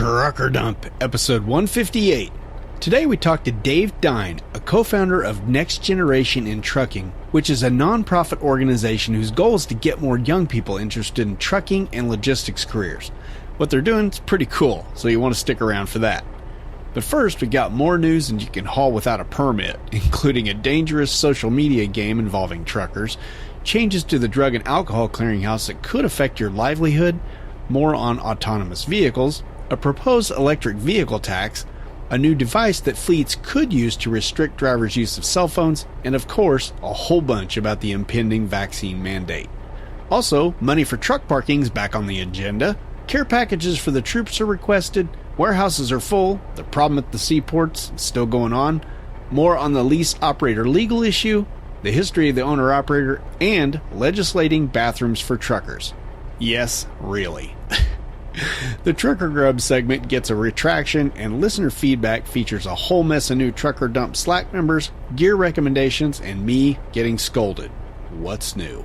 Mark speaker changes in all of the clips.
Speaker 1: Trucker Dump, episode 158. Today we talk to Dave Dein, a co-founder of Next Generation in Trucking, which is a non-profit organization whose goal is to get more young people interested in trucking and logistics careers. What they're doing is pretty cool, so you want to stick around for that. But first, we got more news than you can haul without a permit, including a dangerous social media game involving truckers, changes to the Drug and Alcohol Clearinghouse that could affect your livelihood, more on autonomous vehicles, a proposed electric vehicle tax, a new device that fleets could use to restrict drivers' use of cell phones, and of course, a whole bunch about the impending vaccine mandate. Also, money for truck parking's back on the agenda, care packages for the troops are requested, warehouses are full, the problem at the seaports is still going on, more on the lease-operator legal issue, the history of the owner-operator, and legislating bathrooms for truckers. Yes, really. The Trucker Grub segment gets a retraction, and listener feedback features a whole mess of new Trucker Dump Slack members, gear recommendations, and me getting scolded. What's new?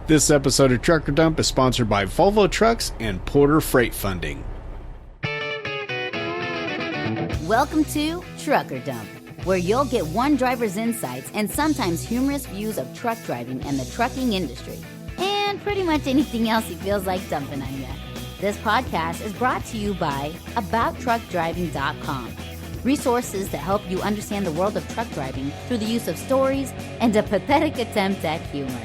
Speaker 1: This episode of Trucker Dump is sponsored by Volvo Trucks and Porter Freight Funding.
Speaker 2: Welcome to Trucker Dump, where you'll get one driver's insights and sometimes humorous views of truck driving and the trucking industry, and pretty much anything else he feels like dumping on you. This podcast is brought to you by AboutTruckDriving.com, resources to help you understand the world of truck driving through the use of stories and a pathetic attempt at humor.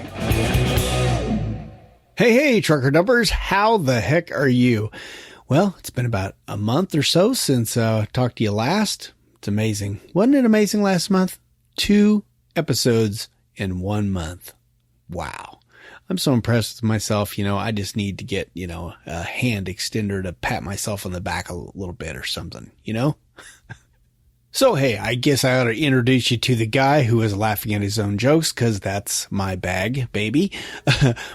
Speaker 1: Hey, Trucker Dumpers, how the heck are you? Well, it's been about a month or so since I talked to you last. It's amazing. Wasn't it amazing last month? 2 episodes in 1 month. Wow. I'm so impressed with myself. I just need to get, a hand extender to pat myself on the back a little bit or something, So, hey, I guess I ought to introduce you to the guy who is laughing at his own jokes, because that's my bag, baby.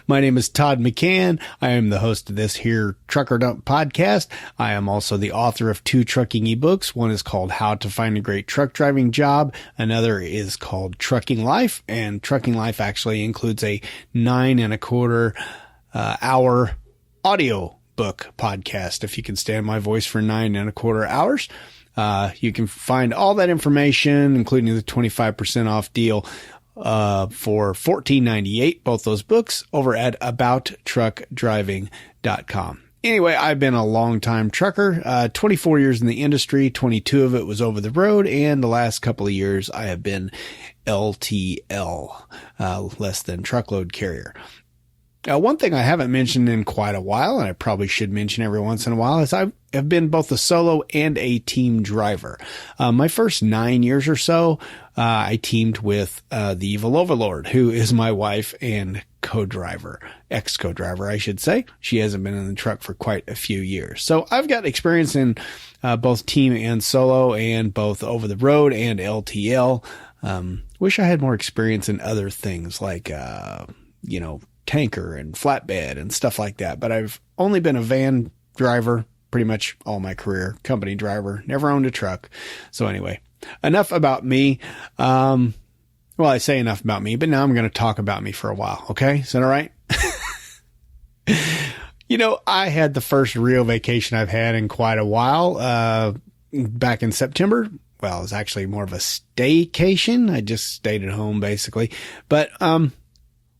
Speaker 1: My name is Todd McCann. I am the host of this here Trucker Dump podcast. I am also the author of 2 trucking ebooks. One is called How to Find a Great Truck Driving Job. Another is called Trucking Life, and Trucking Life actually includes a 9.25 hour audio book podcast, if you can stand my voice for 9.25 hours. You can find all that information, including the 25% off deal, for $14.98, both those books, over at abouttruckdriving.com. Anyway, I've been a long-time trucker, 24 years in the industry, 22 of it was over the road, and the last couple of years I have been LTL, less than truckload carrier. One thing I haven't mentioned in quite a while, and I probably should mention every once in a while, is I have been both a solo and a team driver. My first 9 years or so, I teamed with the Evil Overlord, who is my wife and co-driver, ex-co-driver, I should say. She hasn't been in the truck for quite a few years. So I've got experience in both team and solo, and both over the road and LTL. Wish I had more experience in other things like, tanker and flatbed and stuff like that. But I've only been a van driver pretty much all my career, company driver, never owned a truck. So anyway, enough about me. Well, I say enough about me, but now I'm going to talk about me for a while. Okay. Is that all right? I had the first real vacation I've had in quite a while, back in September. Well, it was actually more of a staycation. I just stayed at home basically, but,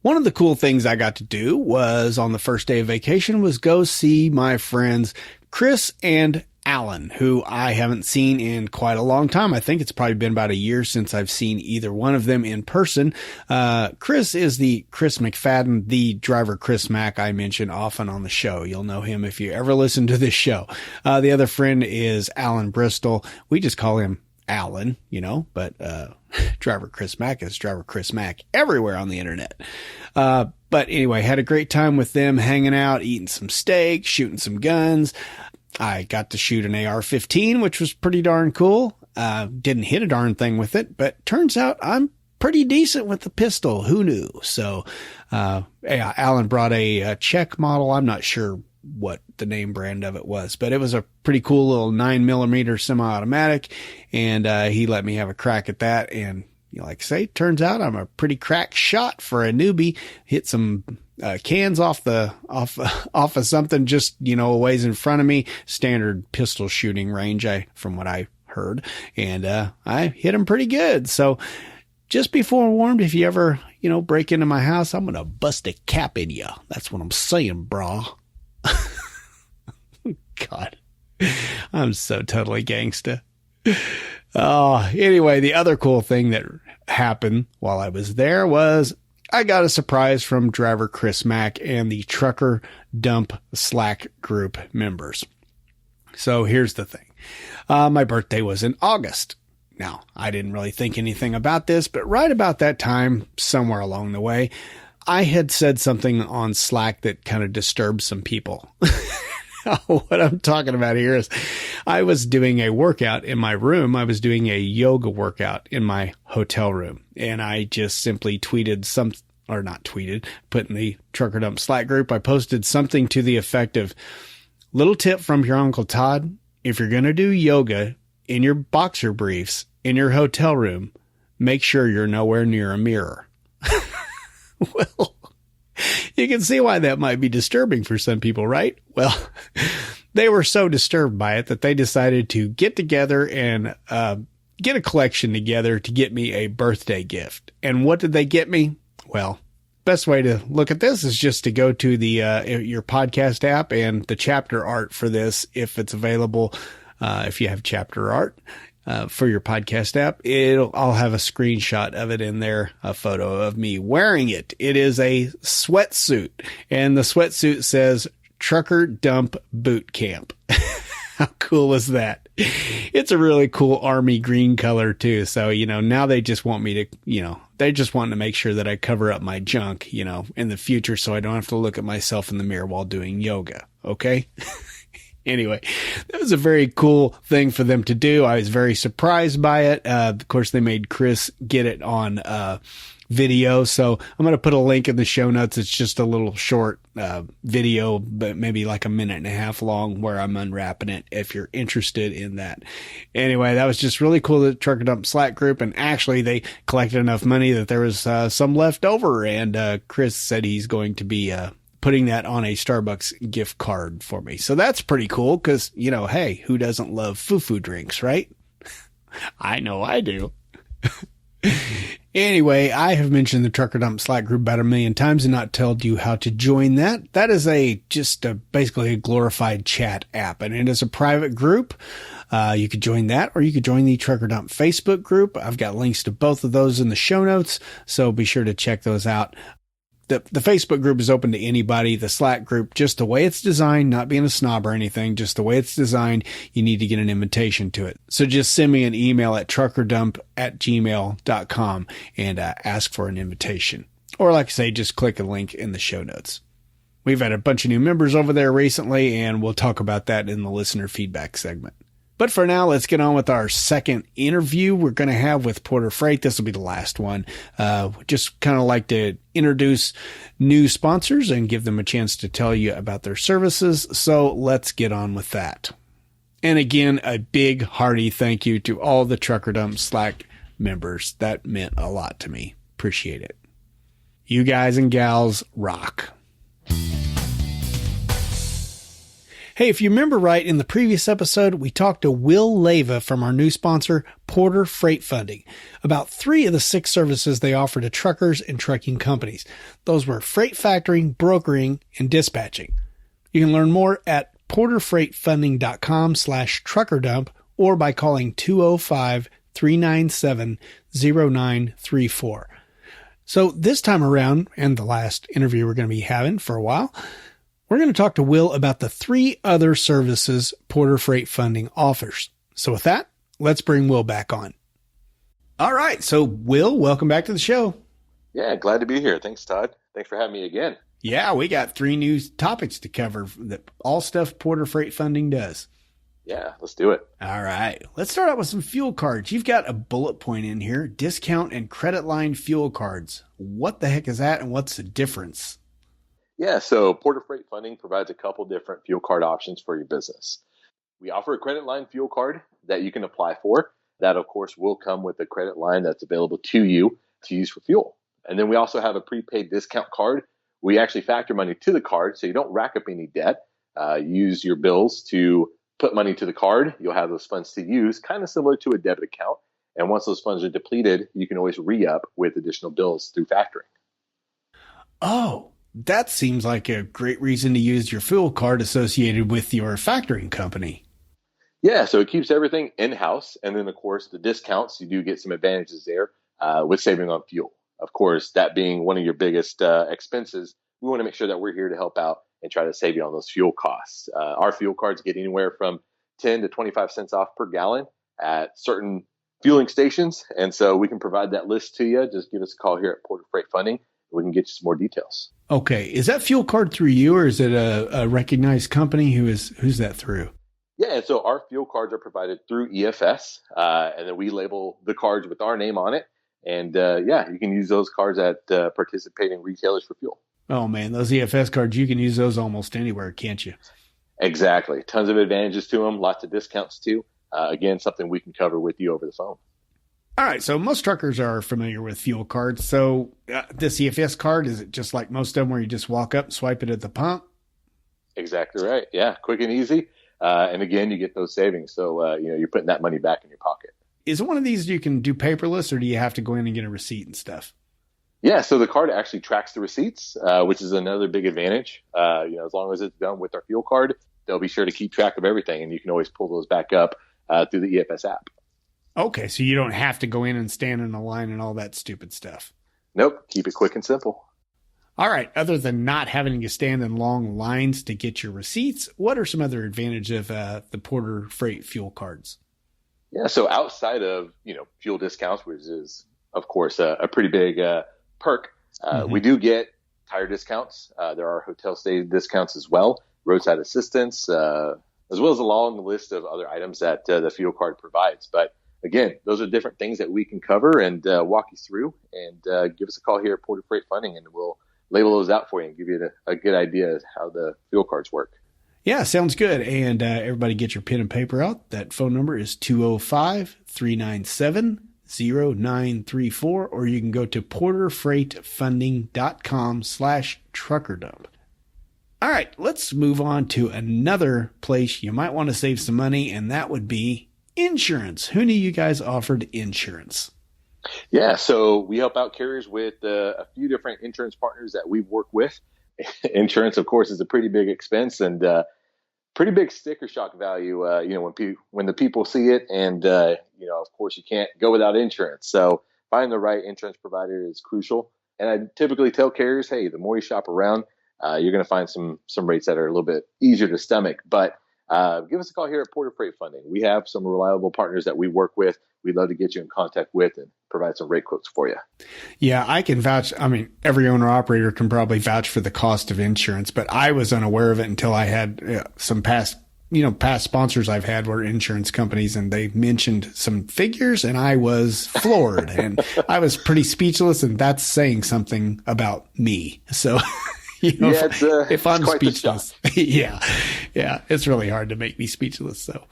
Speaker 1: one of the cool things I got to do was on the first day of vacation was go see my friends Chris and Alan, who I haven't seen in quite a long time. I think it's probably been about a year since I've seen either one of them in person. Chris is the Chris McFadden, the driver Chris Mack I mention often on the show. You'll know him if you ever listen to this show. The other friend is Alan Bristol. We just call him Alan, but driver Chris Mack is driver Chris Mack everywhere on the internet. But anyway, had a great time with them, hanging out, eating some steak, shooting some guns. I got to shoot an AR-15, which was pretty darn cool. Didn't hit a darn thing with it, but turns out I'm pretty decent with the pistol. Who knew? So, Alan brought a Czech model. I'm not sure what the name brand of it was, but it was a pretty cool little 9mm semi-automatic, and he let me have a crack at that. And like I say, turns out I'm a pretty crack shot for a newbie. Hit some cans off of something just, a ways in front of me. Standard pistol shooting range, from what I heard. And I hit him pretty good. So just be forewarned, if you ever, break into my house, I'm going to bust a cap in you. That's what I'm saying, brah. God, I'm so totally gangsta. Oh, anyway, the other cool thing that happened while I was there was I got a surprise from driver Chris Mack and the Trucker Dump Slack group members. So here's the thing. My birthday was in August. Now, I didn't really think anything about this, but right about that time, somewhere along the way, I had said something on Slack that kind of disturbed some people. What I'm talking about here is I was doing a workout in my room. I was doing a yoga workout in my hotel room. And I just simply put in the Trucker Dump Slack group, I posted something to the effect of, little tip from your Uncle Todd, if you're going to do yoga in your boxer briefs in your hotel room, make sure you're nowhere near a mirror. Well, you can see why that might be disturbing for some people, right? Well, they were so disturbed by it that they decided to get together and get a collection together to get me a birthday gift. And what did they get me? Well, best way to look at this is just to go to the your podcast app and the chapter art for this, if it's available. If you have chapter art for your podcast app, I'll have a screenshot of it in there, a photo of me wearing it. It is a sweatsuit, and the sweatsuit says Trucker Dump Boot Camp. How cool is that? It's a really cool army green color too. So, now they just want me to, they just want to make sure that I cover up my junk, in the future, so I don't have to look at myself in the mirror while doing yoga. Okay. Anyway, that was a very cool thing for them to do. I was very surprised by it. Of course, they made Chris get it on video. So I'm going to put a link in the show notes. It's just a little short video, but maybe like a minute and a half long, where I'm unwrapping it if you're interested in that. Anyway, that was just really cool, the Trucker Dump Slack group. And actually, they collected enough money that there was some left over. And Chris said he's going to be putting that on a Starbucks gift card for me. So that's pretty cool because, hey, who doesn't love foo-foo drinks, right? I know I do. Anyway, I have mentioned the Trucker Dump Slack group about 1 million times and not told you how to join that. That is basically a glorified chat app, and it is a private group. You could join that, or you could join the Trucker Dump Facebook group. I've got links to both of those in the show notes, so be sure to check those out. The Facebook group is open to anybody. The Slack group, just the way it's designed, not being a snob or anything, just the way it's designed, you need to get an invitation to it. So just send me an email at truckerdump@gmail.com and ask for an invitation. Or like I say, just click a link in the show notes. We've had a bunch of new members over there recently, and we'll talk about that in the listener feedback segment. But for now, let's get on with our second interview we're going to have with Porter Freight. This will be the last one. Just kind of like to introduce new sponsors and give them a chance to tell you about their services. So let's get on with that. And again, a big hearty thank you to all the Trucker Dump Slack members. That meant a lot to me. Appreciate it. You guys and gals rock. Hey, if you remember right, in the previous episode, we talked to Will Leyva from our new sponsor, Porter Freight Funding, about 3 of the 6 services they offer to truckers and trucking companies. Those were freight factoring, brokering, and dispatching. You can learn more at porterfreightfunding.com/truckerdump or by calling 205-397-0934. So this time around, and the last interview we're going to be having for a while, we're going to talk to Will about the 3 other services Porter Freight Funding offers. So with that, let's bring Will back on. All right. So Will, welcome back to the show.
Speaker 3: Yeah, glad to be here. Thanks, Todd. Thanks for having me again.
Speaker 1: Yeah, we got 3 new topics to cover, all stuff Porter Freight Funding does.
Speaker 3: Yeah, let's do it.
Speaker 1: All right. Let's start out with some fuel cards. You've got a bullet point in here, discount and credit line fuel cards. What the heck is that, and what's the difference?
Speaker 3: Yeah, so Porter Freight Funding provides a couple different fuel card options for your business. We offer a credit line fuel card that you can apply for. That, of course, will come with a credit line that's available to you to use for fuel. And then we also have a prepaid discount card, we actually factor money to the card so you don't rack up any debt. Use your bills to put money to the card. You'll have those funds to use, kind of similar to a debit account. And once those funds are depleted, you can always re-up with additional bills through factoring.
Speaker 1: Oh, that seems like a great reason to use your fuel card associated with your factoring company.
Speaker 3: Yeah, so it keeps everything in-house. And then, of course, the discounts, you do get some advantages there with saving on fuel. Of course, that being one of your biggest expenses, we want to make sure that we're here to help out and try to save you on those fuel costs. Our fuel cards get anywhere from 10 to 25 cents off per gallon at certain fueling stations. And so we can provide that list to you. Just give us a call here at Porter Freight Funding. We can get you some more details.
Speaker 1: Okay. Is that fuel card through you, or is it a recognized company? Who's that through?
Speaker 3: Yeah, and so our fuel cards are provided through EFS, and then we label the cards with our name on it. And you can use those cards at participating retailers for fuel.
Speaker 1: Oh, man, those EFS cards, you can use those almost anywhere, can't you?
Speaker 3: Exactly. Tons of advantages to them, lots of discounts too. Again, something we can cover with you over the phone.
Speaker 1: All right, so most truckers are familiar with fuel cards. So this EFS card, is it just like most of them where you just walk up, swipe it at the pump?
Speaker 3: Exactly right. Yeah, quick and easy. And again, you get those savings. So, you're putting that money back in your pocket.
Speaker 1: Is it one of these you can do paperless, or do you have to go in and get a receipt and stuff?
Speaker 3: Yeah, so the card actually tracks the receipts, which is another big advantage. As long as it's done with our fuel card, they'll be sure to keep track of everything, and you can always pull those back up through the EFS app.
Speaker 1: Okay, so you don't have to go in and stand in a line and all that stupid stuff.
Speaker 3: Nope, keep it quick and simple.
Speaker 1: All right, other than not having to stand in long lines to get your receipts, what are some other advantages of the Porter Freight fuel cards?
Speaker 3: Yeah, so outside of, fuel discounts, which is, of course, a pretty big perk, we do get tire discounts. There are hotel stay discounts as well, roadside assistance, as well as a long list of other items that the fuel card provides. But again, those are different things that we can cover and walk you through. And give us a call here at Porter Freight Funding, and we'll label those out for you and give you a good idea of how the fuel cards work.
Speaker 1: Yeah, sounds good. And everybody get your pen and paper out. That phone number is 205-397-0934, or you can go to porterfreightfunding.com/truckerdump. All right, let's move on to another place you might want to save some money, and that would be insurance. Who knew you guys offered insurance?
Speaker 3: Yeah, so we help out carriers with a few different insurance partners that we work with. Insurance, of course, is a pretty big expense and pretty big sticker shock value, when the people see it. And, of course, you can't go without insurance. So finding the right insurance provider is crucial. And I typically tell carriers, hey, the more you shop around, you're going to find some rates that are a little bit easier to stomach. But give us a call here at Porter Freight Funding. We have some reliable partners that we work with. We'd love to get you in contact with and provide some rate quotes for you.
Speaker 1: Yeah, I can vouch. I mean, every owner operator can probably vouch for the cost of insurance, but I was unaware of it until I had some past sponsors I've had were insurance companies, and they mentioned some figures, and I was floored and I was pretty speechless, and that's saying something about me. So, if I'm speechless, yeah, it's really hard to make me speechless. So.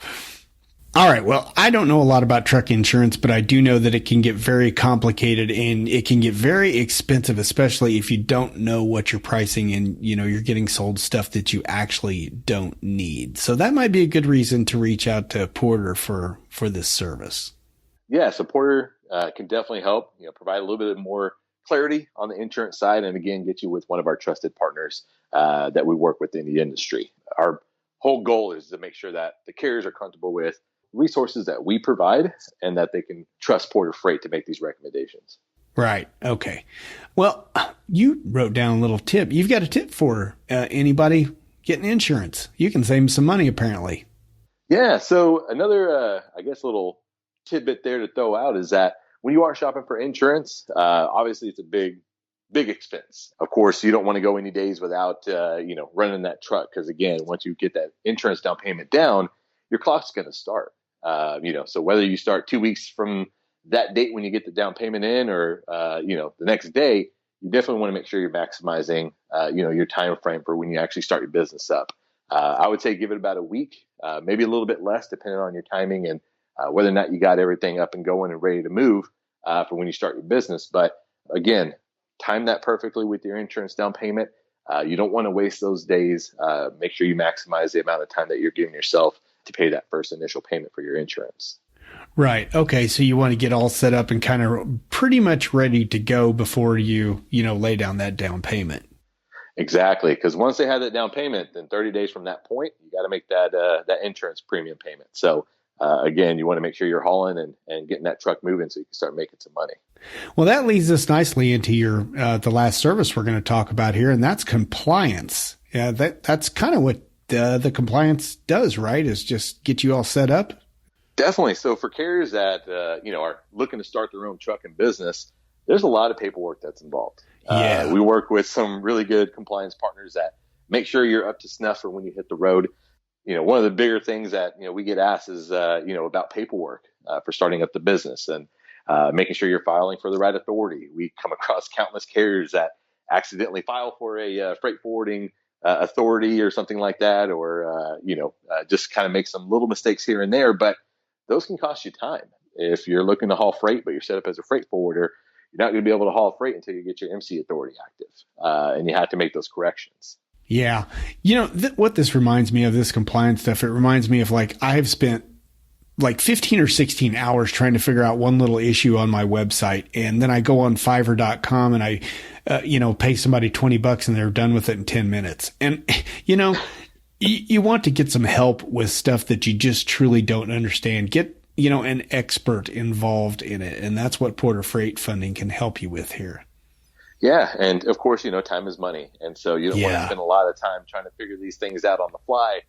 Speaker 1: All right. Well, I don't know a lot about truck insurance, but I do know that it can get very complicated and it can get very expensive, especially if you don't know what you're pricing and, you're getting sold stuff that you actually don't need. So that might be a good reason to reach out to Porter for this service.
Speaker 3: Yeah. So Porter can definitely help, provide a little bit more clarity on the insurance side. And again, get you with one of our trusted partners that we work with in the industry. Our whole goal is to make sure that the carriers are comfortable with resources that we provide and that they can trust Porter Freight to make these recommendations.
Speaker 1: Right. Okay. Well, you wrote down a little tip. You've got a tip for anybody getting insurance. You can save them some money, apparently.
Speaker 3: Yeah. So another, little tidbit there to throw out is that when you are shopping for insurance, obviously it's a big expense. Of course, you don't want to go any days without, running that truck. Because again, once you get that insurance down payment down, your clock's going to start. So whether you start 2 weeks from that date when you get the down payment in or, the next day, you definitely want to make sure you're maximizing, your time frame for when you actually start your business up. I would say give it about a week, maybe a little bit less depending on your timing and whether or not you got everything up and going and ready to move for when you start your business. But again, time that perfectly with your insurance down payment. You don't want to waste those days. Make sure you maximize the amount of time that you're giving yourself to pay that first initial payment for your insurance.
Speaker 1: Right. Okay. So you want to get all set up and kind of pretty much ready to go before you lay down that down payment.
Speaker 3: Exactly. Because once they have that down payment, then 30 days from that point, you got to make that insurance premium payment. So again, you want to make sure you're hauling and getting that truck moving so you can start making some money.
Speaker 1: Well, that leads us nicely into your the last service we're going to talk about here, and that's compliance. Yeah, that's kind of what the compliance does, right? Is just get you all set up.
Speaker 3: Definitely. So for carriers that are looking to start their own trucking business, there's a lot of paperwork that's involved.
Speaker 1: Yeah.
Speaker 3: We work with some really good compliance partners that make sure you're up to snuff for when you hit the road. One of the bigger things that we get asked is about paperwork for starting up the business and making sure you're filing for the right authority. We come across countless carriers that accidentally file for a freight forwarding authority or something like that, or just kind of make some little mistakes here and there. But those can cost you time. If you're looking to haul freight, but you're set up as a freight forwarder, you're not going to be able to haul freight until you get your MC authority active, and you have to make those corrections.
Speaker 1: Yeah. What this reminds me of, this compliance stuff, it reminds me of I've spent 15 or 16 hours trying to figure out one little issue on my website. And then I go on Fiverr.com and I, pay somebody $20 and they're done with it in 10 minutes. And, you want to get some help with stuff that you just truly don't understand. Get, an expert involved in it. And that's what Porter Freight Funding can help you with here.
Speaker 3: Yeah. And of course, time is money. And so you don't want to spend a lot of time trying to figure these things out on the fly.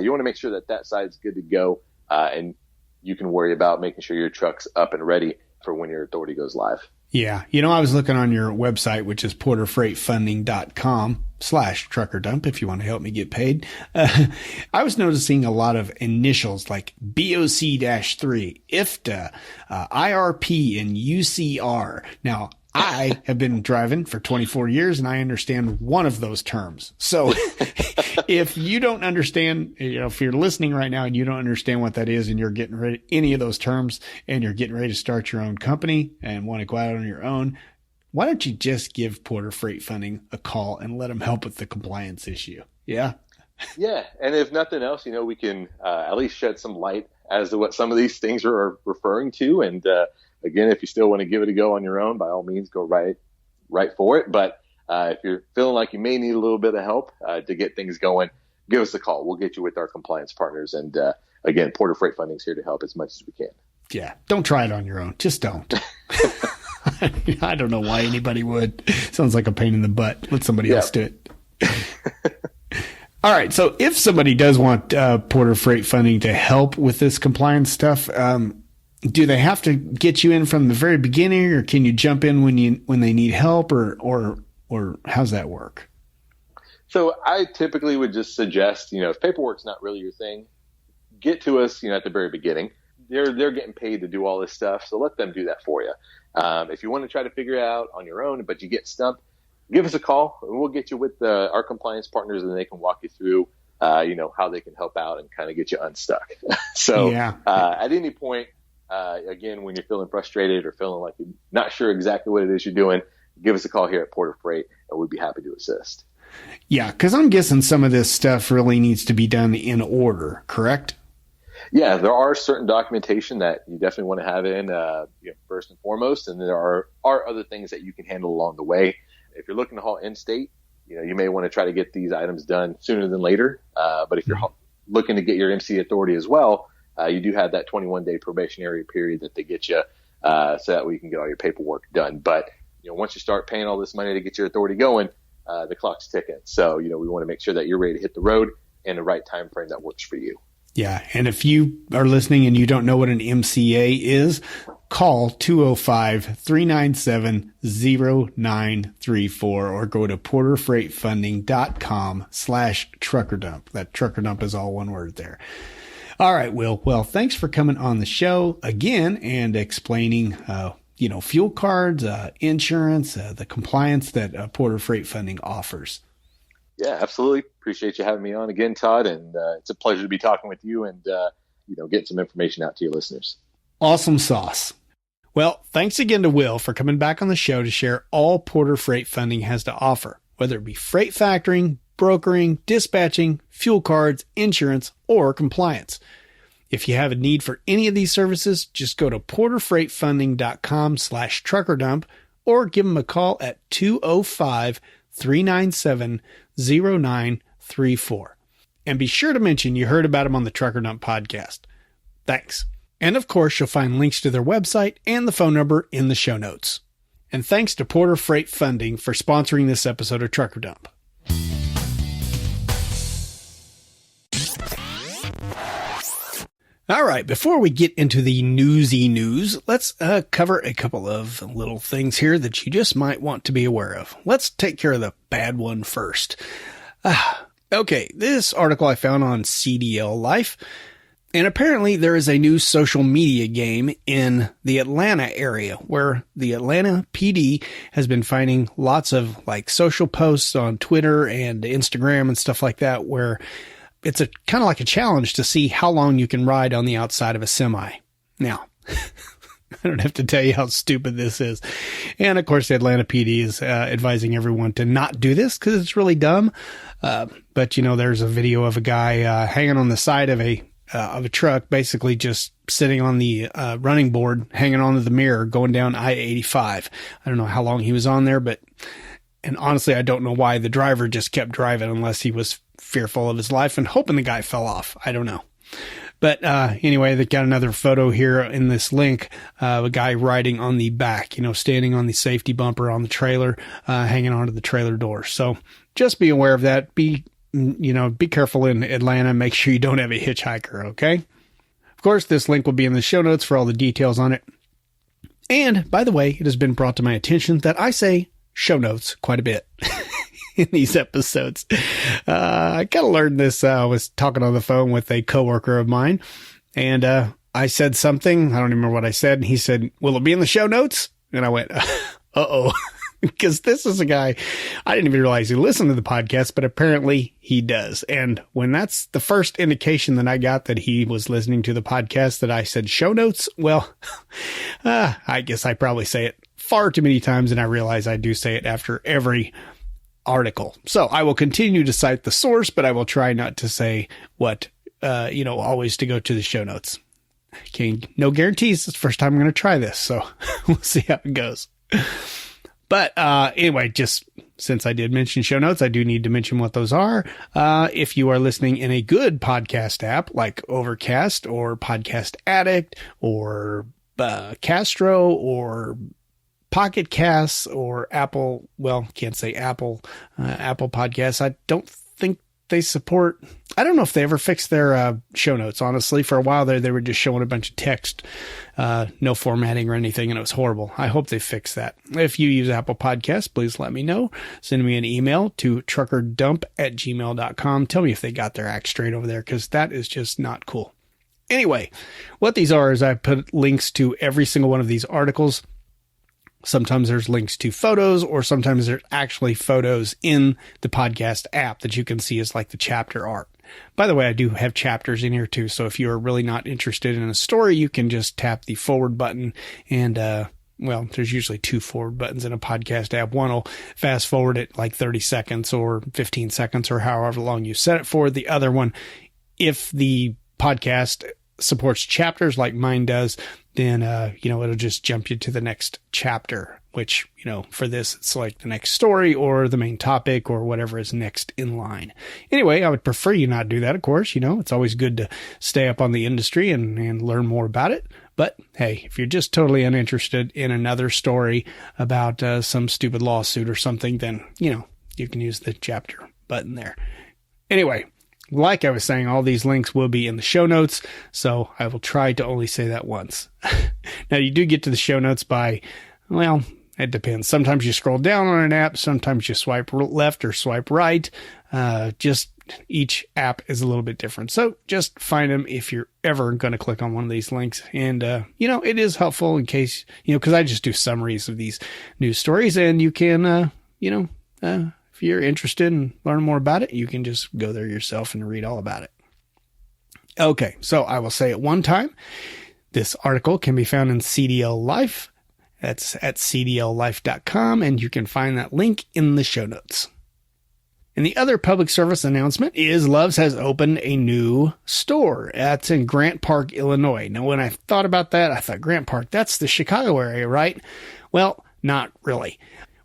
Speaker 3: You want to make sure that side's good to go. And you can worry about making sure your truck's up and ready for when your authority goes live.
Speaker 1: Yeah. I was looking on your website, which is porterfreightfunding.com/truckerdump if you want to help me get paid. I was noticing a lot of initials like BOC-3, IFTA, IRP, and UCR. Now, I have been driving for 24 years and I understand one of those terms. So if you don't understand, if you're listening right now and you don't understand what that is and you're getting ready, any of those terms, and you're getting ready to start your own company and want to go out on your own, why don't you just give Porter Freight Funding a call and let them help with the compliance issue? Yeah.
Speaker 3: Yeah. And if nothing else, we can at least shed some light as to what some of these things are referring to. And, again, if you still want to give it a go on your own, by all means, go right for it. But if you're feeling like you may need a little bit of help to get things going, give us a call. We'll get you with our compliance partners. And again, Porter Freight Funding is here to help as much as we can. Yeah.
Speaker 1: Don't try it on your own. Just don't. I don't know why anybody would. Sounds like a pain in the butt. Let somebody else do it. All right. So if somebody does want Porter Freight Funding to help with this compliance stuff, do they have to get you in from the very beginning, or can you jump in when they need help, or how's that work?
Speaker 3: So I typically would just suggest, if paperwork's not really your thing, get to us, at the very beginning. They're getting paid to do all this stuff, so let them do that for you. If you want to try to figure it out on your own, but you get stumped, give us a call, and we'll get you with our compliance partners, and they can walk you through, how they can help out and kind of get you unstuck. So at any point, again, when you're feeling frustrated or feeling like you're not sure exactly what it is you're doing, give us a call here at Porter Freight, and we'd be happy to assist.
Speaker 1: Yeah, because I'm guessing some of this stuff really needs to be done in order, correct?
Speaker 3: Yeah, there are certain documentation that you definitely want to have in first and foremost, and there are other things that you can handle along the way. If you're looking to haul in-state, you may want to try to get these items done sooner than later. But if you're looking to get your MC authority as well, you do have that 21-day probationary period that they get you, so that way you can get all your paperwork done. But once you start paying all this money to get your authority going, the clock's ticking. So we want to make sure that you're ready to hit the road in the right time frame that works for you.
Speaker 1: Yeah, and if you are listening and you don't know what an MCA is, call 205-397-0934 or go to porterfreightfunding.com/truckerdump. That truckerdump is all one word there. All right, Will. Well, thanks for coming on the show again and explaining, fuel cards, insurance, the compliance that Porter Freight Funding offers.
Speaker 3: Yeah, absolutely. Appreciate you having me on again, Todd. And it's a pleasure to be talking with you and, getting some information out to your listeners.
Speaker 1: Awesome sauce. Well, thanks again to Will for coming back on the show to share all Porter Freight Funding has to offer. whether it be freight factoring, brokering, dispatching, fuel cards, insurance, or compliance. If you have a need for any of these services, just go to porterfreightfunding.com/truckerdump or give them a call at 205-397-0934. And be sure to mention you heard about them on the Trucker Dump podcast. Thanks. And of course, you'll find links to their website and the phone number in the show notes. And thanks to Porter Freight Funding for sponsoring this episode of Trucker Dump. All right, before we get into the newsy news, let's cover a couple of little things here that you just might want to be aware of. Let's take care of the bad one first. Okay, this article I found on CDL Life, and apparently there is a new social media game in the Atlanta area where the Atlanta PD has been finding lots of like social posts on Twitter and Instagram and stuff like that where it's a kind of like a challenge to see how long you can ride on the outside of a semi. Now, I don't have to tell you how stupid this is. And of course, the Atlanta PD is advising everyone to not do this because it's really dumb. But you know, there's a video of a guy hanging on the side of a truck, basically just sitting on the running board, hanging onto the mirror, going down I-85. I don't know how long he was on there, and honestly, I don't know why the driver just kept driving unless he was fearful of his life and hoping the guy fell off. I don't know. But anyway, they got another photo here in this link of a guy riding on the back, you know, standing on the safety bumper on the trailer, hanging onto the trailer door. So just be aware of that. Be careful in Atlanta. Make sure you don't have a hitchhiker, okay? Of course, this link will be in the show notes for all the details on it. And by the way, it has been brought to my attention that I say show notes quite a bit in these episodes. I kind of learned this. I was talking on the phone with a coworker of mine, and I said something. I don't even remember what I said. And he said, "Will it be in the show notes?" And I went, uh-oh. Because this is a guy, I didn't even realize he listened to the podcast, but apparently he does. And when that's the first indication that I got that he was listening to the podcast, that I said show notes, well, I guess I probably say it far too many times, and I realize I do say it after every article. So I will continue to cite the source, but I will try not to say what, always to go to the show notes. Okay, no guarantees. It's the first time I'm going to try this, so we'll see how it goes. But anyway, just since I did mention show notes, I do need to mention what those are. If you are listening in a good podcast app like Overcast or Podcast Addict or Castro or Pocket Casts or Apple, well, can't say Apple Podcasts. I don't think they support, I don't know if they ever fixed their show notes, honestly. For a while there, they were just showing a bunch of text, no formatting or anything, and it was horrible. I hope they fix that. If you use Apple Podcasts, please let me know. Send me an email to truckerdump@gmail.com. Tell me if they got their act straight over there, because that is just not cool. Anyway, what these are is I put links to every single one of these articles. Sometimes there's links to photos, or sometimes there's actually photos in the podcast app that you can see as like the chapter art. By the way, I do have chapters in here too. So if you're really not interested in a story, you can just tap the forward button and, there's usually 2 forward buttons in a podcast app. One will fast forward it like 30 seconds or 15 seconds or however long you set it for. The other one, if the podcast supports chapters like mine does, then, it'll just jump you to the next chapter, which, for this, it's like the next story or the main topic or whatever is next in line. Anyway, I would prefer you not do that, of course. It's always good to stay up on the industry and learn more about it. But hey, if you're just totally uninterested in another story about some stupid lawsuit or something, then, you can use the chapter button there. Anyway, like I was saying, all these links will be in the show notes, so I will try to only say that once. Now, you do get to the show notes by, well, it depends. Sometimes you scroll down on an app, sometimes you swipe left or swipe right. Just each app is a little bit different. So just find them if you're ever going to click on one of these links. And, it is helpful in case, because I just do summaries of these news stories, and you can, if you're interested in learning more about it, you can just go there yourself and read all about it. Okay, so I will say it one time. This article can be found in CDL Life. That's at cdllife.com, and you can find that link in the show notes. And the other public service announcement is Love's has opened a new store. That's in Grant Park, Illinois. Now, when I thought about that, I thought Grant Park, that's the Chicago area, right? Well, not really.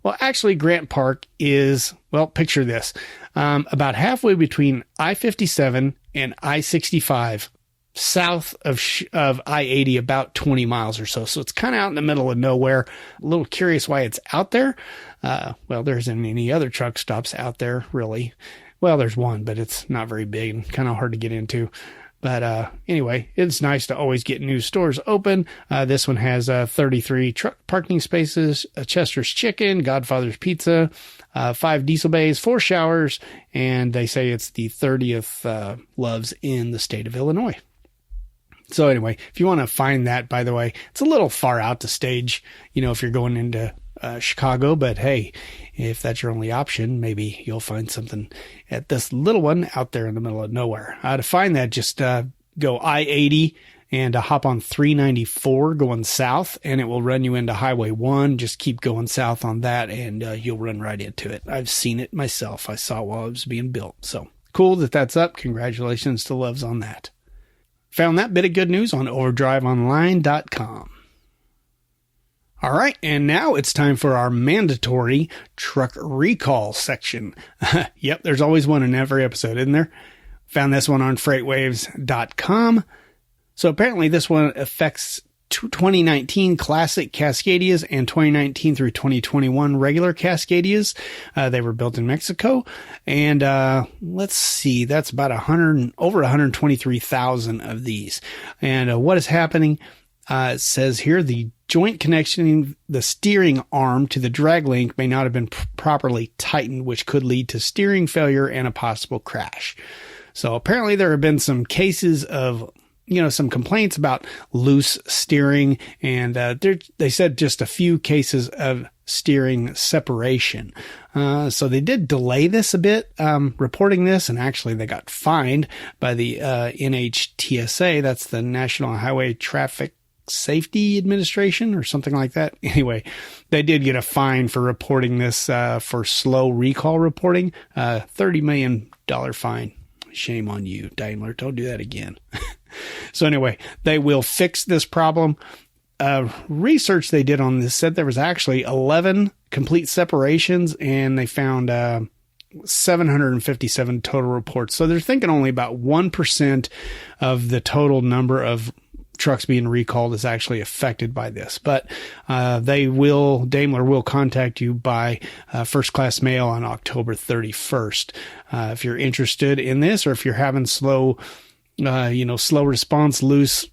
Speaker 1: Well, actually, Grant Park is, well, picture this, about halfway between I-57 and I-65, south of I-80, about 20 miles or so. So it's kind of out in the middle of nowhere. A little curious why it's out there. Well, there isn't any other truck stops out there, really. Well, there's one, but it's not very big and kind of hard to get into. But anyway, it's nice to always get new stores open. This one has 33 truck parking spaces, a Chester's Chicken, Godfather's Pizza, 5 diesel bays, 4 showers, and they say it's the 30th Love's in the state of Illinois. So anyway, if you want to find that, by the way, it's a little far out to stage, if you're going into Chicago, but hey, if that's your only option, maybe you'll find something at this little one out there in the middle of nowhere. To find that, just go I-80 and hop on 394 going south, and it will run you into Highway 1. Just keep going south on that, and you'll run right into it. I've seen it myself. I saw it while it was being built. So cool that that's up. Congratulations to Love's on that. Found that bit of good news on overdriveonline.com. All right, and now it's time for our mandatory truck recall section. Yep, there's always one in every episode, isn't there? Found this one on freightwaves.com. So apparently this one affects 2019 Classic Cascadias and 2019 through 2021 regular Cascadias. They were built in Mexico. And let's see, that's about over 123,000 of these. And what is happening? It says here, the joint connecting the steering arm to the drag link may not have been properly tightened, which could lead to steering failure and a possible crash. So apparently there have been some cases of, some complaints about loose steering, and they said just a few cases of steering separation. So they did delay this a bit, reporting this, and actually they got fined by the NHTSA. That's the National Highway Traffic Safety Administration or something like that. Anyway, they did get a fine for reporting this for slow recall reporting, $30 million fine. Shame on you, Daimler. Don't do that again. So anyway, they will fix this problem. Research they did on this said there was actually 11 complete separations, and they found 757 total reports. So they're thinking only about 1% of the total number of trucks being recalled is actually affected by this. But Daimler will contact you by first class mail on October 31st. If you're interested in this, or if you're having slow response, loose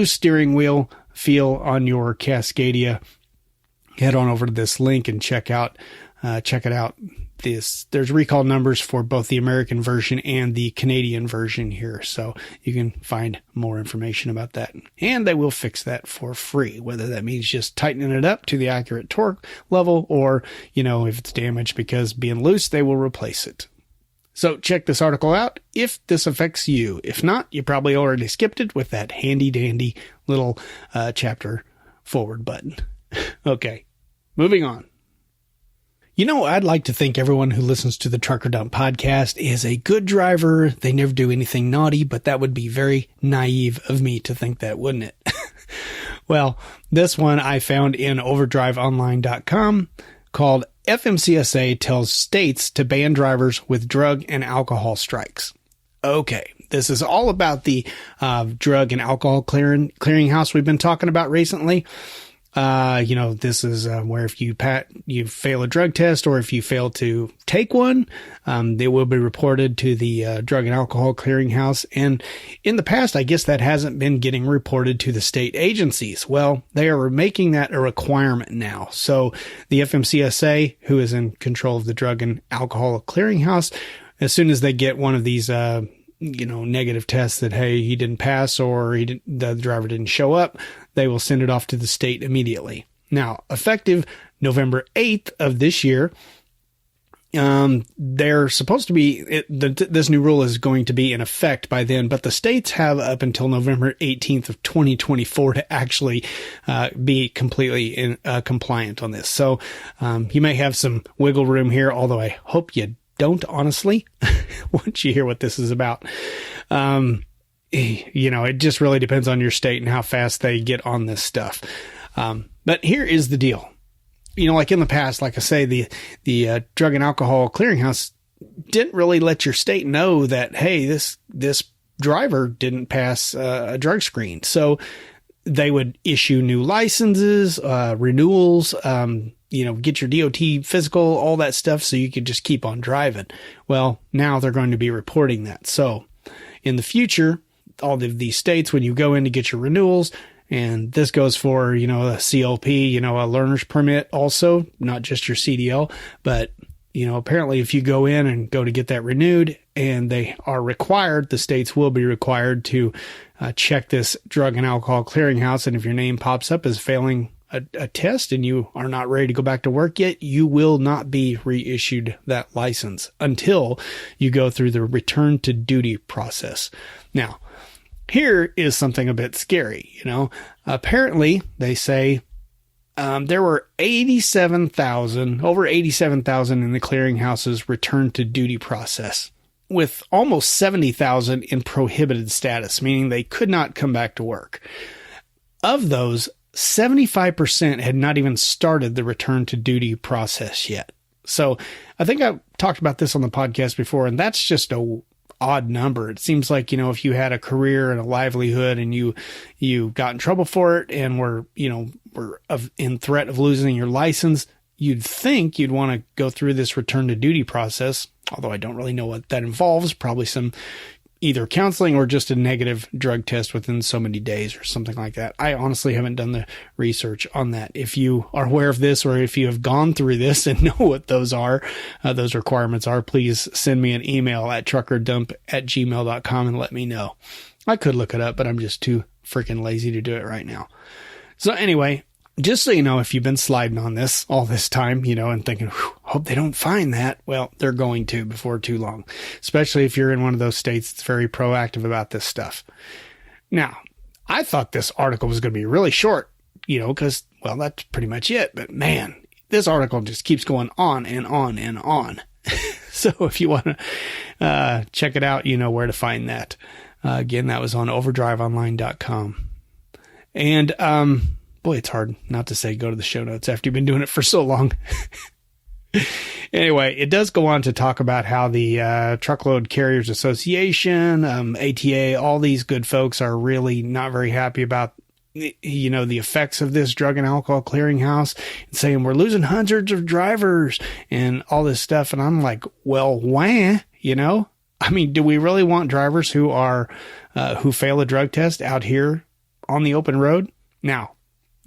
Speaker 1: steering wheel feel on your Cascadia, head on over to this link and check it out. There's recall numbers for both the American version and the Canadian version here, so you can find more information about that. And they will fix that for free, whether that means just tightening it up to the accurate torque level, or, if it's damaged because being loose, they will replace it. So check this article out if this affects you. If not, you probably already skipped it with that handy dandy little chapter forward button. Okay, moving on. I'd like to think everyone who listens to the Trucker Dump podcast is a good driver. They never do anything naughty, but that would be very naive of me to think that, wouldn't it? Well, this one I found in overdriveonline.com called FMCSA Tells States to Ban Drivers with Drug and Alcohol Strikes. Okay, this is all about the drug and alcohol clearinghouse we've been talking about recently. This is where if you fail a drug test, or if you fail to take one, they will be reported to the Drug and Alcohol Clearinghouse. And in the past, I guess that hasn't been getting reported to the state agencies. Well, they are making that a requirement now. So the FMCSA, who is in control of the Drug and Alcohol Clearinghouse, as soon as they get one of these negative tests that, hey, he didn't pass, or the driver didn't show up, they will send it off to the state immediately. Now, effective November 8th of this year, they're supposed to be, this new rule is going to be in effect by then, but the states have up until November 18th of 2024 to actually be completely compliant on this. So you may have some wiggle room here, although I hope you don't, honestly, once you hear what this is about. It just really depends on your state and how fast they get on this stuff. But here is the deal. Like in the past, like I say, the Drug and Alcohol Clearinghouse didn't really let your state know that, hey, this driver didn't pass a drug screen. So they would issue new licenses, renewals, get your DOT physical, all that stuff, so you could just keep on driving. Well, now they're going to be reporting that. So in the future, all of these states, when you go in to get your renewals, and this goes for, a CLP, a learner's permit also, not just your CDL, but, apparently if you go in and go to get that renewed and they are required, the states will be required to check this Drug and Alcohol Clearinghouse. And if your name pops up as failing a test and you are not ready to go back to work yet, you will not be reissued that license until you go through the return to duty process. Now, here is something a bit scary. Apparently they say there were over 87,000 in the clearinghouse's return to duty process, with almost 70,000 in prohibited status, meaning they could not come back to work. Of those, 75% had not even started the return to duty process yet. So I think I talked about this on the podcast before, and that's just a odd number. It seems like, if you had a career and a livelihood and you got in trouble for it and were in threat of losing your license, you'd think you'd want to go through this return to duty process. Although I don't really know what that involves, probably some either counseling or just a negative drug test within so many days or something like that. I honestly haven't done the research on that. If you are aware of this, or if you have gone through this and know what those requirements are, please send me an email at truckerdump@gmail.com and let me know. I could look it up, but I'm just too freaking lazy to do it right now. So anyway, just so you know, if you've been sliding on this all this time, and thinking, hope they don't find that. Well, they're going to before too long, especially if you're in one of those states that's very proactive about this stuff. Now, I thought this article was going to be really short, because, well, that's pretty much it. But man, this article just keeps going on and on and on. So if you want to check it out, you know where to find that. Again, that was on overdriveonline.com. And, boy, it's hard not to say go to the show notes after you've been doing it for so long. Anyway, it does go on to talk about how the Truckload Carriers Association, ATA, all these good folks are really not very happy about, the effects of this Drug and Alcohol Clearinghouse, and saying we're losing hundreds of drivers and all this stuff. And I'm like, well, why? I mean, do we really want drivers who fail a drug test out here on the open road? Now,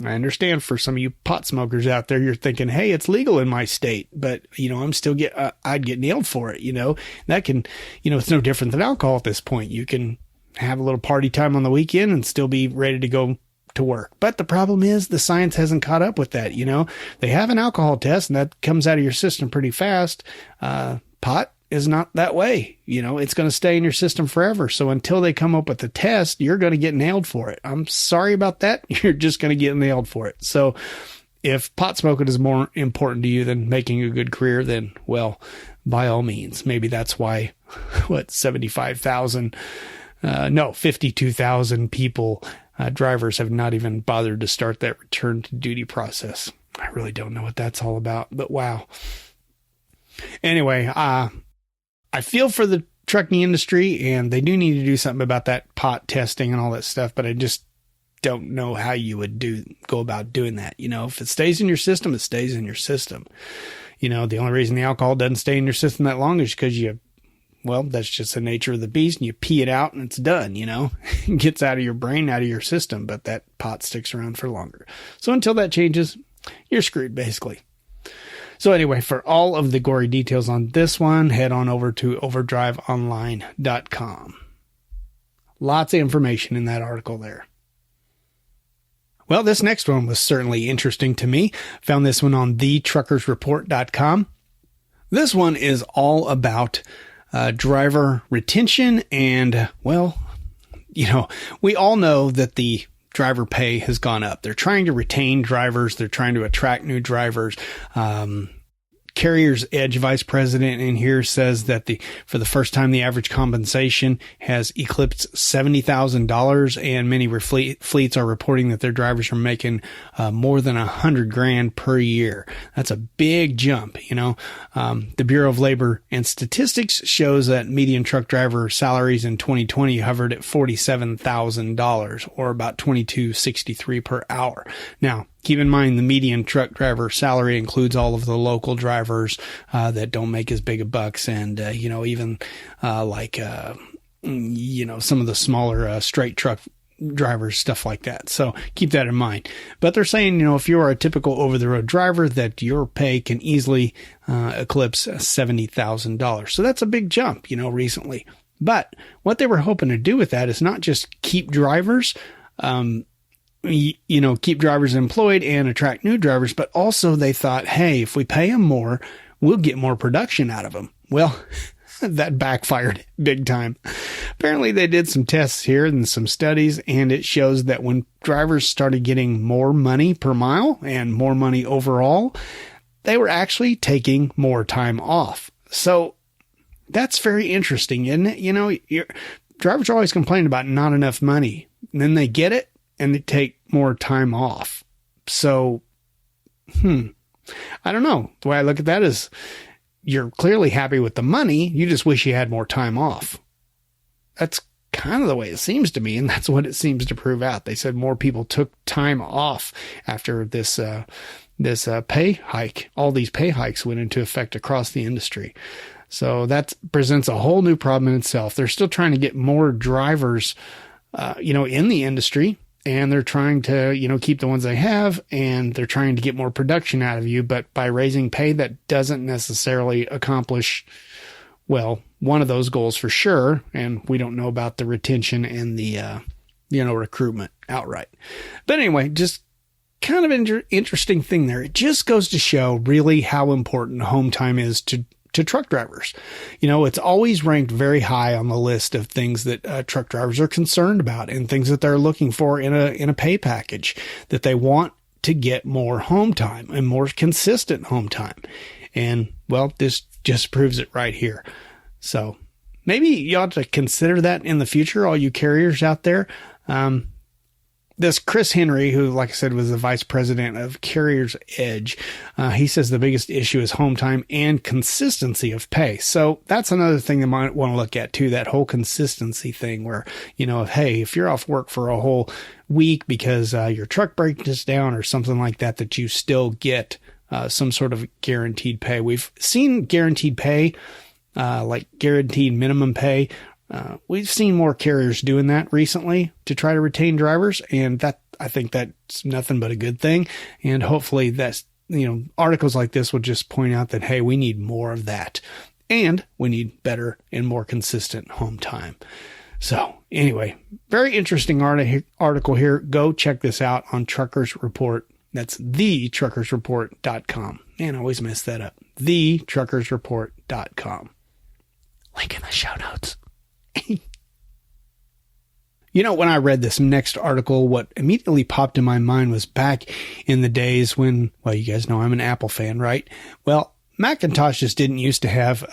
Speaker 1: I understand for some of you pot smokers out there, you're thinking, hey, it's legal in my state, but, I'm still I'd get nailed for it. That can, it's no different than alcohol at this point. You can have a little party time on the weekend and still be ready to go to work. But the problem is the science hasn't caught up with that. They have an alcohol test and that comes out of your system pretty fast. Pot is not that way. It's going to stay in your system forever. So until they come up with the test, you're going to get nailed for it. I'm sorry about that. You're just going to get nailed for it. So if pot smoking is more important to you than making a good career, then, well, by all means, maybe that's why, 52,000 people, drivers have not even bothered to start that return to duty process. I really don't know what that's all about, but wow. Anyway, I feel for the trucking industry, and they do need to do something about that pot testing and all that stuff, but I just don't know how you would go about doing that. If it stays in your system, it stays in your system. The only reason the alcohol doesn't stay in your system that long is because that's just the nature of the beast, and you pee it out and it's done, It gets out of your brain, out of your system, but that pot sticks around for longer. So until that changes, you're screwed, basically. So anyway, for all of the gory details on this one, head on over to overdriveonline.com. Lots of information in that article there. Well, this next one was certainly interesting to me. Found this one on thetruckersreport.com. This one is all about driver retention and, we all know that the driver pay has gone up. They're trying to retain drivers. They're trying to attract new drivers, Carrier's Edge vice president in here says that for the first time, the average compensation has eclipsed $70,000, and many fleets are reporting that their drivers are making more than $100,000 per year. That's a big jump. The Bureau of Labor and Statistics shows that median truck driver salaries in 2020 hovered at $47,000, or about $22.63 per hour. Now, keep in mind, the median truck driver salary includes all of the local drivers that don't make as big a bucks, and even some of the smaller straight truck drivers, stuff like that. So keep that in mind. But they're saying, if you are a typical over-the-road driver, that your pay can easily eclipse $70,000. So that's a big jump, recently. But what they were hoping to do with that is not just keep drivers, keep drivers employed and attract new drivers, but also they thought, hey, if we pay them more, we'll get more production out of them. Well, that backfired big time. Apparently they did some tests here and some studies, and it shows that when drivers started getting more money per mile and more money overall, they were actually taking more time off. So that's very interesting, isn't it? Drivers are always complaining about not enough money, and then they get it and they take more time off. So, I don't know. The way I look at that is, you're clearly happy with the money. You just wish you had more time off. That's kind of the way it seems to me. And that's what it seems to prove out. They said more people took time off after this pay hike. All these pay hikes went into effect across the industry. So that presents a whole new problem in itself. They're still trying to get more drivers, in the industry. And they're trying to, keep the ones they have, and they're trying to get more production out of you. But by raising pay, that doesn't necessarily accomplish, one of those goals for sure. And we don't know about the retention and the, recruitment outright. But anyway, just kind of an interesting thing there. It just goes to show really how important home time is to truck drivers. It's always ranked very high on the list of things that truck drivers are concerned about and things that they're looking for in a pay package, that they want to get more home time and more consistent home time. And this just proves it right here. So maybe you ought to consider that in the future, all you carriers out there. This Chris Henry, who, like I said, was the vice president of Carrier's Edge, he says the biggest issue is home time and consistency of pay. So that's another thing they might want to look at too, that whole consistency thing where, if you're off work for a whole week because your truck breaks down or something like that, that you still get some sort of guaranteed pay. We've seen guaranteed pay, like guaranteed minimum pay. We've seen more carriers doing that recently to try to retain drivers, and I think that's nothing but a good thing. And hopefully that's, articles like this will just point out that, hey, we need more of that, and we need better and more consistent home time. So anyway, very interesting article here. Go check this out on Truckers Report. That's thetruckersreport.com. Man, I always mess that up. thetruckersreport.com. Link in the show notes. When I read this next article, what immediately popped in my mind was back in the days when, you guys know I'm an Apple fan, right? Well, Macintosh just didn't used to have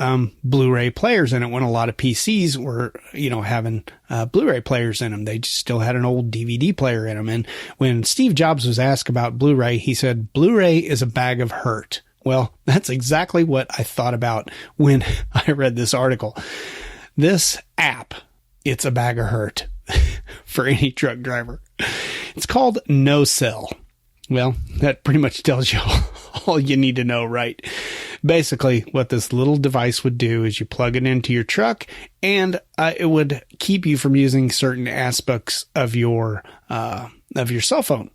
Speaker 1: Blu-ray players in it when a lot of PCs were, having Blu-ray players in them. They just still had an old DVD player in them. And when Steve Jobs was asked about Blu-ray, he said, Blu-ray is a bag of hurt. Well, that's exactly what I thought about when I read this article. This app, it's a bag of hurt for any truck driver. It's called No Cell. Well, that pretty much tells you all you need to know, right? Basically, what this little device would do is you plug it into your truck, and it would keep you from using certain aspects of your cell phone.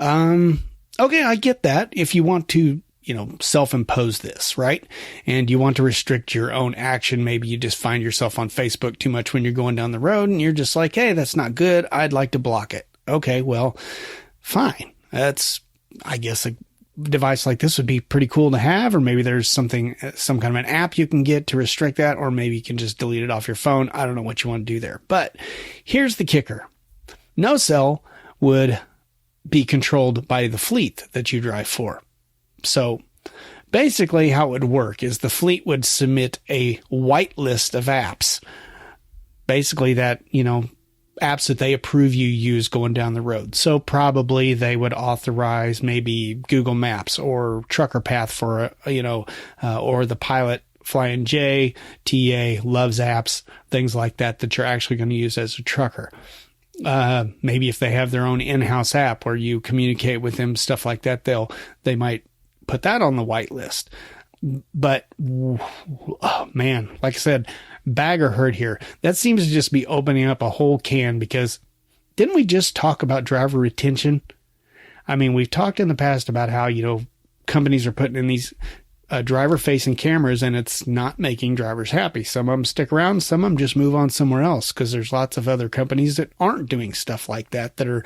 Speaker 1: Okay, I get that. If you want to self-impose this, right? And you want to restrict your own action. Maybe you just find yourself on Facebook too much when you're going down the road and you're just like, hey, that's not good. I'd like to block it. Okay, well, fine. That's, I guess, a device like this would be pretty cool to have, or maybe there's some kind of an app you can get to restrict that, or maybe you can just delete it off your phone. I don't know what you want to do there. But here's the kicker. No Cell would be controlled by the fleet that you drive for. So basically how it would work is the fleet would submit a white list of apps. Basically that, apps that they approve you use going down the road. So probably they would authorize maybe Google Maps or Trucker Path for, or the Pilot Flying J, TA, Loves apps, things like that you're actually going to use as a trucker. Maybe if they have their own in-house app where you communicate with them, stuff like that, they might put that on the white list. But, oh man, like I said, bagger hurt here. That seems to just be opening up a whole can, because didn't we just talk about driver retention? I mean, we've talked in the past about how, companies are putting in these driver-facing cameras, and it's not making drivers happy. Some of them stick around, some of them just move on somewhere else, because there's lots of other companies that aren't doing stuff like that are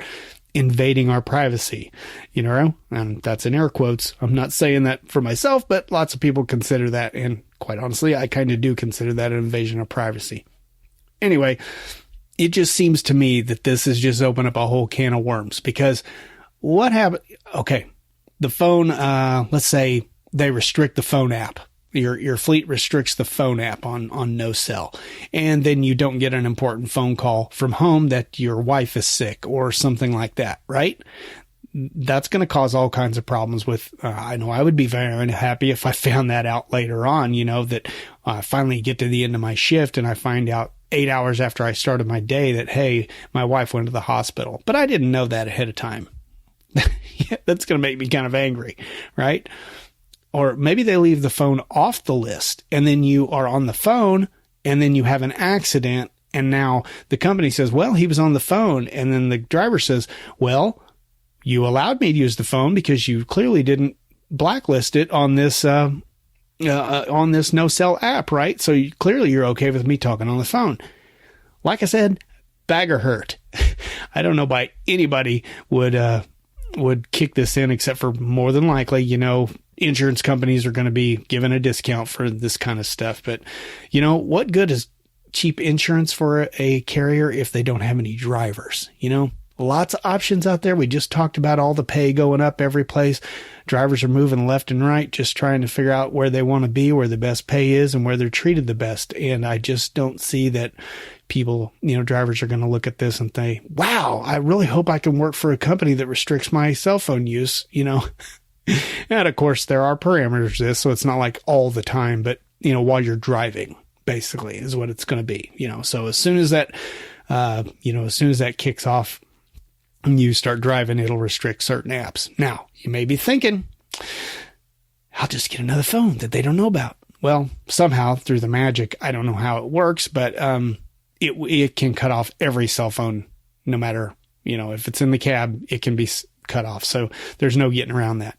Speaker 1: invading our privacy, and that's in air quotes. I'm not saying that for myself, but lots of people consider that, and quite honestly, I kind of do consider that an invasion of privacy. Anyway, it just seems to me that this has just opened up a whole can of worms, because what happened? Okay, the phone, let's say they restrict the phone app. Your fleet restricts the phone app on no cell. And then you don't get an important phone call from home that your wife is sick or something like that, right? That's going to cause all kinds of problems with, I know I would be very unhappy if I found that out later on, that I finally get to the end of my shift and I find out 8 hours after I started my day that, hey, my wife went to the hospital, but I didn't know that ahead of time. That's going to make me kind of angry, right? Or maybe they leave the phone off the list, and then you are on the phone, and then you have an accident, and now the company says, well, he was on the phone. And then the driver says, well, you allowed me to use the phone because you clearly didn't blacklist it on this no-cell app, right? So clearly you're okay with me talking on the phone. Like I said, bagger hurt. I don't know why anybody would kick this in, except for more than likely, insurance companies are going to be given a discount for this kind of stuff. But what good is cheap insurance for a carrier if they don't have any drivers? Lots of options out there. We just talked about all the pay going up every place. Drivers are moving left and right, just trying to figure out where they want to be, where the best pay is, and where they're treated the best. And I just don't see that people, drivers are going to look at this and think, wow, I really hope I can work for a company that restricts my cell phone use, And of course there are parameters to this, so it's not like all the time, but while you're driving, basically is what it's going to be, so as soon as that, as soon as that kicks off and you start driving, it'll restrict certain apps. Now you may be thinking, I'll just get another phone that they don't know about. Well, somehow through the magic, I don't know how it works, but, it can cut off every cell phone, no matter, if it's in the cab, it can be cut off. So there's no getting around that.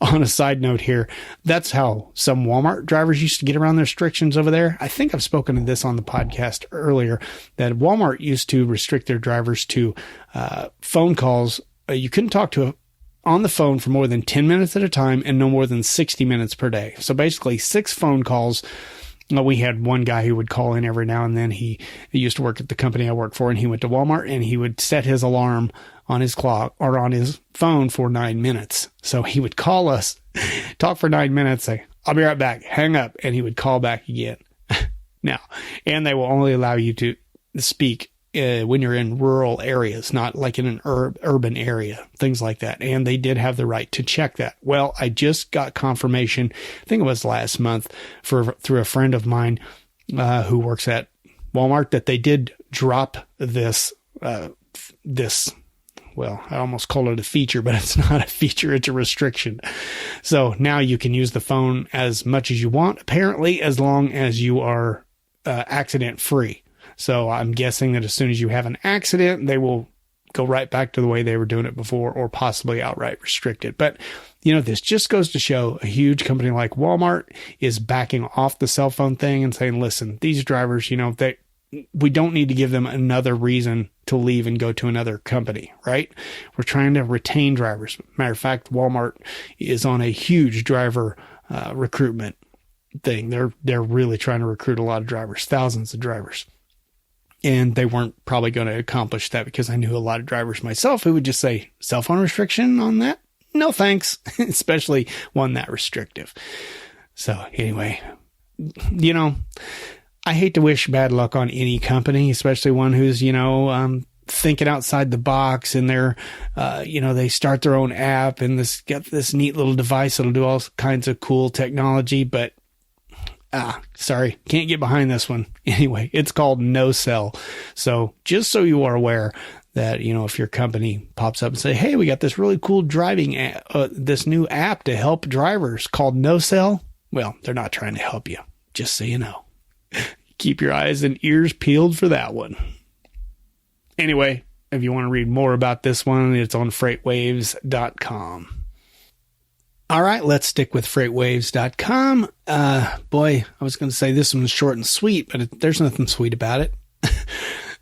Speaker 1: On a side note here, that's how some Walmart drivers used to get around the restrictions over there. I think I've spoken to this on the podcast earlier, that Walmart used to restrict their drivers to phone calls. You couldn't talk to on the phone for more than 10 minutes at a time and no more than 60 minutes per day. So basically 6 phone calls. We had one guy who would call in every now and then. He used to work at the company I worked for, and he went to Walmart, and he would set his alarm on his clock or on his phone for 9 minutes. So he would call us, talk for 9 minutes, say, I'll be right back, hang up, and he would call back again. Now, and they will only allow you to speak when you're in rural areas, not like in an urban area, things like that. And they did have the right to check that. Well, I just got confirmation, I think it was last month, through a friend of mine who works at Walmart, that they did drop this, well, I almost call it a feature, but it's not a feature, it's a restriction. So now you can use the phone as much as you want, apparently, as long as you are accident free. So I'm guessing that as soon as you have an accident, they will go right back to the way they were doing it before, or possibly outright restrict it. But, this just goes to show a huge company like Walmart is backing off the cell phone thing and saying, listen, these drivers, we don't need to give them another reason to leave and go to another company, right? We're trying to retain drivers. Matter of fact, Walmart is on a huge driver recruitment thing. They're really trying to recruit a lot of drivers, thousands of drivers. And they weren't probably going to accomplish that, because I knew a lot of drivers myself who would just say, cell phone restriction on that? no thanks, especially one that restrictive. So anyway, I hate to wish bad luck on any company, especially one who's, thinking outside the box, and they're, they start their own app and got this neat little device that'll do all kinds of cool technology, but sorry, can't get behind this one. Anyway, it's called No Cell. So just so you are aware that, if your company pops up and say, hey, we got this really cool driving app, this new app to help drivers called No Cell. Well, they're not trying to help you, just so you know. Keep your eyes and ears peeled for that one. Anyway, if you want to read more about this one, it's on freightwaves.com. All right, let's stick with freightwaves.com. Boy, I was going to say this one was short and sweet, but there's nothing sweet about it.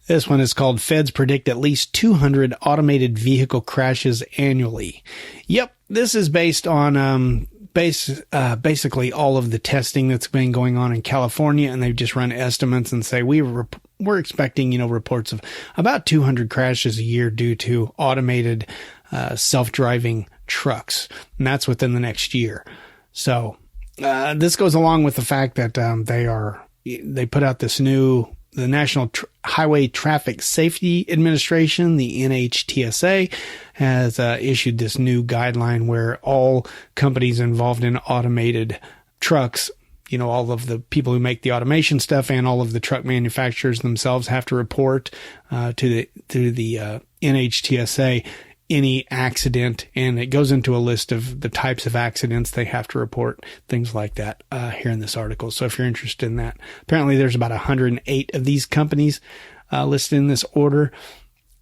Speaker 1: This one is called Feds Predict at least 200 automated vehicle crashes annually. Yep, this is based on basically all of the testing that's been going on in California, and they've just run estimates and say we're expecting, reports of about 200 crashes a year due to automated self-driving trucks, and that's within the next year. So this goes along with the fact that they put out the National Highway Traffic Safety Administration, the NHTSA, has issued this new guideline where all companies involved in automated trucks, all of the people who make the automation stuff and all of the truck manufacturers themselves have to report to the NHTSA any accident, and it goes into a list of the types of accidents they have to report, things like that, here in this article. So if you're interested in that, apparently there's about 108 of these companies listed in this order.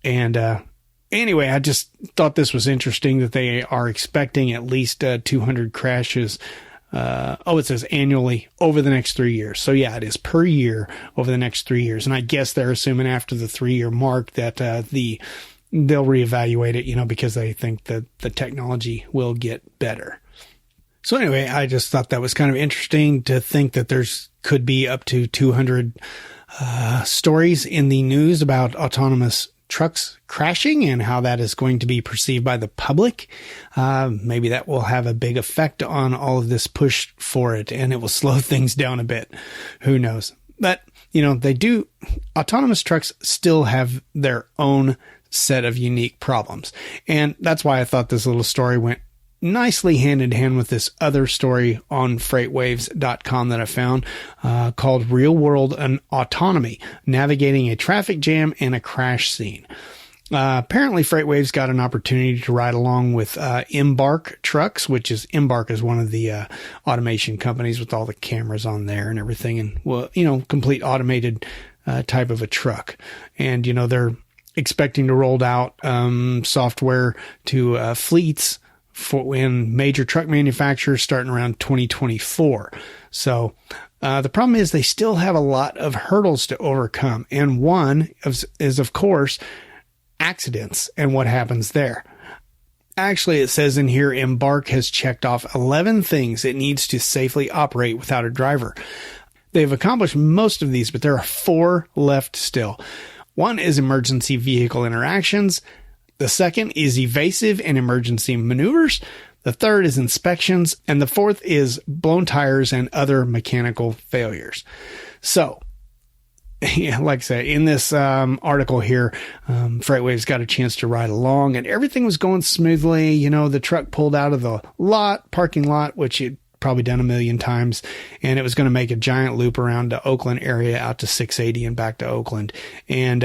Speaker 1: And anyway, I just thought this was interesting that they are expecting at least 200 crashes. It says annually over the next 3 years. So yeah, it is per year over the next 3 years. And I guess they're assuming after the 3-year mark that they'll reevaluate it, because they think that the technology will get better. So anyway, I just thought that was kind of interesting to think that could be up to 200 stories in the news about autonomous trucks crashing and how that is going to be perceived by the public. Maybe that will have a big effect on all of this push for it, and it will slow things down a bit. Who knows? But, autonomous trucks still have their own set of unique problems. And that's why I thought this little story went nicely hand in hand with this other story on freightwaves.com that I found called Real World Autonomy, Navigating a Traffic Jam and a Crash Scene. Apparently Freightwaves got an opportunity to ride along with Embark Trucks, which is Embark is one of the automation companies with all the cameras on there and everything, and complete automated type of a truck. And they're expecting to roll out software to fleets in major truck manufacturers starting around 2024. So the problem is they still have a lot of hurdles to overcome. And one is, of course, accidents and what happens there. Actually, it says in here, Embark has checked off 11 things it needs to safely operate without a driver. They've accomplished most of these, but there are 4 left still. One is emergency vehicle interactions. The second is evasive and emergency maneuvers. The third is inspections. And the fourth is blown tires and other mechanical failures. So, yeah, like I say, in this article here, Freightwaves got a chance to ride along and everything was going smoothly. The truck pulled out of the parking lot, which it probably done a million times, and it was going to make a giant loop around the Oakland area out to 680 and back to Oakland. And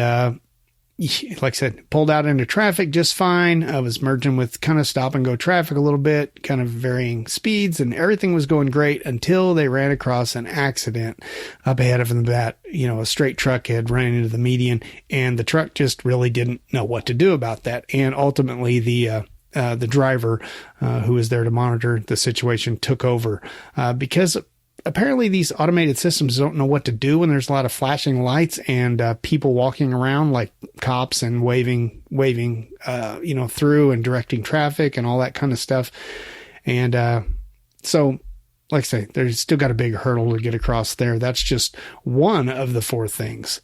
Speaker 1: like I said, pulled out into traffic just fine. I was merging with kind of stop and go traffic a little bit, kind of varying speeds, and everything was going great until they ran across an accident up ahead of them. A straight truck had run into the median, and the truck just really didn't know what to do about that. And ultimately the driver who was there to monitor the situation took over because apparently these automated systems don't know what to do when there's a lot of flashing lights and people walking around like cops and waving through and directing traffic and all that kind of stuff. And so, like I say, there's still got a big hurdle to get across there. That's just one of the 4 things.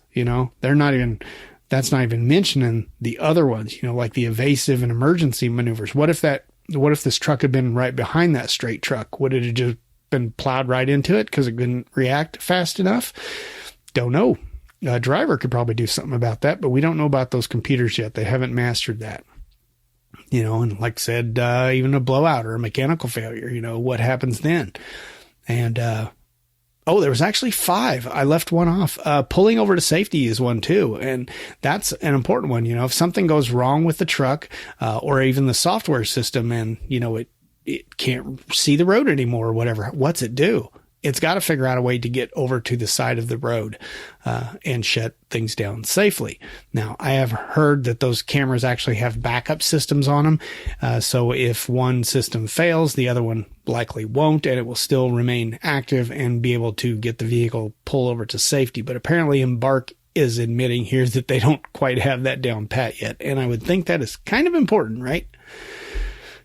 Speaker 1: That's not even mentioning the other ones, like the evasive and emergency maneuvers. What if that what if this truck had been right behind that straight truck? Would it have just been plowed right into it because it couldn't react fast enough? Don't know. A driver could probably do something about that, but we don't know about those computers yet. They haven't mastered that. And like I said, even a blowout or a mechanical failure, what happens then? And, there was actually 5. I left one off. Pulling over to safety is one too. And that's an important one. If something goes wrong with the truck, or even the software system and, it can't see the road anymore or whatever, what's it do? It's got to figure out a way to get over to the side of the road, and shut things down safely. Now, I have heard that those cameras actually have backup systems on them. So if one system fails, the other one likely won't, and it will still remain active and be able to get the vehicle pull over to safety. But apparently Embark is admitting here that they don't quite have that down pat yet. And I would think that is kind of important, right?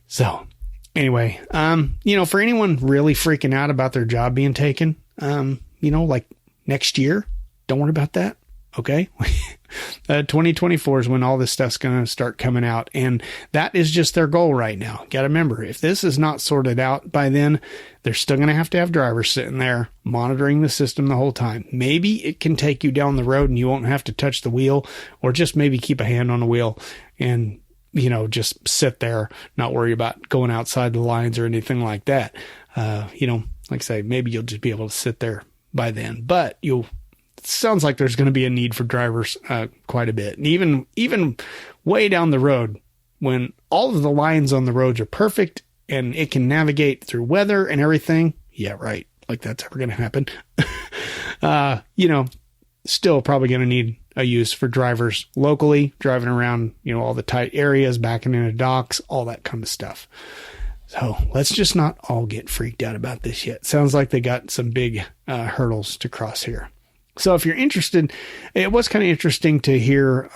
Speaker 1: So anyway, for anyone really freaking out about their job being taken, like next year, don't worry about that. Okay. 2024 is when all this stuff's going to start coming out. And that is just their goal right now. Got to remember, if this is not sorted out by then, they're still going to have drivers sitting there monitoring the system the whole time. Maybe it can take you down the road and you won't have to touch the wheel, or just maybe keep a hand on the wheel and just sit there, not worry about going outside the lines or anything like that. Like I say, maybe you'll just be able to sit there by then, but it sounds like there's going to be a need for drivers, quite a bit. And even way down the road, when all of the lines on the roads are perfect and it can navigate through weather and everything. Yeah, right. Like that's ever going to happen. Still probably going to need a use for drivers locally, driving around, all the tight areas, backing into docks, all that kind of stuff. So let's just not all get freaked out about this yet. Sounds like they got some big hurdles to cross here. So if you're interested, it was kind of interesting to hear,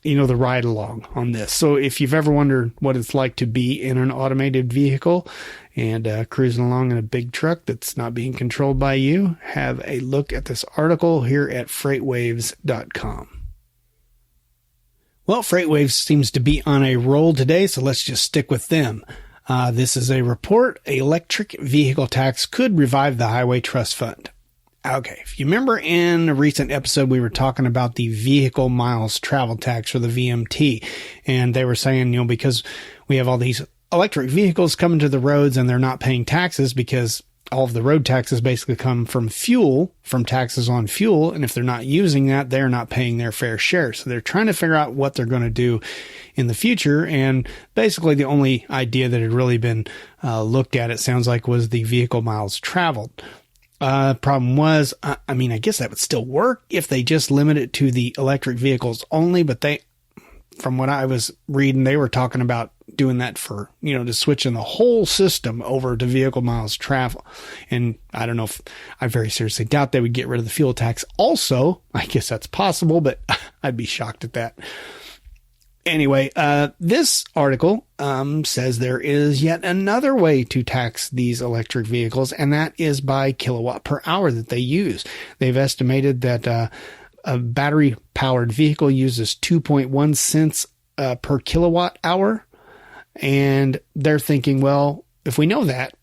Speaker 1: the ride along on this. So if you've ever wondered what it's like to be in an automated vehicle and cruising along in a big truck that's not being controlled by you, have a look at this article here at freightwaves.com. Well, FreightWaves seems to be on a roll today, so let's just stick with them. This is a report. Electric vehicle tax could revive the Highway Trust Fund. Okay, if you remember in a recent episode, we were talking about the vehicle miles travel tax, or the VMT, and they were saying, because we have all these electric vehicles coming to the roads and they're not paying taxes because all of the road taxes basically come from fuel, from taxes on fuel. And if they're not using that, they're not paying their fair share. So they're trying to figure out what they're going to do in the future. And basically the only idea that had really been looked at, it sounds like, was the vehicle miles traveled. Problem was, I guess that would still work if they just limit it to the electric vehicles only. But from what I was reading, they were talking about doing that for, to switching the whole system over to vehicle miles travel. And I don't know, if I very seriously doubt they would get rid of the fuel tax also. I guess that's possible, but I'd be shocked at that. Anyway, this article says there is yet another way to tax these electric vehicles, and that is by kilowatt per hour that they use. They've estimated that a battery-powered vehicle uses 2.1 cents per kilowatt hour, and they're thinking, well, if we know that,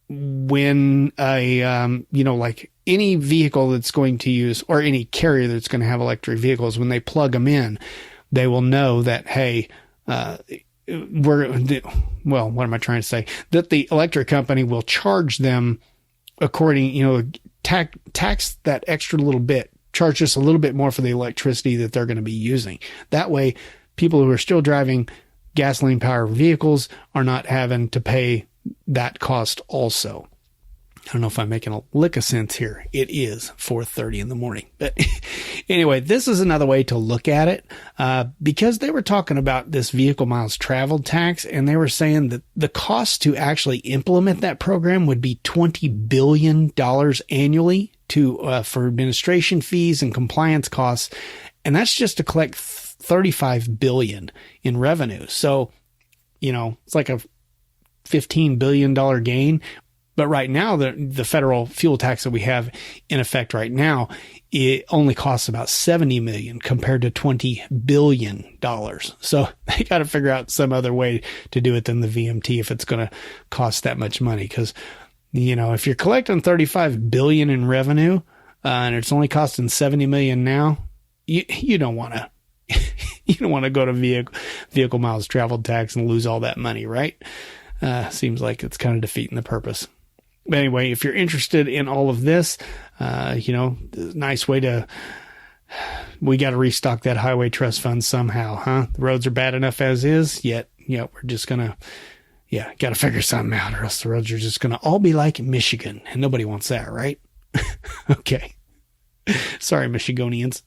Speaker 1: when like any vehicle that's going to use, or any carrier that's going to have electric vehicles, when they plug them in, they will know that, hey, what am I trying to say? That the electric company will charge them according, tax that extra little bit, charge just a little bit more for the electricity that they're going to be using. That way, people who are still driving gasoline powered vehicles are not having to pay that cost also. I don't know if I'm making a lick of sense here. It is 4:30 in the morning. But anyway, this is another way to look at it, because they were talking about this vehicle miles traveled tax, and they were saying that the cost to actually implement that program would be $20 billion annually for administration fees and compliance costs. And that's just to collect $35 billion in revenue. So, it's like a $15 billion gain. But right now, the federal fuel tax that we have in effect right now, it only costs about $70 million compared to $20 billion. So they got to figure out some other way to do it than the VMT if it's going to cost that much money. Because, if you're collecting $35 billion in revenue, and it's only costing $70 million now, you don't want to. You don't want to go to vehicle miles traveled tax and lose all that money, right? Seems like it's kind of defeating the purpose. But anyway, if you're interested in all of this, nice way we got to restock that highway trust fund somehow, huh? The roads are bad enough as is, yet, we're just got to figure something out, or else the roads are just going to all be like Michigan, and nobody wants that, right? Okay. Sorry, Michiganians.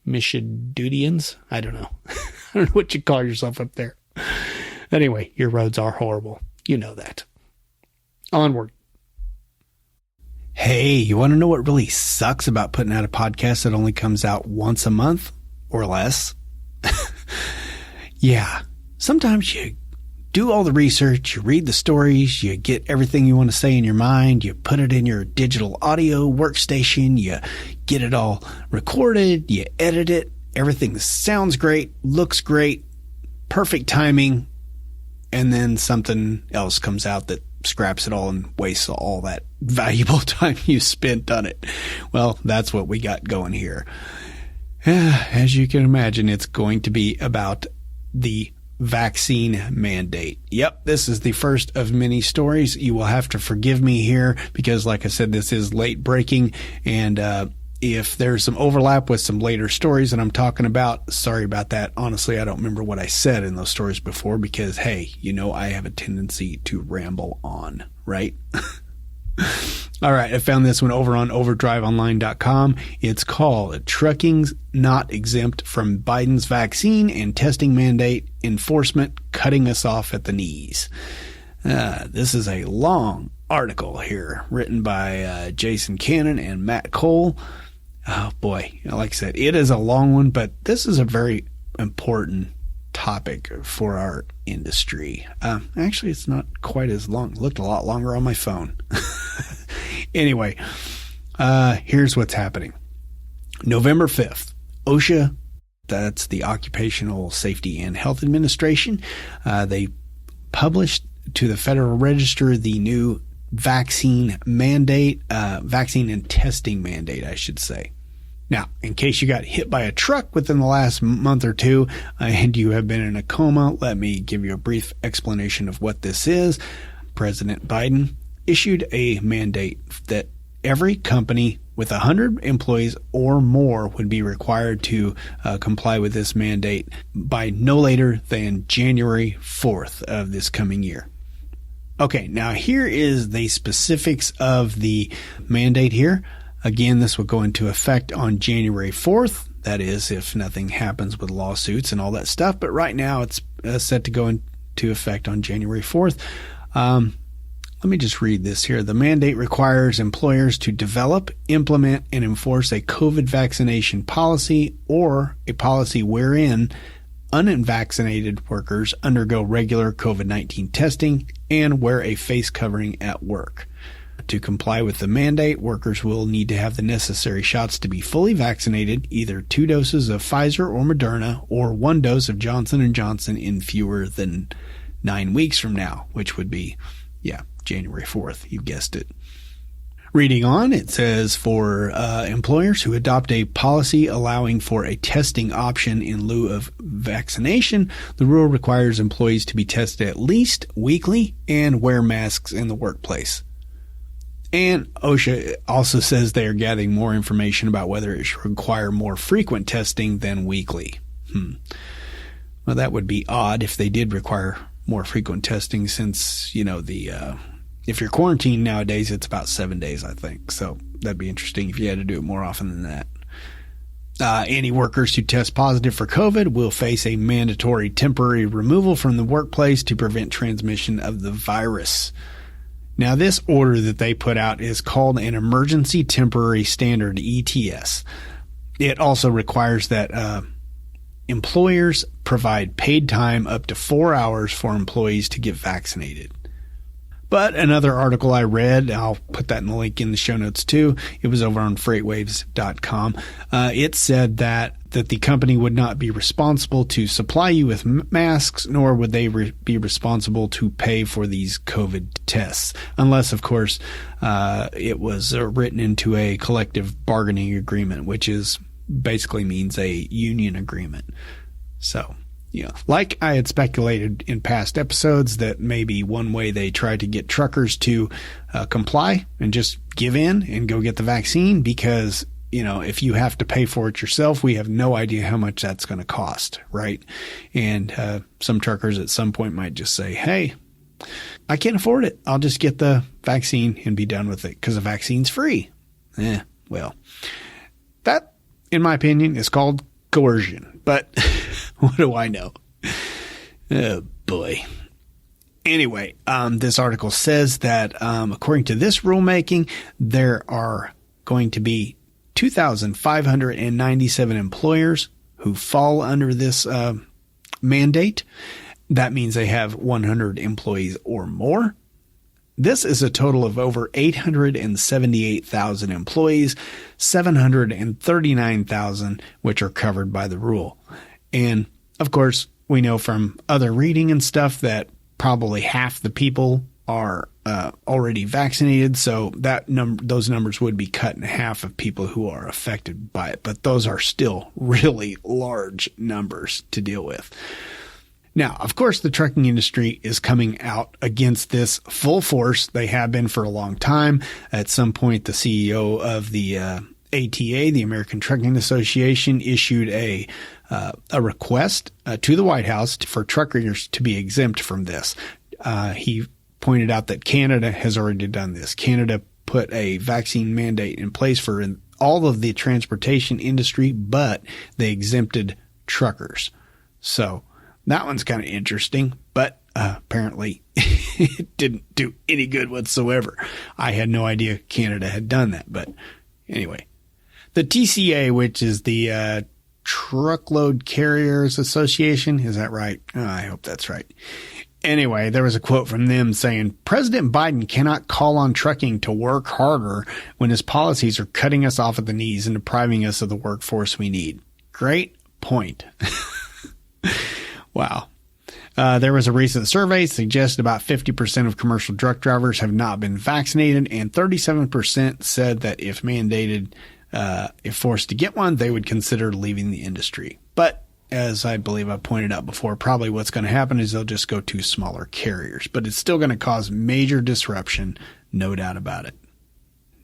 Speaker 1: Michidudians? I don't know. I don't know what you call yourself up there. Anyway, your roads are horrible. You know that. Onward. Hey, you want to know what really sucks about putting out a podcast that only comes out once a month or less? Yeah. Sometimes you do all the research, you read the stories, you get everything you want to say in your mind, you put it in your digital audio workstation, you get it all recorded, you edit it, everything sounds great, looks great, perfect timing, and then something else comes out that scraps it all and wastes all that valuable time you spent on it. Well, that's what we got going here. As you can imagine, it's going to be about the vaccine mandate. Yep, this is the first of many stories. You will have to forgive me here because, like I said, this is late breaking, and if there's some overlap with some later stories that I'm talking about, sorry about that. Honestly, I don't remember what I said in those stories before because, hey, I have a tendency to ramble on, right? All right, I found this one over on overdriveonline.com. It's called Trucking's Not Exempt from Biden's Vaccine and Testing Mandate Enforcement Cutting Us Off at the Knees. This is a long article here written by Jason Cannon and Matt Cole. Oh boy, like I said, it is a long one, but this is a very important topic for our industry. Actually, it's not quite as long. It looked a lot longer on my phone. Anyway, here's what's happening. November 5th, OSHA, that's the Occupational Safety and Health Administration, they published to the Federal Register the new vaccine mandate, vaccine and testing mandate, I should say. Now, in case you got hit by a truck within the last month or two and you have been in a coma, let me give you a brief explanation of what this is. President Biden issued a mandate that every company with 100 employees or more would be required to comply with this mandate by no later than January 4th of this coming year. Okay, now here is the specifics of the mandate here. Again, this will go into effect on January 4th. That is, if nothing happens with lawsuits and all that stuff. But right now, it's set to go into effect on January 4th. Let me just read this here. The mandate requires employers to develop, implement, and enforce a COVID vaccination policy or a policy wherein unvaccinated workers undergo regular COVID-19 testing and wear a face covering at work. To comply with the mandate, workers will need to have the necessary shots to be fully vaccinated, either 2 doses of Pfizer or Moderna, or 1 dose of Johnson & Johnson in fewer than 9 weeks from now, which would be, January 4th. You guessed it. Reading on, it says for employers who adopt a policy allowing for a testing option in lieu of vaccination, the rule requires employees to be tested at least weekly and wear masks in the workplace. And OSHA also says they are gathering more information about whether it should require more frequent testing than weekly. Well, that would be odd if they did require more frequent testing since, if you're quarantined nowadays, it's about 7 days, I think. So that'd be interesting if you had to do it more often than that. Any workers who test positive for COVID will face a mandatory temporary removal from the workplace to prevent transmission of the virus. Now, this order that they put out is called an Emergency Temporary Standard, ETS. It also requires that employers provide paid time up to 4 hours for employees to get vaccinated. But another article I read, I'll put that in the link in the show notes too. It was over on freightwaves.com. It said that the company would not be responsible to supply you with masks, nor would they be responsible to pay for these COVID tests, unless, of course, it was written into a collective bargaining agreement, which basically means a union agreement. So, like I had speculated in past episodes, that maybe one way they tried to get truckers to comply and just give in and go get the vaccine, because if you have to pay for it yourself, we have no idea how much that's going to cost, right? And some truckers at some point might just say, hey, I can't afford it. I'll just get the vaccine and be done with it because the vaccine's free. Well, that, in my opinion, is called coercion. But what do I know? Oh, boy. Anyway, this article says that according to this rulemaking, there are going to be 2,597 employers who fall under this mandate. That means they have 100 employees or more. This is a total of over 878,000 employees, 739,000 which are covered by the rule. And of course, we know from other reading and stuff that probably half the people are already vaccinated, so those numbers would be cut in half of people who are affected by it. But those are still really large numbers to deal with. Now, of course, the trucking industry is coming out against this full force. They have been for a long time. At some point, the CEO of the ATA, the American Trucking Association, issued a request to the White House for truckers to be exempt from this. He pointed out that Canada has already done this. Canada put a vaccine mandate in place for all of the transportation industry, but they exempted truckers. So that one's kind of interesting, but apparently it didn't do any good whatsoever. I had no idea Canada had done that, but anyway. The TCA, which is the Truckload Carriers Association, is that right? Oh, I hope that's right. Anyway, there was a quote from them saying, President Biden cannot call on trucking to work harder when his policies are cutting us off at the knees and depriving us of the workforce we need. Great point. Wow. There was a recent survey suggested about 50% of commercial truck drivers have not been vaccinated, and 37% said that if mandated, if forced to get one, they would consider leaving the industry. But as I believe I pointed out before, probably what's going to happen is they'll just go to smaller carriers, but it's still going to cause major disruption, no doubt about it.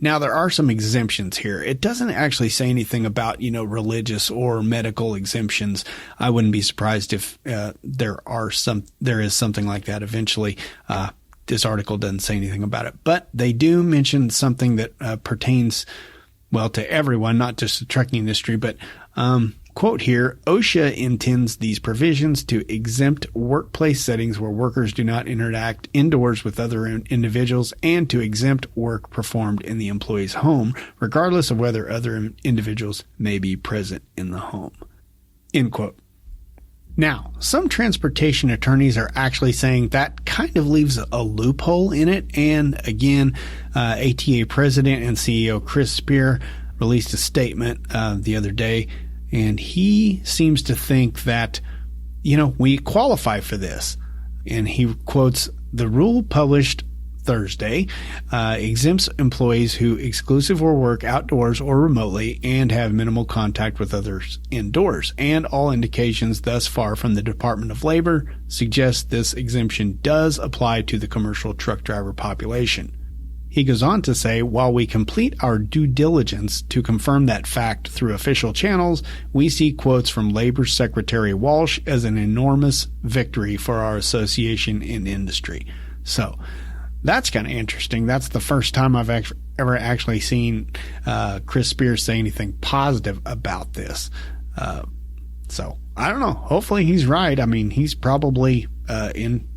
Speaker 1: Now, there are some exemptions here. It doesn't actually say anything about, religious or medical exemptions. I wouldn't be surprised if there is something like that eventually. This article doesn't say anything about it, but they do mention something that pertains, well, to everyone, not just the trucking industry, but quote here, OSHA intends these provisions to exempt workplace settings where workers do not interact indoors with other individuals, and to exempt work performed in the employee's home, regardless of whether other individuals may be present in the home. End quote. Now, some transportation attorneys are actually saying that kind of leaves a loophole in it. And again, ATA President and CEO Chris Spear released a statement the other day, and he seems to think that, we qualify for this. And he quotes, the rule published Thursday exempts employees who exclusively work outdoors or remotely and have minimal contact with others indoors. And all indications thus far from the Department of Labor suggest this exemption does apply to the commercial truck driver population. He goes on to say, while we complete our due diligence to confirm that fact through official channels, we see quotes from Labor Secretary Walsh as an enormous victory for our association and industry. So that's kind of interesting. That's the first time I've ever actually seen Chris Spears say anything positive about this. So I don't know. Hopefully he's right. I mean, he's probably in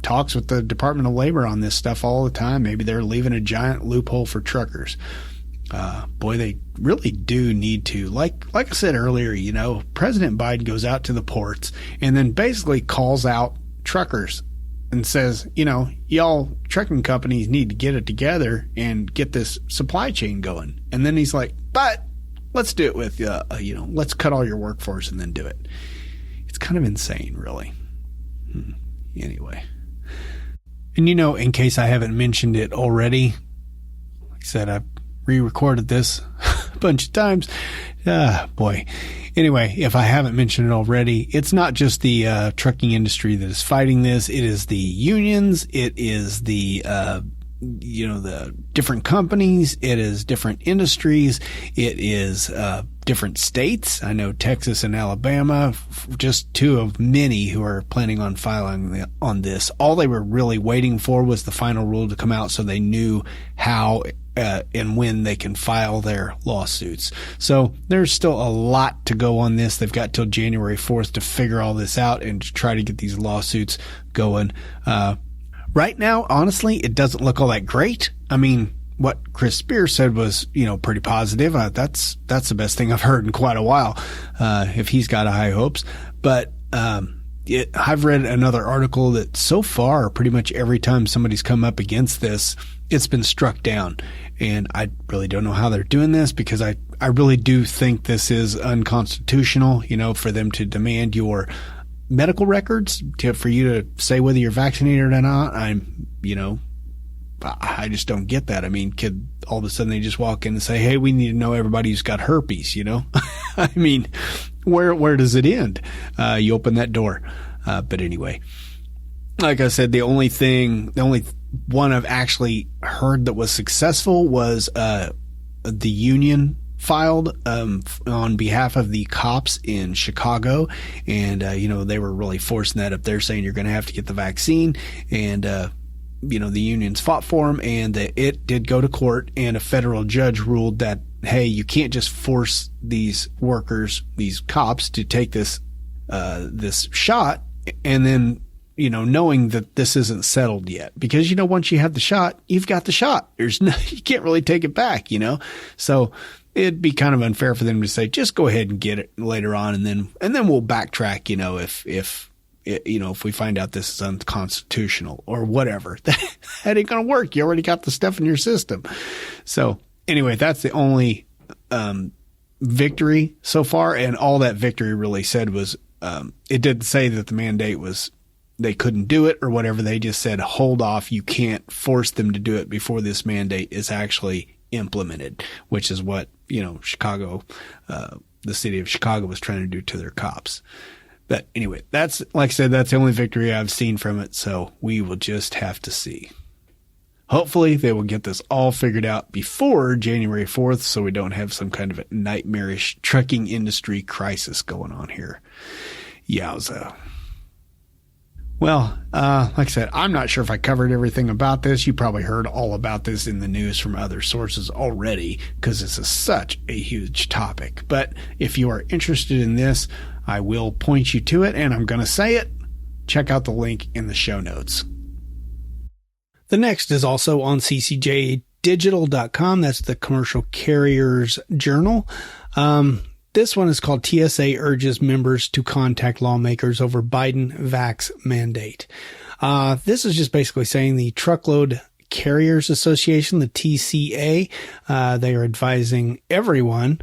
Speaker 1: talks with the Department of Labor on this stuff all the time. Maybe they're leaving a giant loophole for truckers. Boy, they really do need to. Like I said earlier, President Biden goes out to the ports and then basically calls out truckers and says, y'all trucking companies need to get it together and get this supply chain going. And then he's like, but let's do it with, let's cut all your workforce and then do it. It's kind of insane, really. Anyway. And in case I haven't mentioned it already, like I said, I've re-recorded this a bunch of times. Boy. Anyway, if I haven't mentioned it already, it's not just the trucking industry that is fighting this. It is the unions. It is the the different companies. It is different industries. It is different states. I know Texas and Alabama, just two of many who are planning on filing on this. All they were really waiting for was the final rule to come out so they knew how and when they can file their lawsuits. So there's still a lot to go on this. They've got till January 4th to figure all this out and to try to get these lawsuits going. Right now, honestly, it doesn't look all that great. I mean, what Chris Spears said was, pretty positive. That's the best thing I've heard in quite a while, if he's got high hopes. But I've read another article that so far, pretty much every time somebody's come up against this, it's been struck down. And I really don't know how they're doing this, because I really do think this is unconstitutional, for them to demand your medical records for you to say whether you're vaccinated or not. I just don't get that. I mean, could all of a sudden they just walk in and say, hey, we need to know everybody who's got herpes, I mean, where does it end? You open that door. But anyway, like I said, the only one I've actually heard that was successful was the union filed on behalf of the cops in Chicago. And, they were really forcing that up there, saying you're going to have to get the vaccine. And, the unions fought for them, and it did go to court, and a federal judge ruled that, hey, you can't just force these workers, these cops, to take this shot, and then, knowing that this isn't settled yet. Because, once you have the shot, you've got the shot. You can't really take it back, So it'd be kind of unfair for them to say, just go ahead and get it later on, and then we'll backtrack, if we find out this is unconstitutional or whatever. That ain't going to work. You already got the stuff in your system. So anyway, that's the only victory so far. And all that victory really said was, it didn't say that the mandate was they couldn't do it or whatever. They just said, hold off. You can't force them to do it before this mandate is actually implemented, which is what, Chicago, the city of Chicago was trying to do to their cops. But anyway, that's, like I said, that's the only victory I've seen from it. So we will just have to see. Hopefully they will get this all figured out before January 4th, so we don't have some kind of a nightmarish trucking industry crisis going on here. Yowza. Well, like I said, I'm not sure if I covered everything about this. You probably heard all about this in the news from other sources already, because this is such a huge topic. But if you are interested in this, I will point you to it, and I'm going to say it. Check out the link in the show notes. The next is also on ccjdigital.com. That's the Commercial Carriers Journal. This one is called TSA Urges Members to Contact Lawmakers Over Biden Vax Mandate. This is just basically saying the Truckload Carriers Association, the TCA, they are advising everyone,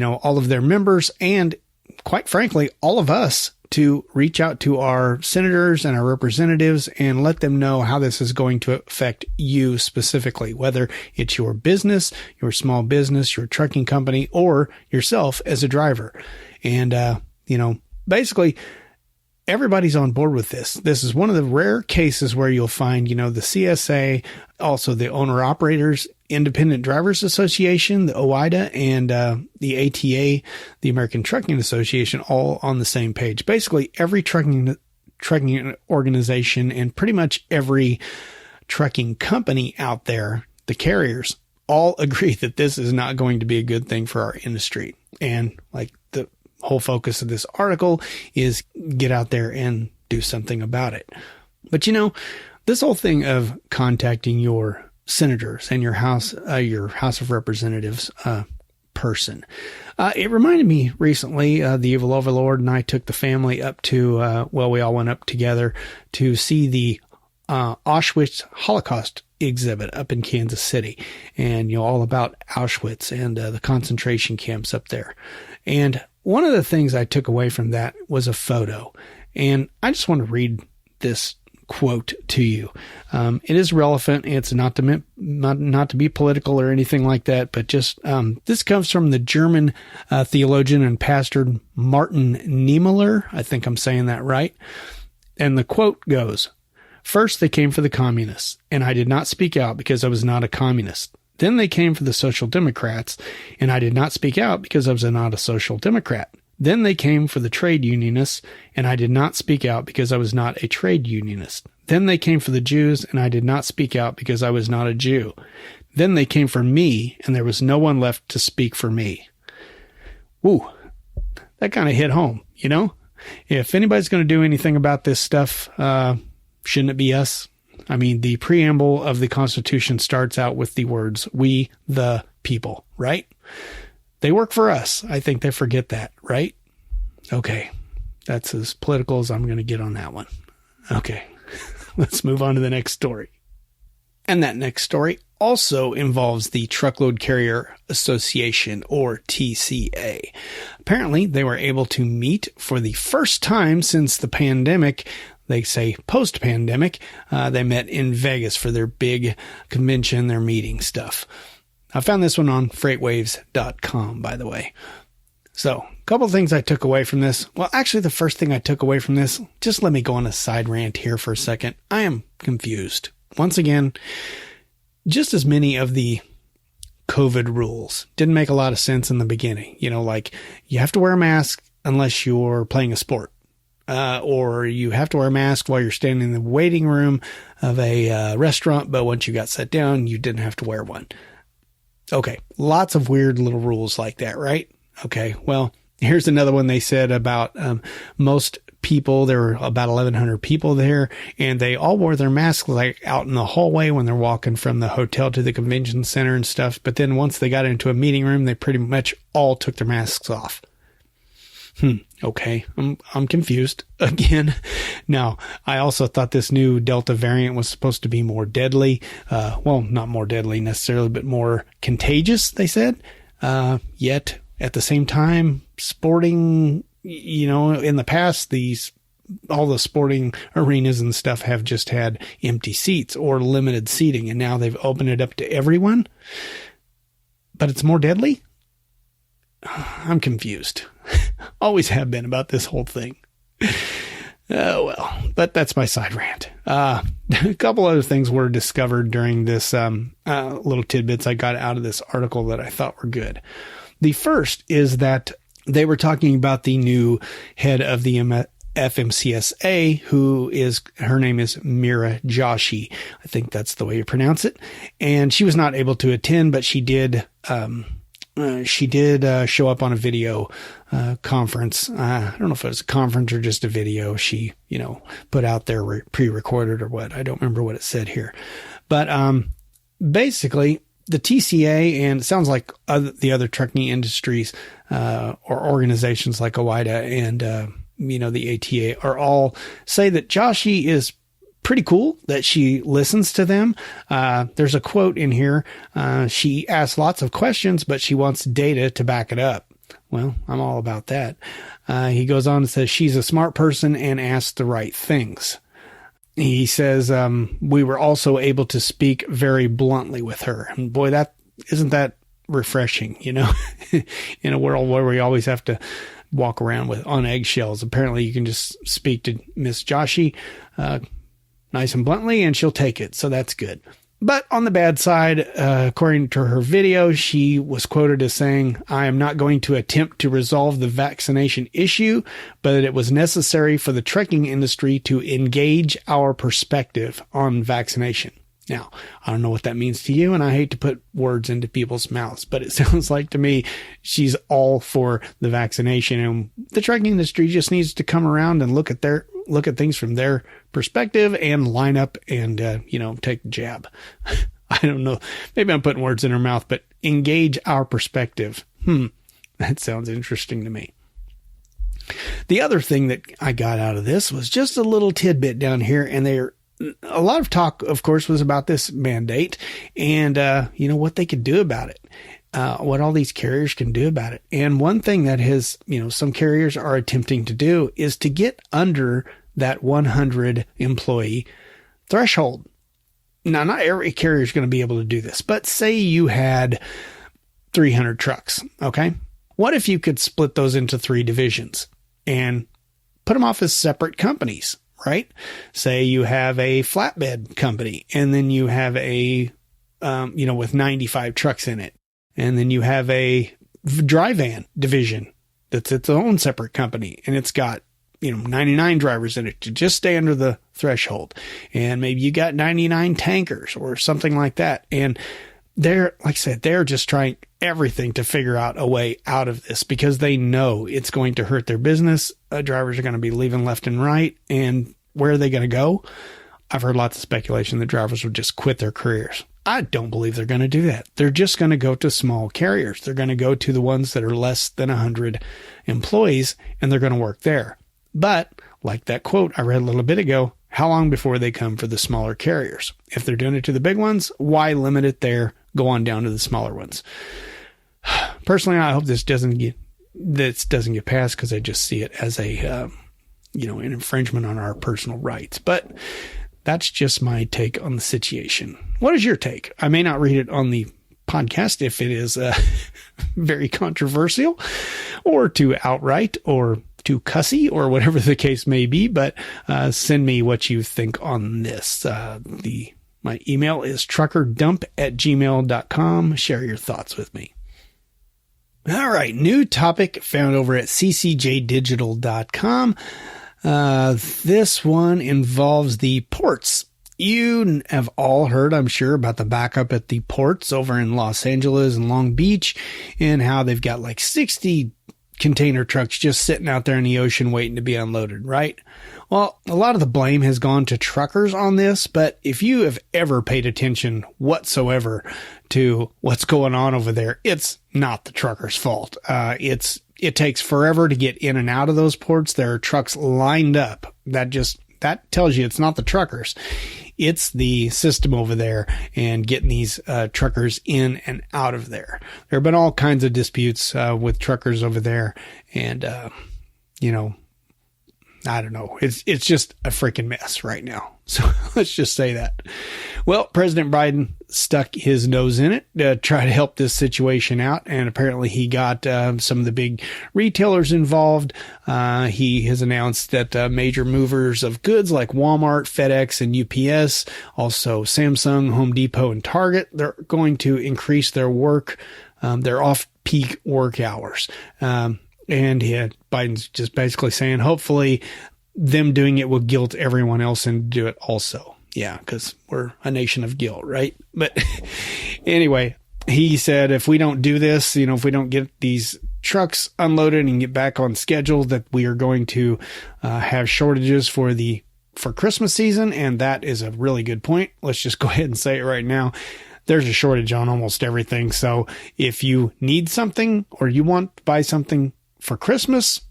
Speaker 1: all of their members and, quite frankly, all of us to reach out to our senators and our representatives and let them know how this is going to affect you specifically, whether it's your business, your small business, your trucking company, or yourself as a driver. And, basically everybody's on board with this. This is one of the rare cases where you'll find, the CSA, also the Owner Operators Independent Drivers Association, the OIDA, and the ATA, the American Trucking Association, all on the same page. Basically, every trucking organization and pretty much every trucking company out there, the carriers, all agree that this is not going to be a good thing for our industry. And like the whole focus of this article is get out there and do something about it. But this whole thing of contacting your senators and your House of Representatives person, it reminded me recently, the Evil Overlord and I took the family up to, we all went up together to see the Auschwitz Holocaust exhibit up in Kansas City, and all about Auschwitz and the concentration camps up there. And one of the things I took away from that was a photo, and I just want to read this quote to you. It is relevant. It's not to be political or anything like that, but just this comes from the German theologian and pastor Martin Niemöller. I think I'm saying that right. And the quote goes, "First they came for the communists, and I did not speak out because I was not a communist. Then they came for the Social Democrats, and I did not speak out because I was not a Social Democrat. Then they came for the trade unionists, and I did not speak out because I was not a trade unionist. Then they came for the Jews, and I did not speak out because I was not a Jew. Then they came for me, and there was no one left to speak for me." Woo, that kind of hit home, If anybody's going to do anything about this stuff, shouldn't it be us? I mean, the preamble of the Constitution starts out with the words, "We the people," right? They work for us. I think they forget that, right? Okay. That's as political as I'm going to get on that one. Okay. Let's move on to the next story. And that next story also involves the Truckload Carrier Association, or TCA. Apparently, they were able to meet for the first time since the pandemic. They say post-pandemic. They met in Vegas for their big convention, their meeting stuff. I found this one on freightwaves.com, by the way. So, a couple of things I took away from this. Well, actually, the first thing I took away from this, just let me go on a side rant here for a second. I am confused. Once again, just as many of the COVID rules didn't make a lot of sense in the beginning. Like you have to wear a mask unless you're playing a sport. Or you have to wear a mask while you're standing in the waiting room of a restaurant, but once you got sat down, you didn't have to wear one. Okay, lots of weird little rules like that, right? Okay, well, here's another one they said about most people. There were about 1,100 people there, and they all wore their masks like out in the hallway when they're walking from the hotel to the convention center and stuff. But then once they got into a meeting room, they pretty much all took their masks off. Okay. I'm confused again. Now, I also thought this new Delta variant was supposed to be more deadly. Well, not more deadly necessarily, but more contagious, they said. Yet at the same time, sporting, in the past, all the sporting arenas and stuff have just had empty seats or limited seating, and now they've opened it up to everyone. But it's more deadly? I'm confused. Always have been about this whole thing. Oh, well, but that's my side rant. A couple other things were discovered during this little tidbits I got out of this article that I thought were good. The first is that they were talking about the new head of the FMCSA, her name is Mira Joshi. I think that's the way you pronounce it. And she was not able to attend, but she did show up on a video conference. I don't know if it was a conference or just a video she, put out there pre-recorded or what. I don't remember what it said here. But basically, the TCA, and it sounds like the other trucking industries or organizations like OOIDA and, the ATA are all say that Joshi is pretty cool, that she listens to them. There's a quote in here. She asks lots of questions, but she wants data to back it up. Well, I'm all about that. He goes on and says she's a smart person and asks the right things. He says, we were also able to speak very bluntly with her. And boy, isn't that refreshing, in a world where we always have to walk around on eggshells. Apparently you can just speak to Miss Joshi, nice and bluntly, and she'll take it. So that's good. But on the bad side, according to her video, she was quoted as saying, "I am not going to attempt to resolve the vaccination issue, but it was necessary for the trucking industry to engage our perspective on vaccination." Now, I don't know what that means to you, and I hate to put words into people's mouths, but it sounds like to me she's all for the vaccination, and the trucking industry just needs to come around and look at things from their perspective and line up and, take the jab. I don't know. Maybe I'm putting words in her mouth, but engage our perspective. That sounds interesting to me. The other thing that I got out of this was just a little tidbit down here, and a lot of talk, of course, was about this mandate and, what they could do about it. What all these carriers can do about it. And one thing that some carriers are attempting to do is to get under that 100 employee threshold. Now, not every carrier is going to be able to do this, but say you had 300 trucks. Okay. What if you could split those into 3 divisions and put them off as separate companies, right? Say you have a flatbed company and then you have a, with 95 trucks in it. And then you have a dry van division that's its own separate company and it's got, 99 drivers in it to just stay under the threshold. And maybe you got 99 tankers or something like that. And they're just trying everything to figure out a way out of this because they know it's going to hurt their business. Drivers are going to be leaving left and right. And where are they going to go? I've heard lots of speculation that drivers would just quit their careers. I don't believe they're going to do that. They're just going to go to small carriers. They're going to go to the ones that are less than 100 employees, and they're going to work there. But like that quote I read a little bit ago, how long before they come for the smaller carriers? If they're doing it to the big ones, why limit it there? Go on down to the smaller ones. Personally, I hope this doesn't get passed because I just see it as an infringement on our personal rights. But that's just my take on the situation. What is your take? I may not read it on the podcast if it is very controversial or too outright or too cussy or whatever the case may be, but send me what you think on this. My email is truckerdump@gmail.com. Share your thoughts with me. All right. New topic found over at ccjdigital.com. This one involves the ports. You have all heard, I'm sure, about the backup at the ports over in Los Angeles and Long Beach and how they've got like 60 container trucks just sitting out there in the ocean waiting to be unloaded, right? Well, a lot of the blame has gone to truckers on this, but if you have ever paid attention whatsoever to what's going on over there, it's not the truckers' fault. It takes forever to get in and out of those ports. There are trucks lined up. That tells you it's not the truckers. It's the system over there and getting these truckers in and out of there. There have been all kinds of disputes with truckers over there. And, I don't know. It's just a freaking mess right now. So let's just say that. Well, President Biden stuck his nose in it to try to help this situation out. And apparently he got some of the big retailers involved. He has announced that major movers of goods like Walmart, FedEx, and UPS, also Samsung, Home Depot, and Target, they're going to increase their their off-peak work hours. Biden's just basically saying, hopefully them doing it will guilt everyone else and do it also. Yeah, because we're a nation of guilt, right? But anyway, he said, if we don't do this, if we don't get these trucks unloaded and get back on schedule, that we are going to have shortages for Christmas season. And that is a really good point. Let's just go ahead and say it right now. There's a shortage on almost everything. So if you need something or you want to buy something for Christmas,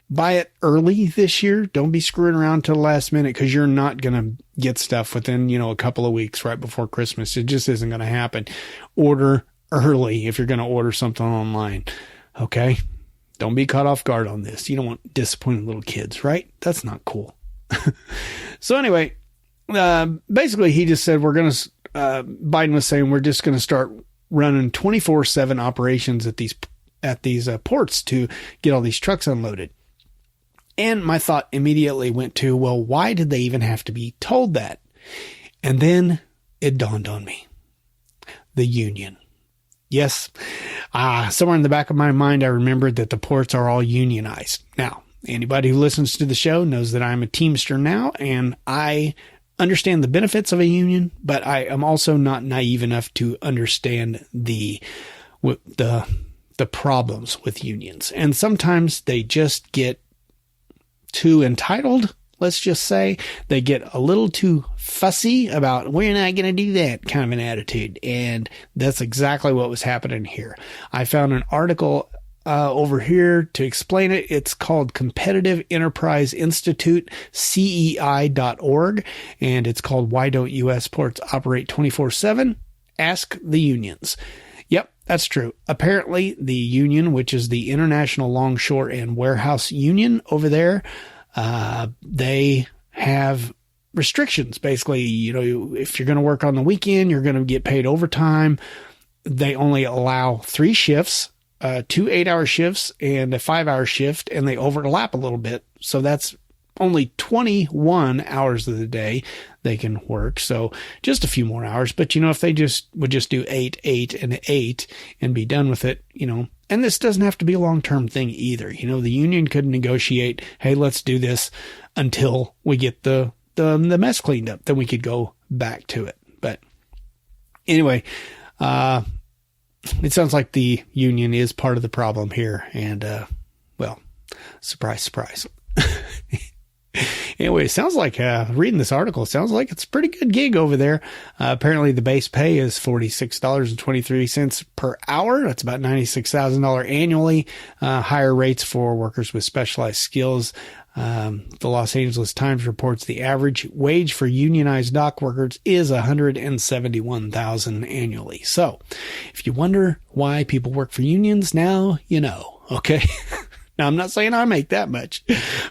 Speaker 1: buy it early this year. Don't be screwing around till the last minute because you're not going to get stuff within, a couple of weeks right before Christmas. It just isn't going to happen. Order early if you're going to order something online. Okay? Don't be caught off guard on this. You don't want disappointed little kids, right? That's not cool. So anyway, basically he just said Biden was saying we're just going to start running 24/7 operations at these ports to get all these trucks unloaded. And my thought immediately went to, well, why did they even have to be told that? And then it dawned on me. The union. Yes. Somewhere in the back of my mind, I remembered that the ports are all unionized. Now, anybody who listens to the show knows that I'm a Teamster now, and I understand the benefits of a union, but I am also not naive enough to understand the problems with unions. And sometimes they just get too entitled. Let's just say they get a little too fussy about, we're not going to do that kind of an attitude. And that's exactly what was happening here. I found an article over here to explain it. It's called Competitive Enterprise Institute, CEI.org, and it's called Why Don't U.S. Ports Operate 24/7? Ask the Unions. Yep, that's true. Apparently, the union, which is the International Longshore and Warehouse Union over there, they have restrictions. Basically, if you're going to work on the weekend, you're going to get paid overtime. They only allow 3 shifts, 2 8-hour shifts and a 5-hour shift, and they overlap a little bit. So that's only 21 hours of the day they can work. So just a few more hours. But, if they would just do 8, 8, and 8 and be done with it, and this doesn't have to be a long-term thing either. The union could negotiate, hey, let's do this until we get the mess cleaned up. Then we could go back to it. But anyway, it sounds like the union is part of the problem here. And, well, surprise, surprise. Anyway, it sounds like, reading this article, it sounds like it's a pretty good gig over there. Apparently the base pay is $46.23 per hour. That's about $96,000 annually. Higher rates for workers with specialized skills. The Los Angeles Times reports the average wage for unionized dock workers is $171,000 annually. So if you wonder why people work for unions, now you know, okay? Now, I'm not saying I make that much,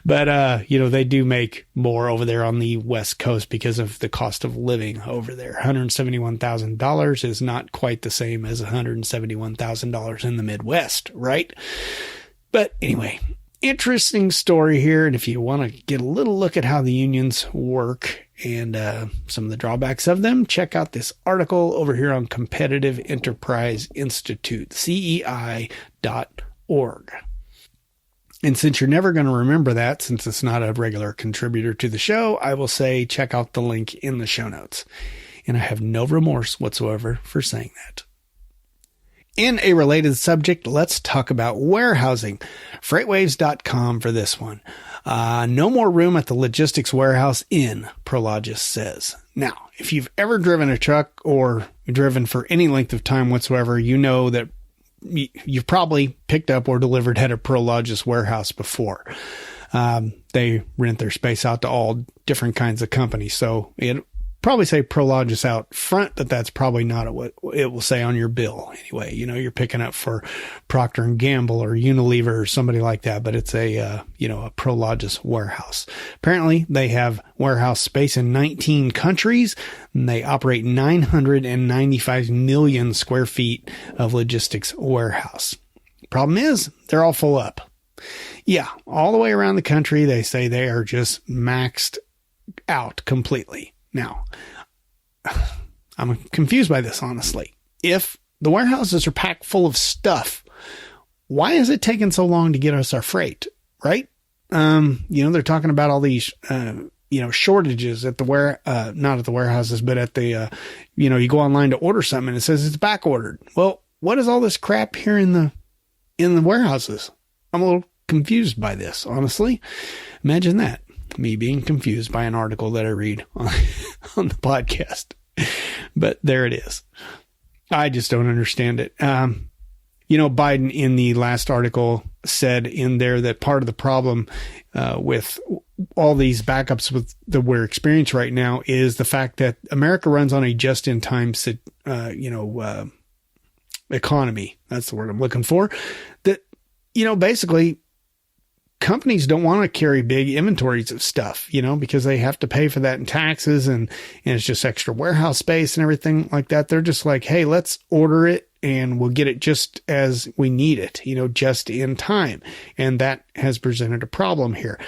Speaker 1: but, they do make more over there on the West Coast because of the cost of living over there. $171,000 is not quite the same as $171,000 in the Midwest, right? But anyway, interesting story here. And if you want to get a little look at how the unions work and some of the drawbacks of them, check out this article over here on Competitive Enterprise Institute, CEI.org. And since you're never going to remember that, since it's not a regular contributor to the show, I will say check out the link in the show notes. And I have no remorse whatsoever for saying that. In a related subject, let's talk about warehousing. Freightwaves.com for this one. No more room at the logistics warehouse in, Prologis says. Now, if you've ever driven a truck or driven for any length of time whatsoever, you know that you've probably picked up or delivered at a Prologis warehouse before. They rent their space out to all different kinds of companies. So it probably say Prologis out front, but that's probably not what it will say on your bill. Anyway, you're picking up for Procter & Gamble or Unilever or somebody like that, but it's a Prologis warehouse. Apparently they have warehouse space in 19 countries and they operate 995 million square feet of logistics warehouse. Problem is they're all full up. Yeah. All the way around the country, they say they are just maxed out completely. Now, I'm confused by this, honestly. If the warehouses are packed full of stuff, why is it taking so long to get us our freight, right? They're talking about all these, shortages at the not at the warehouses, but at the, you go online to order something and it says it's back ordered. Well, what is all this crap here in the warehouses? I'm a little confused by this, honestly. Imagine that. Me being confused by an article that I read on the podcast. But there it is. I just don't understand it. Biden in the last article said in there that part of the problem with all these backups that we're experiencing right now is the fact that America runs on a just-in-time, economy. That's the word I'm looking for. That, basically, companies don't want to carry big inventories of stuff, because they have to pay for that in taxes and it's just extra warehouse space and everything like that. They're just like, hey, let's order it and we'll get it just as we need it, just in time. And that has presented a problem here.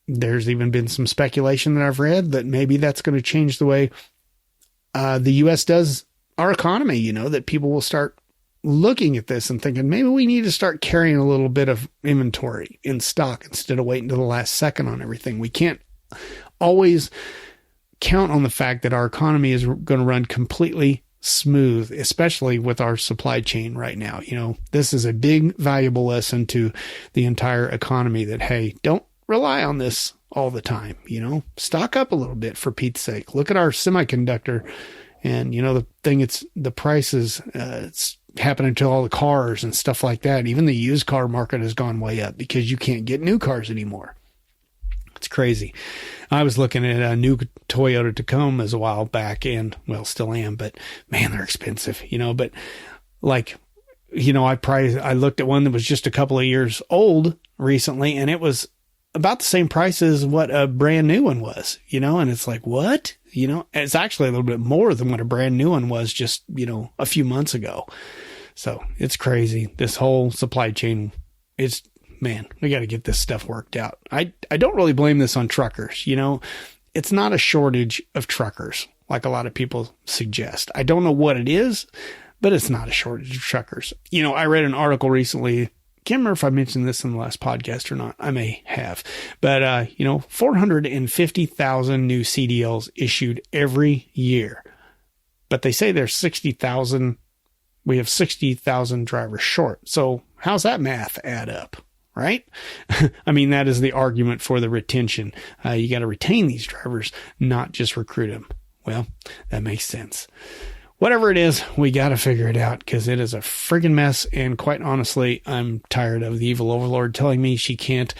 Speaker 1: There's even been some speculation that I've read that maybe that's going to change the way the U.S. does our economy, that people will start looking at this and thinking maybe we need to start carrying a little bit of inventory in stock instead of waiting to the last second on everything. We can't always count on the fact that our economy is going to run completely smooth, especially with our supply chain right now. This is a big, valuable lesson to the entire economy that, hey, don't rely on this all the time. Stock up a little bit for Pete's sake. Look at our semiconductor. And, the thing, the prices, it's happening to all the cars and stuff like that. Even the used car market has gone way up because you can't get new cars anymore. It's crazy. I was looking at a new Toyota Tacomas a while back and, well, still am, but man, they're expensive, but like, I looked at one that was just a couple of years old recently, and it was about the same price as what a brand new one was, and it's like, what? It's actually a little bit more than what a brand new one was just, a few months ago. So it's crazy. This whole supply chain is, man, we got to get this stuff worked out. I don't really blame this on truckers. It's not a shortage of truckers like a lot of people suggest. I don't know what it is, but it's not a shortage of truckers. I read an article recently. Can't remember if I mentioned this in the last podcast or not. I may have, but 450,000 new CDLs issued every year, but they say there's 60,000. We have 60,000 drivers short. So how's that math add up? Right? I mean, that is the argument for the retention. You got to retain these drivers, not just recruit them. Well, that makes sense. Whatever it is, we got to figure it out because it is a friggin' mess. And quite honestly, I'm tired of the evil overlord telling me she can't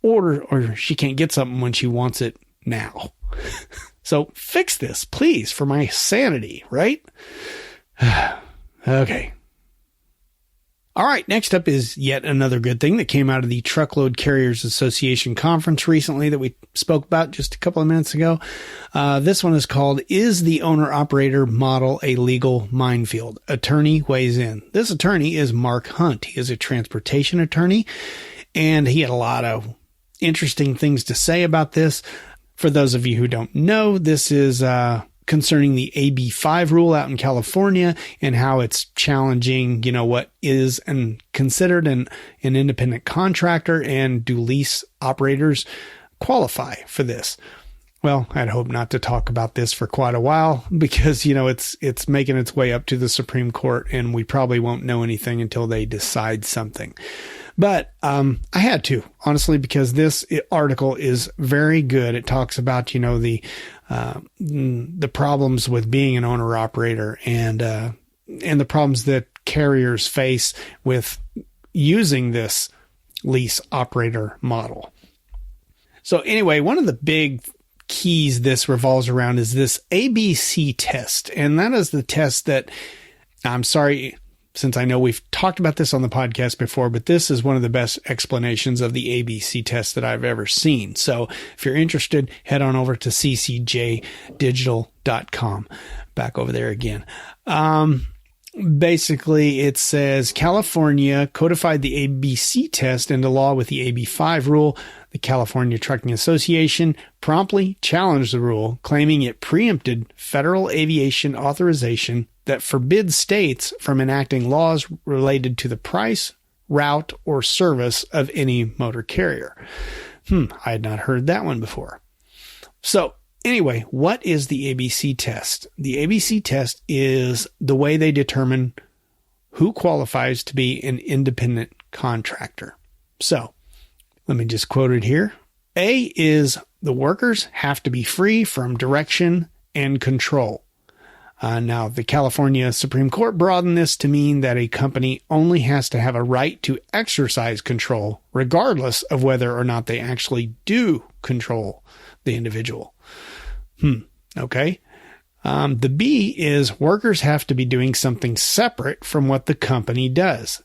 Speaker 1: order or she can't get something when she wants it now. So fix this, please, for my sanity, right? Okay. All right, next up is yet another good thing that came out of the Truckload Carriers Association conference recently that we spoke about just a couple of minutes ago. This one is called, Is the Owner-Operator Model a Legal Minefield? Attorney weighs in. This attorney is Mark Hunt. He is a transportation attorney, and he had a lot of interesting things to say about this. For those of you who don't know, this is concerning the AB5 rule out in California and how it's challenging, what is considered an independent contractor, and do lease operators qualify for this? Well, I'd hope not to talk about this for quite a while because, it's making its way up to the Supreme Court and we probably won't know anything until they decide something. But I had to, honestly, because this article is very good. It talks about, the problems with being an owner operator and the problems that carriers face with using this lease operator model. So anyway, one of the big keys this revolves around is this ABC test. And that is the test that, I'm sorry, since I know we've talked about this on the podcast before, but this is one of the best explanations of the ABC test that I've ever seen. So if you're interested, head on over to ccjdigital.com. Back over there again. Basically, it says California codified the ABC test into law with the AB5 rule. The California Trucking Association promptly challenged the rule, claiming it preempted federal aviation authorization that forbids states from enacting laws related to the price, route, or service of any motor carrier. I had not heard that one before. So anyway, what is the ABC test? The ABC test is the way they determine who qualifies to be an independent contractor. So let me just quote it here. A is the workers have to be free from direction and control. Now, the California Supreme Court broadened this to mean that a company only has to have a right to exercise control, regardless of whether or not they actually do control the individual. Okay. The B is workers have to be doing something separate from what the company does.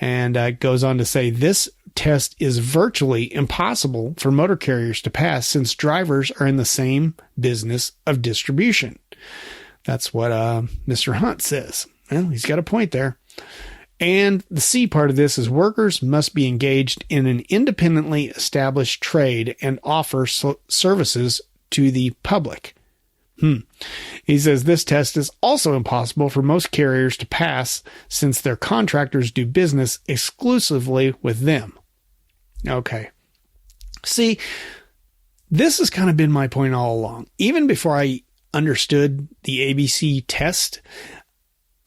Speaker 1: And it goes on to say this test is virtually impossible for motor carriers to pass since drivers are in the same business of distribution. That's what Mr. Hunt says. Well, he's got a point there. And the C part of this is workers must be engaged in an independently established trade and offer services to the public. He says this test is also impossible for most carriers to pass since their contractors do business exclusively with them. Okay. See, this has kind of been my point all along. Even before I understood the ABC test,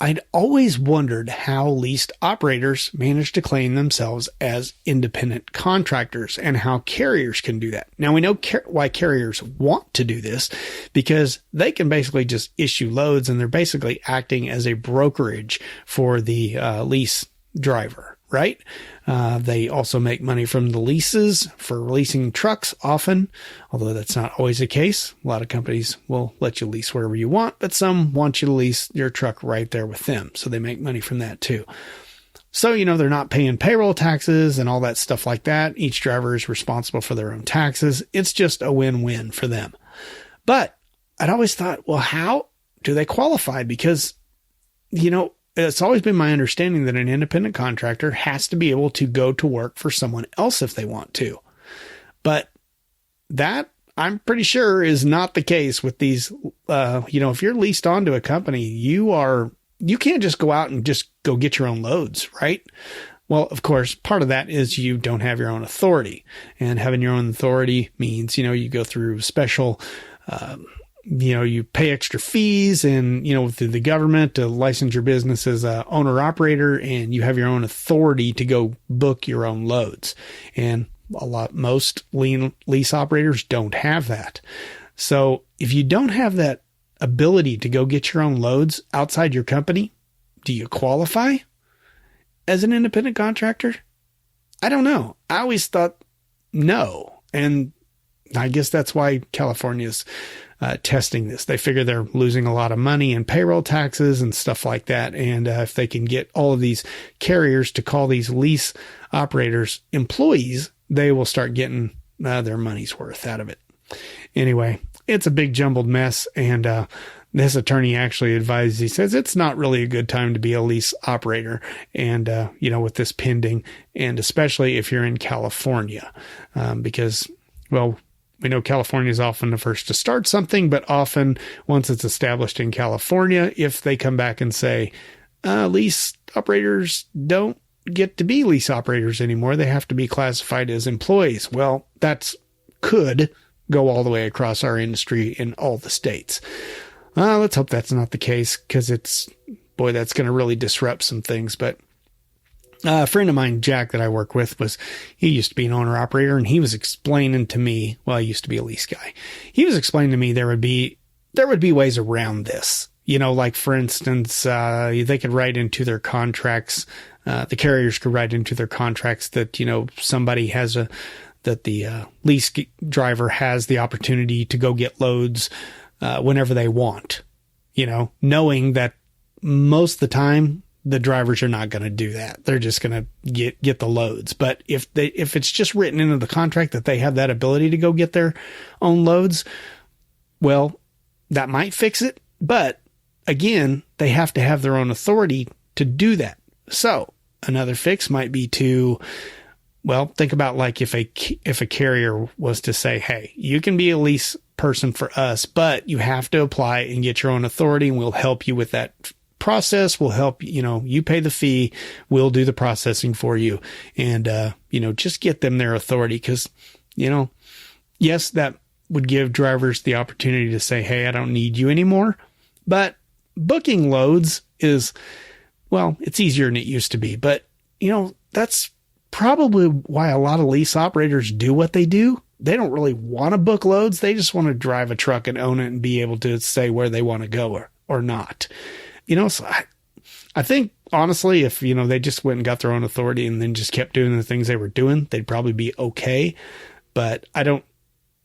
Speaker 1: I'd always wondered how leased operators manage to claim themselves as independent contractors and how carriers can do that. Now, we know why carriers want to do this, because they can basically just issue loads and they're basically acting as a brokerage for the lease driver, right? They also make money from the leases for leasing trucks often, although that's not always the case. A lot of companies will let you lease wherever you want, but some want you to lease your truck right there with them. So they make money from that too. So, they're not paying payroll taxes and all that stuff like that. Each driver is responsible for their own taxes. It's just a win-win for them. But I'd always thought, well, how do they qualify? Because, it's always been my understanding that an independent contractor has to be able to go to work for someone else if they want to. But that, I'm pretty sure, is not the case with these. If you're leased onto a company, you can't just go out and just go get your own loads, right? Well, of course, part of that is you don't have your own authority. And having your own authority means, you go through special you pay extra fees and, through the government to license your business as a owner operator, and you have your own authority to go book your own loads. And most lease operators don't have that. So if you don't have that ability to go get your own loads outside your company, do you qualify as an independent contractor? I don't know. I always thought no. And I guess that's why California's testing this. They figure they're losing a lot of money in payroll taxes and stuff like that. And if they can get all of these carriers to call these lease operators employees, they will start getting their money's worth out of it. Anyway, it's a big jumbled mess. And this attorney actually advised, he says it's not really a good time to be a lease operator. And, with this pending, and especially if you're in California, because, well, we know California is often the first to start something, but often once it's established in California, if they come back and say, lease operators don't get to be lease operators anymore, they have to be classified as employees. Well, that's could go all the way across our industry in all the states. Let's hope that's not the case, because that's going to really disrupt some things. But a friend of mine, Jack, that I work with, he used to be an owner operator, and he was explaining to me, well, I used to be a lease guy. He was explaining to me there would be ways around this. Like for instance, they could write into their contracts, the carriers could write into their contracts that, somebody that the lease driver has the opportunity to go get loads, whenever they want, knowing that most of the time, the drivers are not going to do that. They're just going to get the loads. But if it's just written into the contract that they have that ability to go get their own loads, well, that might fix it. But again, they have to have their own authority to do that. So another fix might be to, well, think about like if a carrier was to say, hey, you can be a lease person for us, but you have to apply and get your own authority, and we'll help you with that process. We'll help, you pay the fee, we'll do the processing for you, and, just get them their authority. Cause, yes, that would give drivers the opportunity to say, hey, I don't need you anymore. But booking loads is, well, it's easier than it used to be. But, that's probably why a lot of lease operators do what they do. They don't really want to book loads. They just want to drive a truck and own it and be able to say where they want to go or not. So I think honestly, if, they just went and got their own authority and then just kept doing the things they were doing, they'd probably be okay. But I don't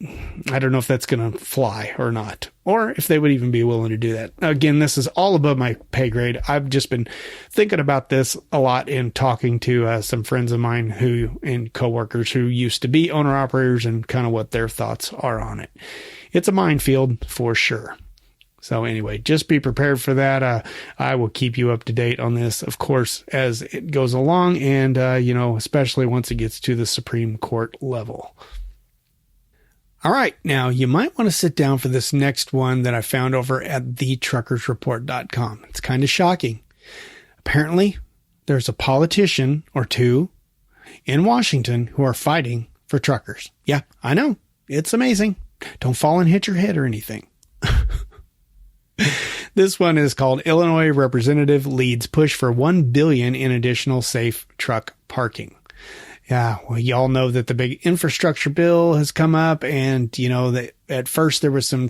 Speaker 1: know if that's going to fly or not, or if they would even be willing to do that. Again, this is all above my pay grade. I've just been thinking about this a lot and talking to some friends of mine and coworkers who used to be owner operators, and kind of what their thoughts are on it. It's a minefield for sure. So anyway, just be prepared for that. I will keep you up to date on this, of course, as it goes along, and, especially once it gets to the Supreme Court level. All right. Now, you might want to sit down for this next one that I found over at thetruckersreport.com. It's kind of shocking. Apparently, there's a politician or two in Washington who are fighting for truckers. Yeah, I know. It's amazing. Don't fall and hit your head or anything. This one is called Illinois Representative Leads Push for $1 billion in Additional Safe Truck Parking. Yeah, well, y'all know that the big infrastructure bill has come up, and, you know, that at first there was some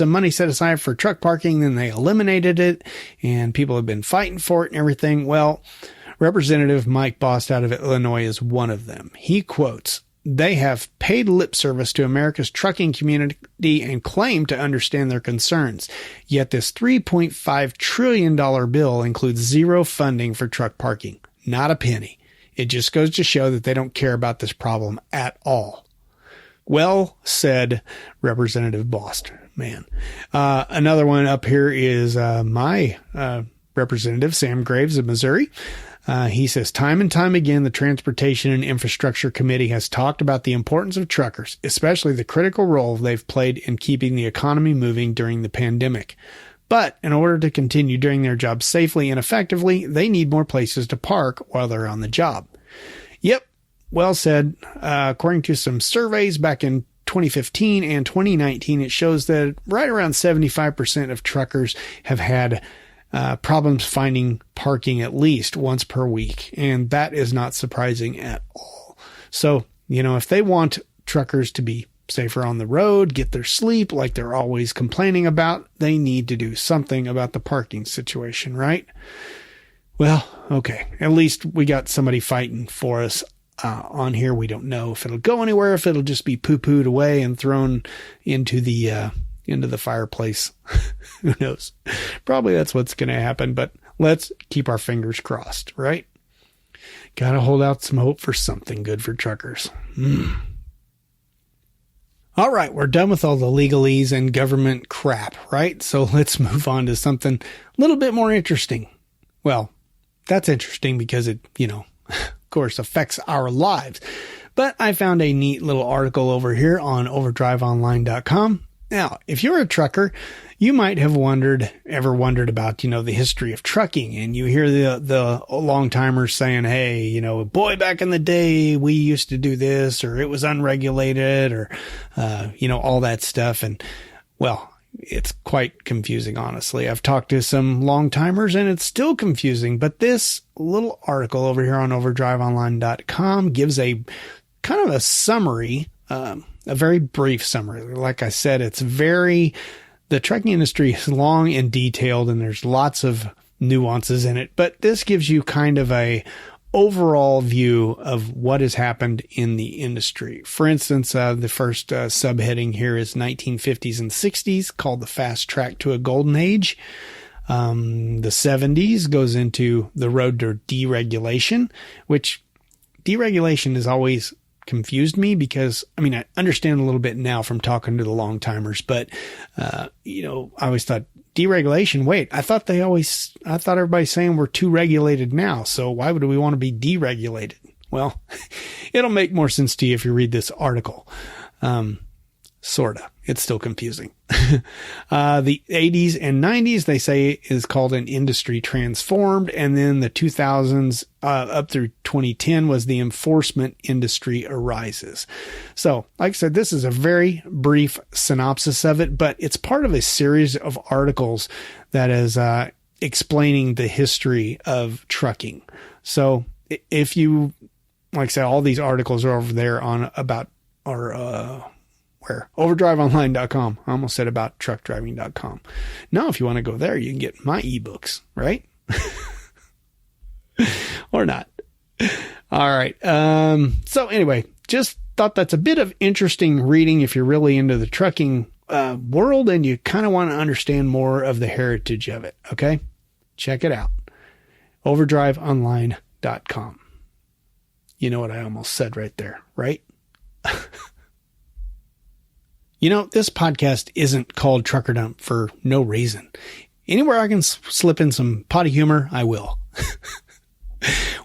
Speaker 1: money set aside for truck parking, then they eliminated it, and people have been fighting for it and everything. Well, Representative Mike Bost out of Illinois is one of them. He quotes, "They have paid lip service to America's trucking community and claim to understand their concerns. Yet this $3.5 trillion bill includes zero funding for truck parking. Not a penny. It just goes to show that they don't care about this problem at all." Well said, Representative Bost. Man. Another one up here is my representative, Sam Graves of Missouri. He says, time and time again, the Transportation and Infrastructure Committee has talked about the importance of truckers, especially the critical role they've played in keeping the economy moving during the pandemic. But in order to continue doing their job safely and effectively, they need more places to park while they're on the job. Yep, well said. According to some surveys back in 2015 and 2019, it shows that right around 75% of truckers have had problems finding parking at least once per week. And that is not surprising at all. So, you know, if they want truckers to be safer on the road, get their sleep like they're always complaining about, they need to do something about the parking situation, right? Well, okay. At least we got somebody fighting for us on here. We don't know if it'll go anywhere, if it'll just be poo-pooed away and thrown into the fireplace. Who knows? Probably that's what's going to happen, but let's keep our fingers crossed, right? Got to hold out some hope for something good for truckers. All right, we're done with all the legalese and government crap, right? So let's move on to something a little bit more interesting. Well, that's interesting because it, you know, of course, affects our lives. But I found a neat little article over here on overdriveonline.com. Now, if you're a trucker, you might have ever wondered about, you know, the history of trucking, and you hear the long timers saying, hey, you know, boy, back in the day, we used to do this, or it was unregulated, or, you know, all that stuff. And well, it's quite confusing, honestly. I've talked to some long timers and it's still confusing, but this little article over here on overdriveonline.com gives a kind of a summary, a very brief summary. Like I said, the trucking industry is long and detailed and there's lots of nuances in it, but this gives you kind of a overall view of what has happened in the industry. For instance, the first subheading here is 1950s and 60s, called the fast track to a golden age. The 70s goes into the road to deregulation, which deregulation has always confused me because, I mean, I understand a little bit now from talking to the long timers, but, you know, I always thought deregulation. Wait, I thought everybody's saying we're too regulated now. So why would we want to be deregulated? Well, it'll make more sense to you if you read this article. Sorta. It's still confusing. The 80s and 90s, they say, is called an industry transformed. And then the 2000s up through 2010 was the enforcement industry arises. So, like I said, this is a very brief synopsis of it, but it's part of a series of articles that is explaining the history of trucking. So if you, like I said, all these articles are over there on about our where? Overdriveonline.com. I almost said about truckdriving.com. Now, if you want to go there, you can get my ebooks, right? Or not. All right. So anyway, just thought that's a bit of interesting reading if you're really into the trucking world and you kind of want to understand more of the heritage of it. Okay. Check it out. Overdriveonline.com. You know what I almost said right there, right? You know, this podcast isn't called Trucker Dump for no reason. Anywhere I can slip in some potty humor, I will.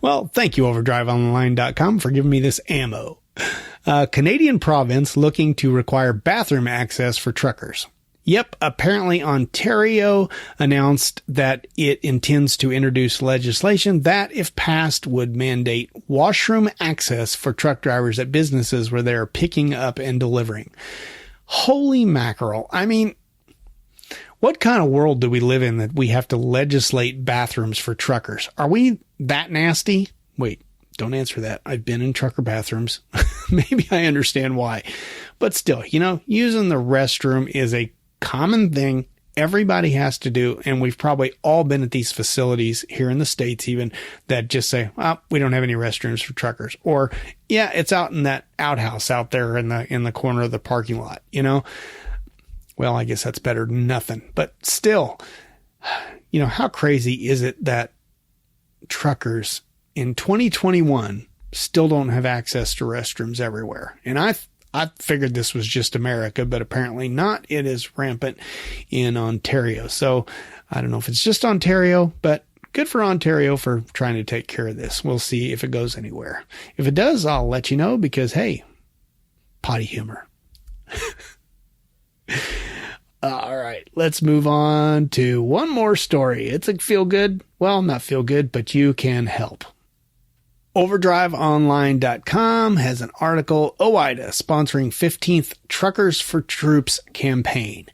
Speaker 1: Well, thank you, overdriveonline.com, for giving me this ammo. Canadian province looking to require bathroom access for truckers. Yep, apparently Ontario announced that it intends to introduce legislation that, if passed, would mandate washroom access for truck drivers at businesses where they are picking up and delivering. Holy mackerel. I mean, What kind of world do we live in that we have to legislate bathrooms for truckers? Are we that nasty? Wait, don't answer that. I've been in trucker bathrooms. Maybe I understand why. But still, using the restroom is a common thing everybody has to do. And we've probably all been at these facilities here in the States even that just say, well, we don't have any restrooms for truckers. Or, yeah, it's out in that outhouse out there in the corner of the parking lot, Well, I guess that's better than nothing. But still, how crazy is it that truckers in 2021 still don't have access to restrooms everywhere? And I figured this was just America, but apparently not. It is rampant in Ontario. So I don't know if it's just Ontario, but good for Ontario for trying to take care of this. We'll see if it goes anywhere. If it does, I'll let you know because, hey, potty humor. All right, let's move on to one more story. It's a feel good. Well, not feel good, but you can help. OverdriveOnline.com has an article, OOIDA sponsoring 15th Truckers for Troops campaign.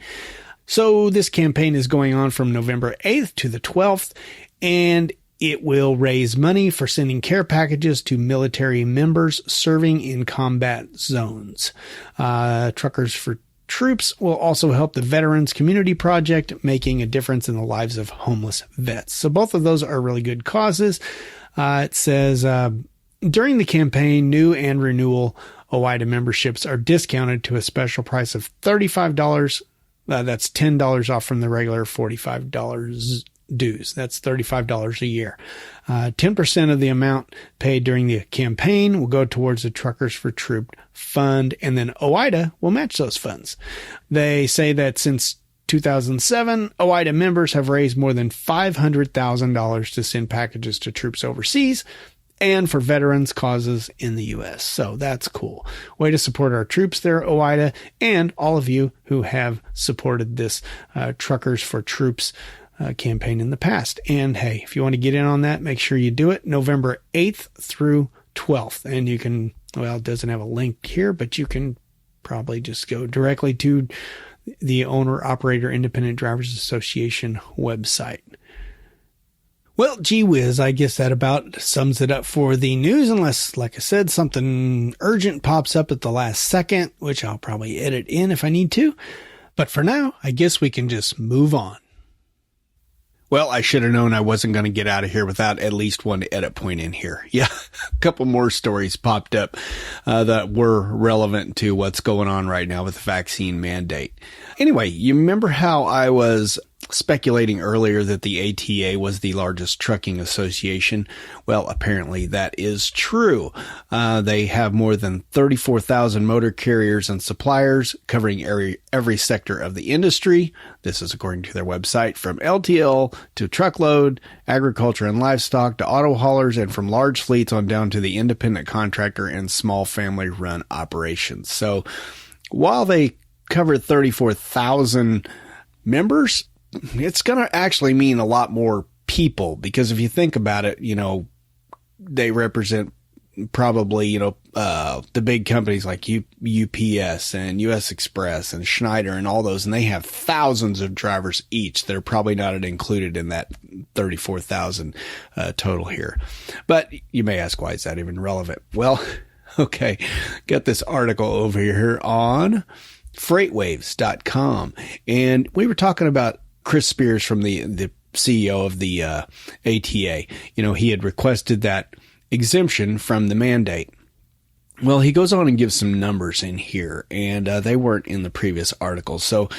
Speaker 1: So this campaign is going on from November 8th to the 12th, and it will raise money for sending care packages to military members serving in combat zones. Truckers for Troops will also help the Veterans Community Project, making a difference in the lives of homeless vets. So both of those are really good causes. It says, during the campaign, new and renewal OOIDA memberships are discounted to a special price of $35. That's $10 off from the regular $45 dues. That's $35 a year. 10% of the amount paid during the campaign will go towards the Truckers for Troop Fund, and then OOIDA will match those funds. They say that since 2007, OOIDA members have raised more than $500,000 to send packages to troops overseas and for veterans causes in the U.S. So that's cool. Way to support our troops there, OOIDA, and all of you who have supported this Truckers for Troops campaign in the past. And hey, if you want to get in on that, make sure you do it November 8th through 12th. And you can, well, it doesn't have a link here, but you can probably just go directly to the Owner-Operator Independent Drivers Association website. Well, gee whiz, I guess that about sums it up for the news, unless, like I said, something urgent pops up at the last second, which I'll probably edit in if I need to. But for now, I guess we can just move on. Well, I should have known I wasn't going to get out of here without at least one edit point in here. Yeah, a couple more stories popped up that were relevant to what's going on right now with the vaccine mandate. Anyway, you remember how I was speculating earlier that the ATA was the largest trucking association? Well, apparently that is true. They have more than 34,000 motor carriers and suppliers covering every sector of the industry. This is according to their website, from LTL to truckload, agriculture and livestock to auto haulers, and from large fleets on down to the independent contractor and small family run operations. So while they cover 34,000 members, it's going to actually mean a lot more people, because if you think about it, they represent probably, the big companies like UPS and US Express and Schneider and all those, and they have thousands of drivers each. They're probably not included in that 34,000 total here. But you may ask, why is that even relevant? Well, okay, got this article over here on freightwaves.com, and we were talking about Chris Spears from the CEO of the ATA. He had requested that exemption from the mandate. Well, he goes on and gives some numbers in here, and they weren't in the previous article. So,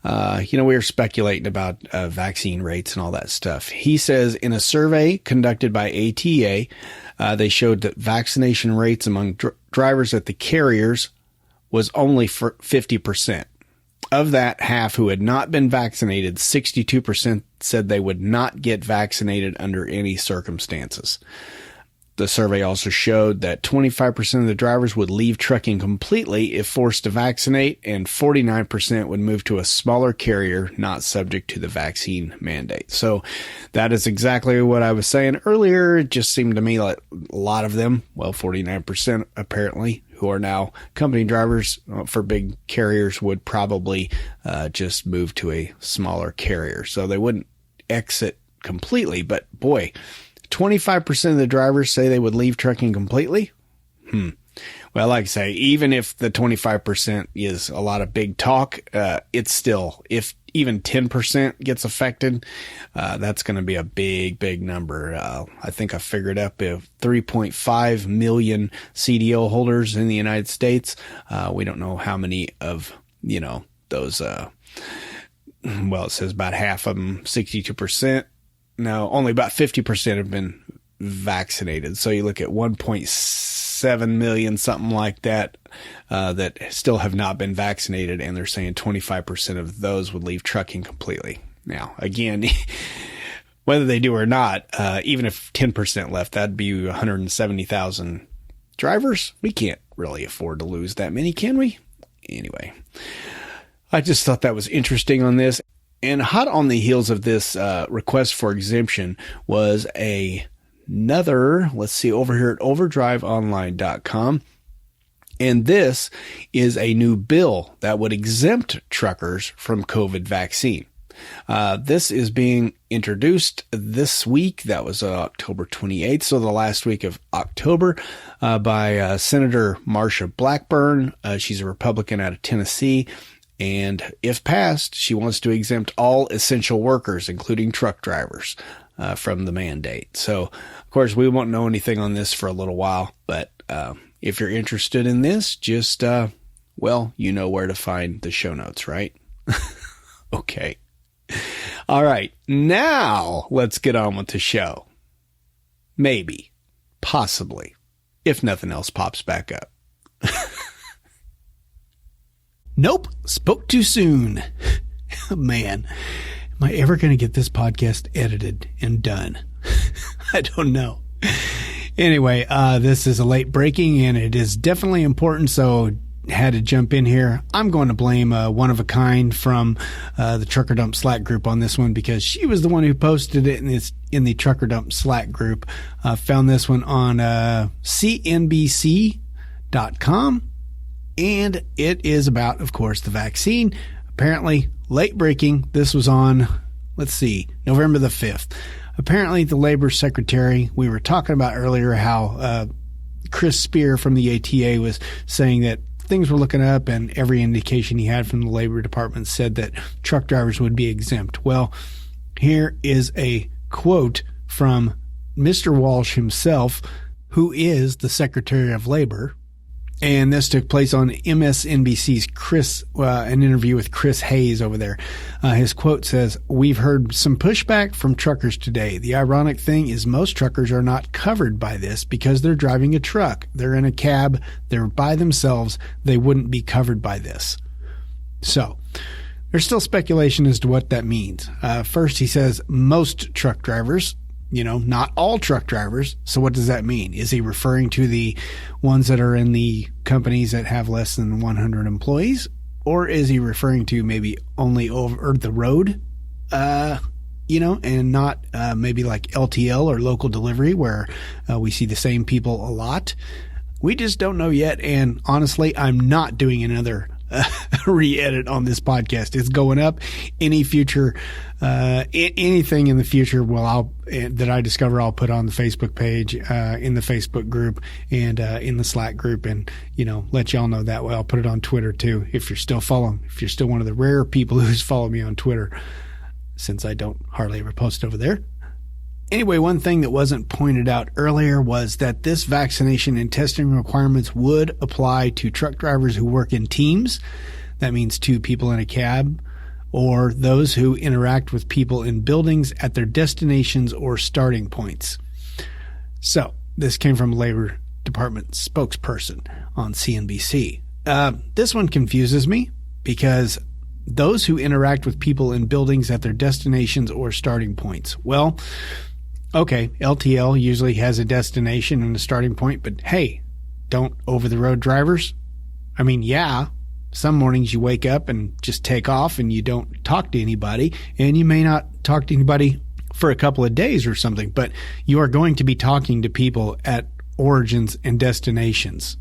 Speaker 1: we were speculating about vaccine rates and all that stuff. He says in a survey conducted by ATA, they showed that vaccination rates among drivers at the carriers was only for 50%. Of that, half who had not been vaccinated, 62% said they would not get vaccinated under any circumstances. The survey also showed that 25% of the drivers would leave trucking completely if forced to vaccinate, and 49% would move to a smaller carrier not subject to the vaccine mandate. So that is exactly what I was saying earlier. It just seemed to me like a lot of them, well, 49% apparently, who are now company drivers for big carriers would probably just move to a smaller carrier. So they wouldn't exit completely. But boy, 25% of the drivers say they would leave trucking completely. Well, like I say, even if the 25% is a lot of big talk, it's still, if even 10% gets affected, that's going to be a big number. I think I figured up 3.5 million CDL holders in the United States. We don't know how many of, those, well, it says about half of them, 62%. No, only about 50% have been vaccinated. So you look at 1.7 million, something like that, that still have not been vaccinated. And they're saying 25% of those would leave trucking completely. Now, again, whether they do or not, even if 10% left, that'd be 170,000 drivers. We can't really afford to lose that many, can we? Anyway, I just thought that was interesting on this. And hot on the heels of this request for exemption was another, let's see, over here at overdriveonline.com. And this is a new bill that would exempt truckers from COVID vaccine. This is being introduced this week. That was October 28th, so the last week of October, by Senator Marsha Blackburn. She's a Republican out of Tennessee. And if passed, she wants to exempt all essential workers, including truck drivers, from the mandate. So, of course, we won't know anything on this for a little while. But if you're interested in this, just, well, you know where to find the show notes, right? Okay. All right. Now, let's get on with the show. Maybe. Possibly. If nothing else pops back up. Nope, spoke too soon. Man, am I ever going to get this podcast edited and done? I don't know. Anyway, this is a late breaking and it is definitely important, so had to jump in here. I'm going to blame one of a kind from the Trucker Dump Slack group on this one because she was the one who posted it in the Trucker Dump Slack group. Found this one on cnbc.com. And it is about, of course, the vaccine. Apparently, late breaking. This was on, let's see, November the 5th. Apparently, the Labor Secretary, we were talking about earlier how Chris Spear from the ATA was saying that things were looking up and every indication he had from the Labor Department said that truck drivers would be exempt. Well, here is a quote from Mr. Walsh himself, who is the Secretary of Labor. And this took place on MSNBC's an interview with Chris Hayes over there. His quote says, "We've heard some pushback from truckers today. The ironic thing is most truckers are not covered by this because they're driving a truck. They're in a cab. They're by themselves. They wouldn't be covered by this." So there's still speculation as to what that means. First, he says most truck drivers. Not all truck drivers. So what does that mean? Is he referring to the ones that are in the companies that have less than 100 employees? Or is he referring to maybe only over the road, and not maybe like LTL or local delivery where we see the same people a lot? We just don't know yet. And honestly, I'm not doing another re-edit on this podcast. It's going up. Any future, anything in the future, that I discover, I'll put on the Facebook page, in the Facebook group, and in the Slack group, and let y'all know that way. I'll put it on Twitter too. If you're still one of the rare people who's followed me on Twitter, since I don't hardly ever post over there. Anyway, one thing that wasn't pointed out earlier was that this vaccination and testing requirements would apply to truck drivers who work in teams. That means 2 people in a cab, or those who interact with people in buildings at their destinations or starting points. So this came from Labor Department spokesperson on CNBC. This one confuses me because those who interact with people in buildings at their destinations or starting points. Well, okay, LTL usually has a destination and a starting point, but hey, don't over-the-road drivers? I mean, yeah, some mornings you wake up and just take off and you don't talk to anybody, and you may not talk to anybody for a couple of days or something, but you are going to be talking to people at origins and destinations.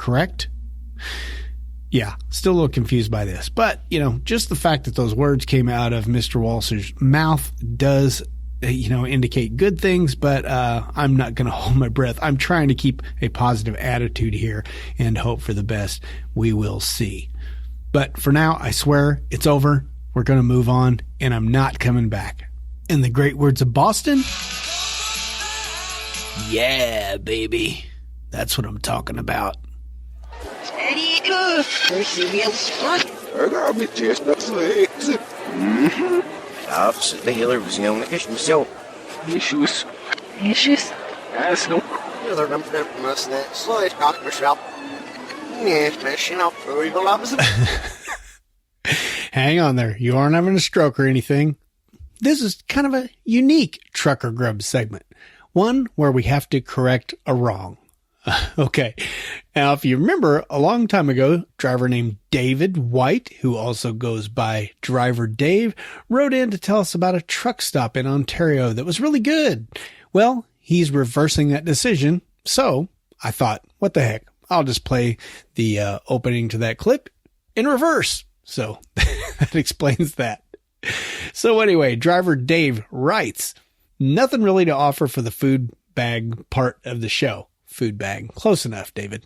Speaker 1: correct? Yeah, still a little confused by this. But, just the fact that those words came out of Mr. Walser's mouth does, indicate good things, but I'm not going to hold my breath. I'm trying to keep a positive attitude here and hope for the best. We will see. But for now, I swear, it's over. We're going to move on, and I'm not coming back. In the great words of Boston, yeah, baby. That's what I'm talking about. Hang on there. You aren't having a stroke or anything. This is kind of a unique Trucker Grub segment. One where we have to correct a wrong. Okay. Now, if you remember, a long time ago, a driver named David White, who also goes by Driver Dave, wrote in to tell us about a truck stop in Ontario that was really good. Well, he's reversing that decision. So I thought, what the heck? I'll just play the opening to that clip in reverse. So that explains that. So anyway, Driver Dave writes, nothing really to offer for the food bag part of the show. Food bag. Close enough, David.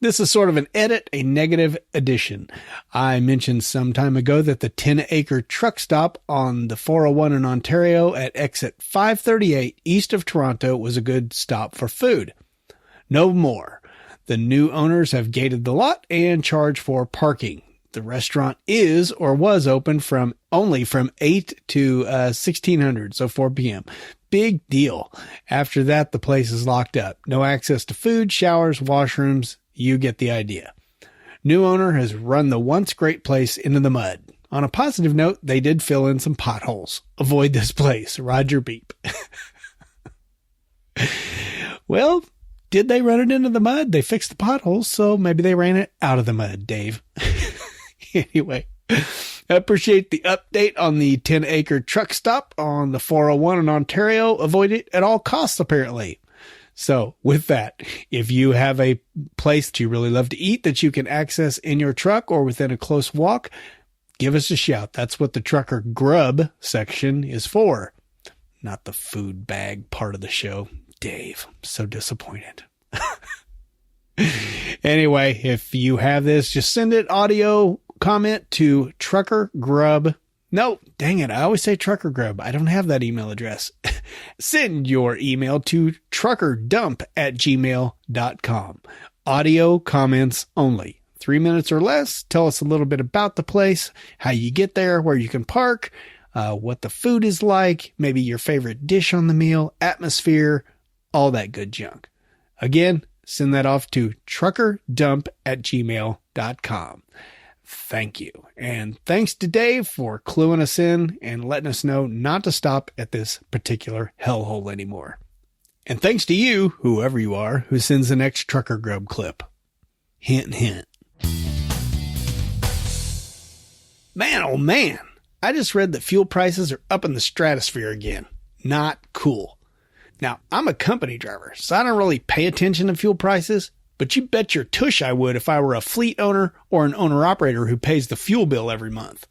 Speaker 1: This is sort of an edit, a negative addition. I mentioned some time ago that the 10-acre truck stop on the 401 in Ontario at exit 538 east of Toronto was a good stop for food. No more. The new owners have gated the lot and charge for parking. The restaurant is or was open only from 8 to 1600, so 4 p.m. Big deal. After that, the place is locked up. No access to food, showers, washrooms. You get the idea. New owner has run the once great place into the mud. On a positive note, they did fill in some potholes. Avoid this place. Roger Beep. Well, did they run it into the mud? They fixed the potholes, so maybe they ran it out of the mud, Dave. Anyway, I appreciate the update on the 10-acre truck stop on the 401 in Ontario. Avoid it at all costs, apparently. So with that, if you have a place that you really love to eat that you can access in your truck or within a close walk, give us a shout. That's what the Trucker Grub section is for. Not the food bag part of the show. Dave, I'm so disappointed. Anyway, if you have this, just send it audio comment to Trucker Grub. No, dang it. I always say Trucker Grub. I don't have that email address. Send your email to truckerdump@gmail.com. Audio comments only. 3 minutes or less. Tell us a little bit about the place, how you get there, where you can park, what the food is like, maybe your favorite dish on the meal, atmosphere, all that good junk. Again, send that off to truckerdump@gmail.com. Thank you. And thanks to Dave for cluing us in and letting us know not to stop at this particular hellhole anymore. And thanks to you, whoever you are, who sends the next Trucker Grub clip. Hint, hint. Man, oh man. I just read that fuel prices are up in the stratosphere again. Not cool. Now, I'm a company driver, so I don't really pay attention to fuel prices, but you bet your tush I would if I were a fleet owner or an owner-operator who pays the fuel bill every month.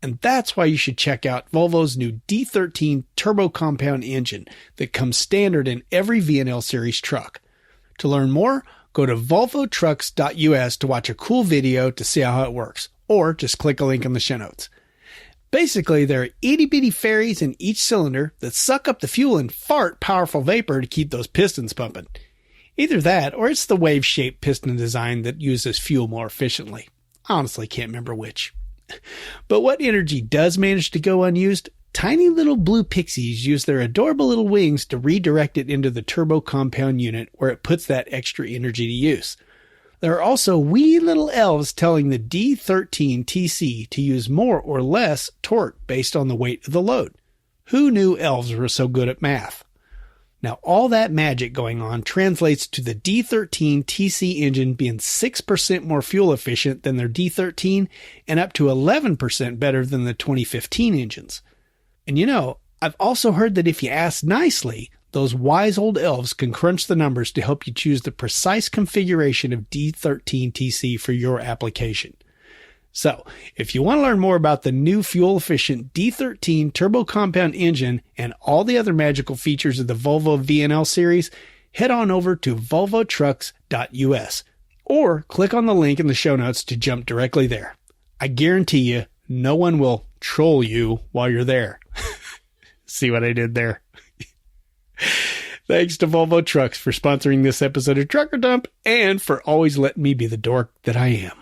Speaker 1: And that's why you should check out Volvo's new D13 turbo compound engine that comes standard in every V&L series truck. To learn more, go to volvotrucks.us to watch a cool video to see how it works, or just click a link in the show notes. Basically, there are itty-bitty fairies in each cylinder that suck up the fuel and fart powerful vapor to keep those pistons pumping. Either that, or it's the wave-shaped piston design that uses fuel more efficiently. I honestly can't remember which. But what energy does manage to go unused? Tiny little blue pixies use their adorable little wings to redirect it into the turbo compound unit where it puts that extra energy to use. There are also wee little elves telling the D13 TC to use more or less torque based on the weight of the load. Who knew elves were so good at math? Now, all that magic going on translates to the D13 TC engine being 6% more fuel efficient than their D13 and up to 11% better than the 2015 engines. And I've also heard that if you ask nicely, those wise old elves can crunch the numbers to help you choose the precise configuration of D13TC for your application. So, if you want to learn more about the new fuel-efficient D13 turbo compound engine and all the other magical features of the Volvo VNL series, head on over to volvotrucks.us or click on the link in the show notes to jump directly there. I guarantee you, no one will troll you while you're there. See what I did there? Thanks to Volvo Trucks for sponsoring this episode of Trucker Dump and for always letting me be the dork that I am.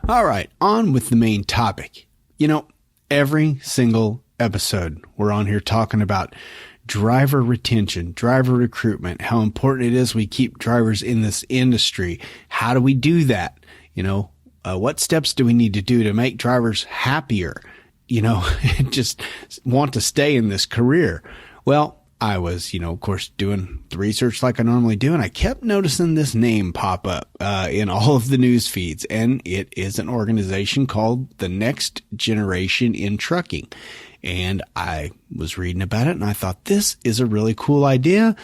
Speaker 1: All right, on with the main topic. You know, every single episode we're on here talking about driver retention, driver recruitment, how important it is we keep drivers in this industry. How do we do that? You know, what steps do we need to do to make drivers happier? You know, just want to stay in this career. Well, I was, of course, doing the research like I normally do, and I kept noticing this name pop up in all of the news feeds, and it is an organization called the Next Generation in Trucking. And I was reading about it, and I thought, this is a really cool idea.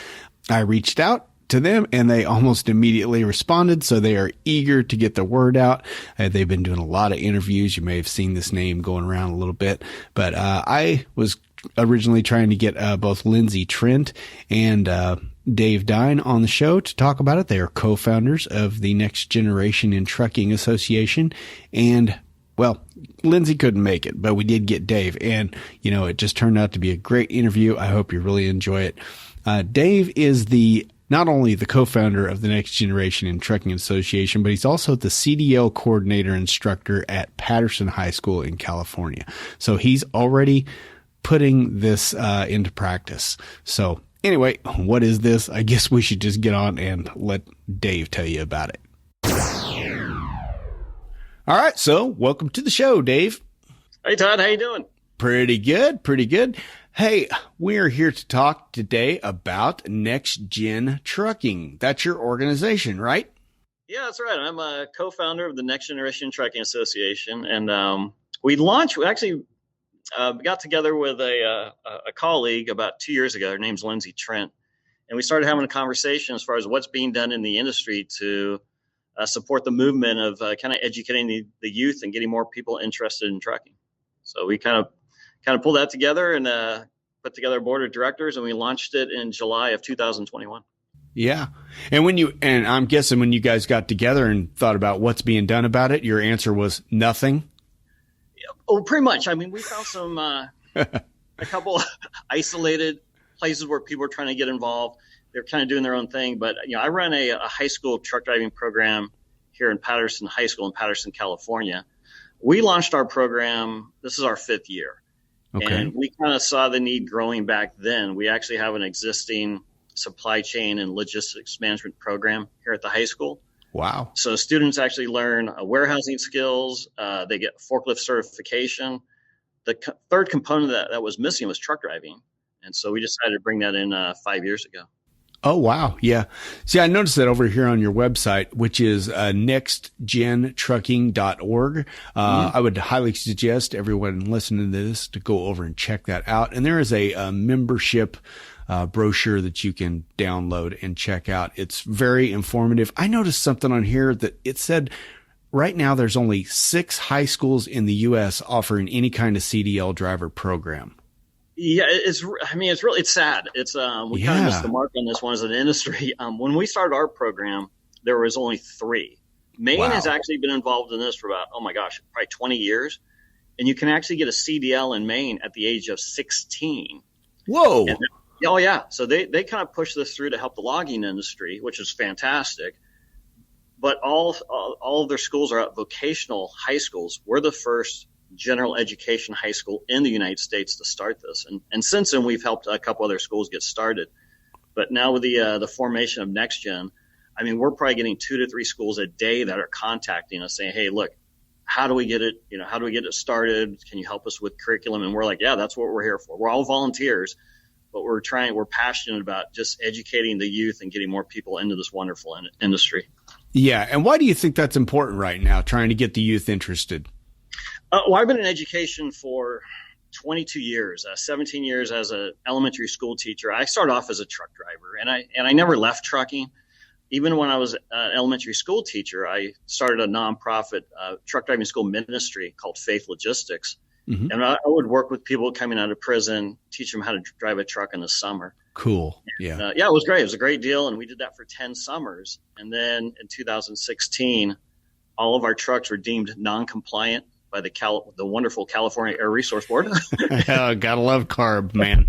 Speaker 1: I reached out to them, and they almost immediately responded. So they are eager to get the word out. They've been doing a lot of interviews. You may have seen this name going around a little bit, but I was originally trying to get both Lindsay Trent and Dave Dein on the show to talk about it. They are co-founders of the Next Generation in Trucking Association. And well, Lindsay couldn't make it, but we did get Dave, and it just turned out to be a great interview. I hope you really enjoy it. Dave is not only the co-founder of the Next Generation in Trucking Association, but he's also the CDL coordinator instructor at Patterson High School in California. So he's already putting this into practice. So anyway, what is this? I guess we should just get on and let Dave tell you about it. All right, so welcome to the show, Dave.
Speaker 4: Hey, Todd, how you doing?
Speaker 1: Pretty good, pretty good. Hey, we're here to talk today about Next Gen Trucking. That's your organization, right?
Speaker 4: Yeah, that's right. I'm a co-founder of the Next Generation Trucking Association, and we actually got together with a colleague about 2 years ago. Her name's Lindsay Trent, and we started having a conversation as far as what's being done in the industry to support the movement of kind of educating the youth and getting more people interested in trucking. So we kind of pulled that together and put together a board of directors, and we launched it in July of 2021.
Speaker 1: Yeah. And I'm guessing when you guys got together and thought about what's being done about it, your answer was nothing.
Speaker 4: Oh, pretty much. I mean, we found some, a couple isolated places where people are trying to get involved. They're kind of doing their own thing. But, I run a high school truck driving program here in Patterson High School in Patterson, California. We launched our program. This is our 5th year. Okay. And we kind of saw the need growing back then. We actually have an existing supply chain and logistics management program here at the high school.
Speaker 1: Wow. So
Speaker 4: students actually learn warehousing skills. They get forklift certification. The third component that was missing was truck driving. And so we decided to bring that in 5 years ago.
Speaker 1: Oh, wow. Yeah. See, I noticed that over here on your website, which is nextgentrucking.org. I would highly suggest everyone listening to this to go over and check that out. And there is a membership brochure that you can download and check out. It's very informative. I noticed something on here that it said right now there's only 6 high schools in the U.S. offering any kind of CDL driver program.
Speaker 4: Yeah, it's sad. It's we kind of missed the mark on this one as an industry. When we started our program, there was only 3. Maine has actually been involved in this for about, probably 20 years. And you can actually get a CDL in Maine at the age of 16.
Speaker 1: Whoa.
Speaker 4: So they kind of push this through to help the logging industry, which is fantastic. But all of their schools are at vocational high schools. We're the first general education high school in the United States to start this. And since then, we've helped a couple other schools get started. But now with the formation of Next Gen, I mean, we're probably getting 2 to 3 schools a day that are contacting us saying, hey, look, how do we get it? How do we get it started? Can you help us with curriculum? And we're like, yeah, that's what we're here for. We're all volunteers, but we're passionate about just educating the youth and getting more people into this wonderful industry.
Speaker 1: Yeah. And why do you think that's important right now, trying to get the youth interested?
Speaker 4: Well, I've been in education for 22 years, 17 years as an elementary school teacher. I started off as a truck driver, and I never left trucking. Even when I was an elementary school teacher, I started a nonprofit truck driving school ministry called Faith Logistics. Mm-hmm. And I would work with people coming out of prison, teach them how to drive a truck in the summer.
Speaker 1: Cool.
Speaker 4: And, it was great. It was a great deal. And we did that for 10 summers. And then in 2016, all of our trucks were deemed non-compliant by the wonderful California Air Resource Board.
Speaker 1: Gotta love CARB, man.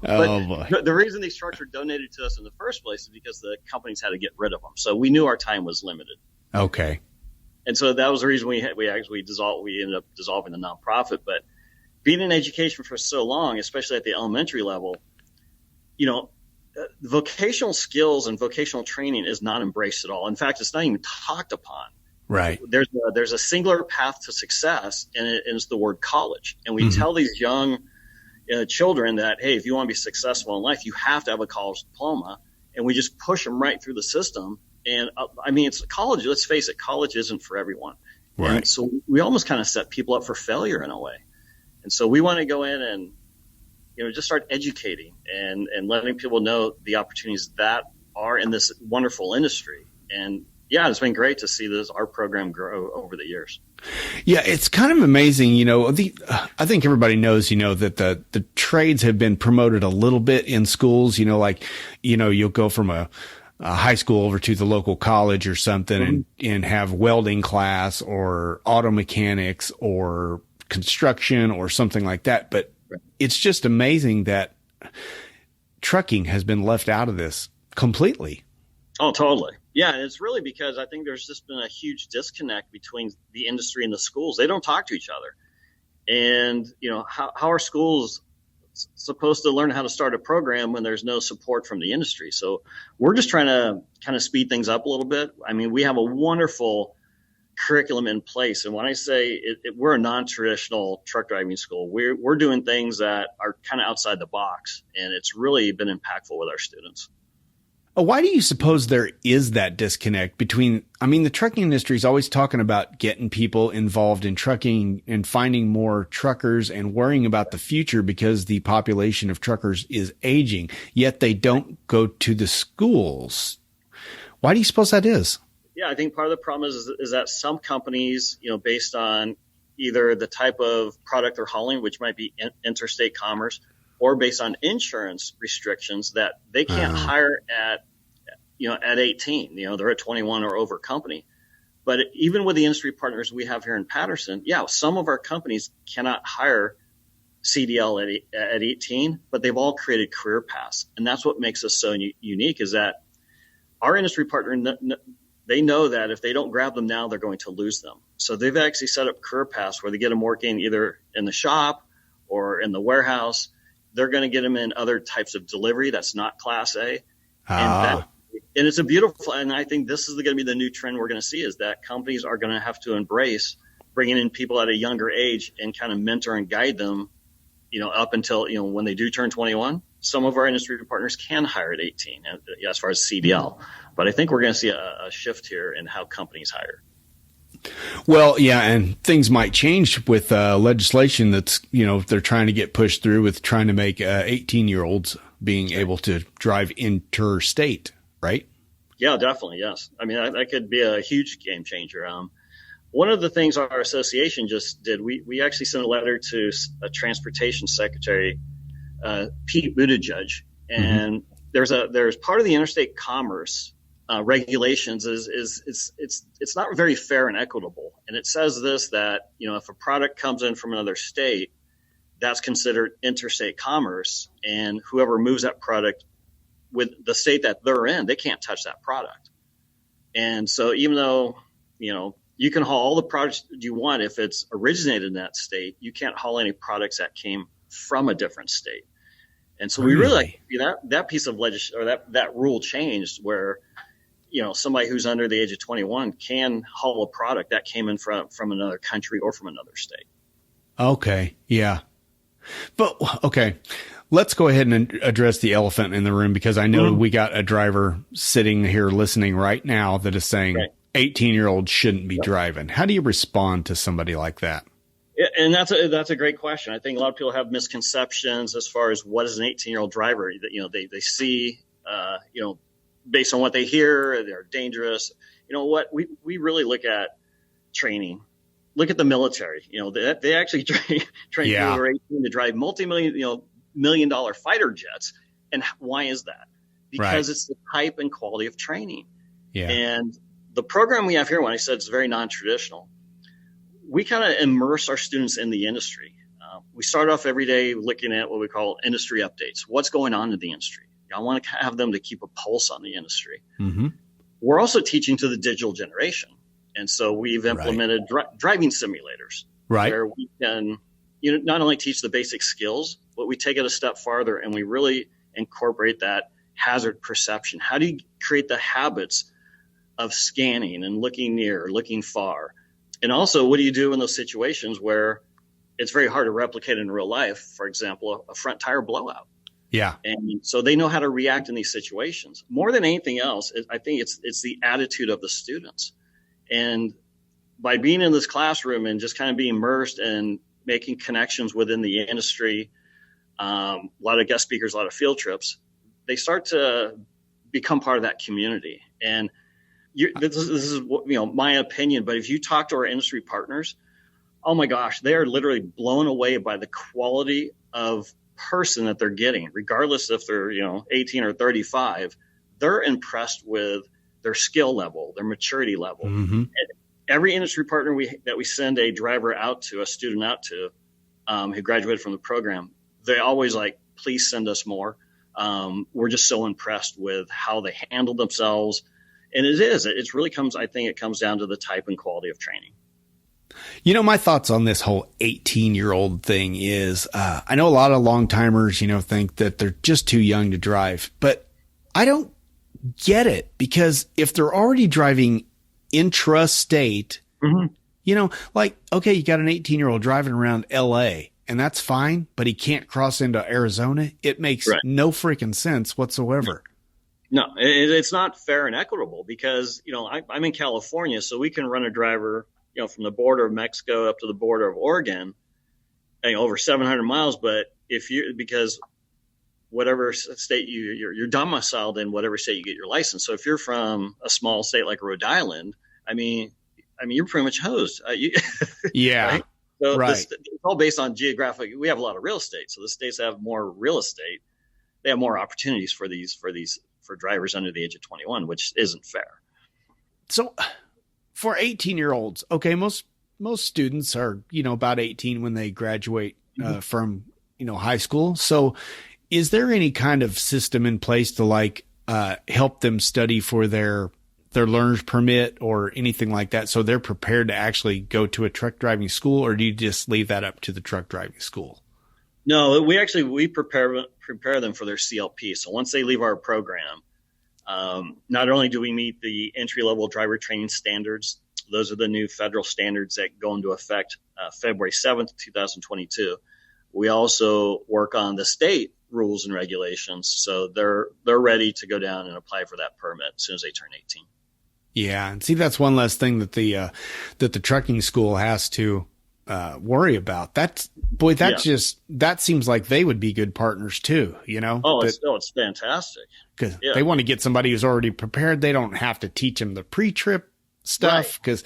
Speaker 1: Oh, boy.
Speaker 4: The reason these trucks were donated to us in the first place is because the companies had to get rid of them. So we knew our time was limited.
Speaker 1: Okay.
Speaker 4: And so that was the reason we ended up dissolving the nonprofit. But being in education for so long, especially at the elementary level, vocational skills and vocational training is not embraced at all. In fact, it's not even talked upon.
Speaker 1: Right.
Speaker 4: There's a singular path to success, and it's the word college. And we tell these young children that, hey, if you want to be successful in life, you have to have a college diploma. And we just push them right through the system. And it's college. Let's face it, college isn't for everyone.
Speaker 1: Right.
Speaker 4: And so we almost kind of set people up for failure in a way. And so we want to go in and, just start educating and letting people know the opportunities that are in this wonderful industry. And yeah, it's been great to see our program grow over the years.
Speaker 1: Yeah, it's kind of amazing. I think everybody knows, that the trades have been promoted a little bit in schools. You'll go from a high school over to the local college or something and have welding class or auto mechanics or construction or something like that. But it's just amazing that trucking has been left out of this completely.
Speaker 4: Oh, totally. Yeah. And it's really because I think there's just been a huge disconnect between the industry and the schools. They don't talk to each other. And, how are schools supposed to learn how to start a program when there's no support from the industry? So we're just trying to kind of speed things up a little bit. We have a wonderful curriculum in place. And when I say we're a non-traditional truck driving school, we're doing things that are kind of outside the box. And it's really been impactful with our students.
Speaker 1: Why do you suppose there is that disconnect between, the trucking industry is always talking about getting people involved in trucking and finding more truckers and worrying about the future because the population of truckers is aging, yet they don't go to the schools. Why do you suppose that is?
Speaker 4: Yeah, I think part of the problem is that some companies, based on either the type of product they're hauling, which might be interstate commerce, or based on insurance restrictions, that they can't hire at 18. They're at 21 or over company. But even with the industry partners we have here in Patterson, some of our companies cannot hire CDL at 18, but they've all created career paths. And that's what makes us so unique, is that our industry partner, they know that if they don't grab them now, they're going to lose them. So they've actually set up career paths where they get them working either in the shop or in the warehouse. They're going to get them in other types of delivery that's not Class A. And it's a beautiful, and I think this is going to be the new trend we're going to see, is that companies are going to have to embrace bringing in people at a younger age and kind of mentor and guide them, up until, when they do turn 21. Some of our industry partners can hire at 18 as far as CDL. But I think we're going to see a shift here in how companies hire.
Speaker 1: Well, yeah, and things might change with legislation that's, they're trying to get pushed through with trying to make 18-year-olds being able to drive interstate, right?
Speaker 4: Yeah, definitely, yes. That could be a huge game changer. One of the things our association just did, we actually sent a letter to a transportation secretary, Pete Buttigieg, and there's part of the interstate commerce regulations it's not very fair and equitable. And it says this, that, if a product comes in from another state, that's considered interstate commerce, and whoever moves that product with the state that they're in, they can't touch that product. And so even though, you can haul all the products you want, if it's originated in that state, you can't haul any products that came from a different state. And so we really like to see that piece of legislation, or that rule changed, where somebody who's under the age of 21 can haul a product that came in from another country or from another state.
Speaker 1: Okay. Yeah. But okay, let's go ahead and address the elephant in the room, because I know we got a driver sitting here listening right now that is saying 18-year-olds shouldn't be driving. How do you respond to somebody like that?
Speaker 4: And that's a great question. I think a lot of people have misconceptions as far as what is an 18-year-old driver. They see, based on what they hear, they're dangerous. You know what? We really look at training. Look at the military. They actually train people who are 18 to drive multi-million-dollar fighter jets. And why is that? Because it's the type and quality of training. Yeah. And the program we have here, when I said it's very non-traditional, we kind of immerse our students in the industry. We start off every day looking at what we call industry updates. What's going on in the industry? I want to have them to keep a pulse on the industry. Mm-hmm. We're also teaching to the digital generation. And so we've implemented driving simulators where we can not only teach the basic skills, but we take it a step farther and we really incorporate that hazard perception. How do you create the habits of scanning and looking near, looking far? And also, what do you do in those situations where it's very hard to replicate in real life? For example, a front tire blowout. Yeah. And so they know how to react in these situations. More than anything else, I think it's the attitude of the students. And by being in this classroom and just kind of being immersed and making connections within the industry, a lot of guest speakers, a lot of field trips, they start to become part of that community. And this is my opinion, but if you talk to our industry partners, oh my gosh, they are literally blown away by the quality of person that they're getting, regardless if they're 18 or 35. They're impressed with their skill level, their maturity level. Mm-hmm. Every industry partner that we send a student out to, who graduated from the program, they always please send us more. We're just so impressed with how they handle themselves. And it really comes down to the type and quality of training.
Speaker 1: My thoughts on this whole 18-year-old thing is, I know a lot of long timers, think that they're just too young to drive, but I don't get it, because if they're already driving intrastate, okay, you got an 18-year-old driving around LA and that's fine, but he can't cross into Arizona. It makes no freaking sense whatsoever.
Speaker 4: No, it's not fair and equitable, because, I'm in California, so we can run a driver, from the border of Mexico up to the border of Oregon, over 700 miles. But because whatever state you're domiciled in, whatever state you get your license. So if you're from a small state like Rhode Island, you're pretty much hosed.
Speaker 1: Yeah.
Speaker 4: Right? So it's all based on geographic. We have a lot of real estate. So the states that have more real estate, they have more opportunities for drivers under the age of 21, which isn't fair.
Speaker 1: So for 18-year-olds, okay, most students are, about 18 when they graduate from, high school. So is there any kind of system in place to help them study for their learner's permit or anything like that, so they're prepared to actually go to a truck driving school, or do you just leave that up to the truck driving school?
Speaker 4: No, we prepare them for their CLP. So once they leave our program, not only do we meet the entry-level driver training standards, those are the new federal standards that go into effect February 7th, 2022. We also work on the state rules and regulations, so they're ready to go down and apply for that permit as soon as they turn 18.
Speaker 1: Yeah, and see, that's one less thing that the trucking school has to worry about. That seems like they would be good partners too,
Speaker 4: it's fantastic,
Speaker 1: because they want to get somebody who's already prepared. They don't have to teach them the pre-trip stuff, because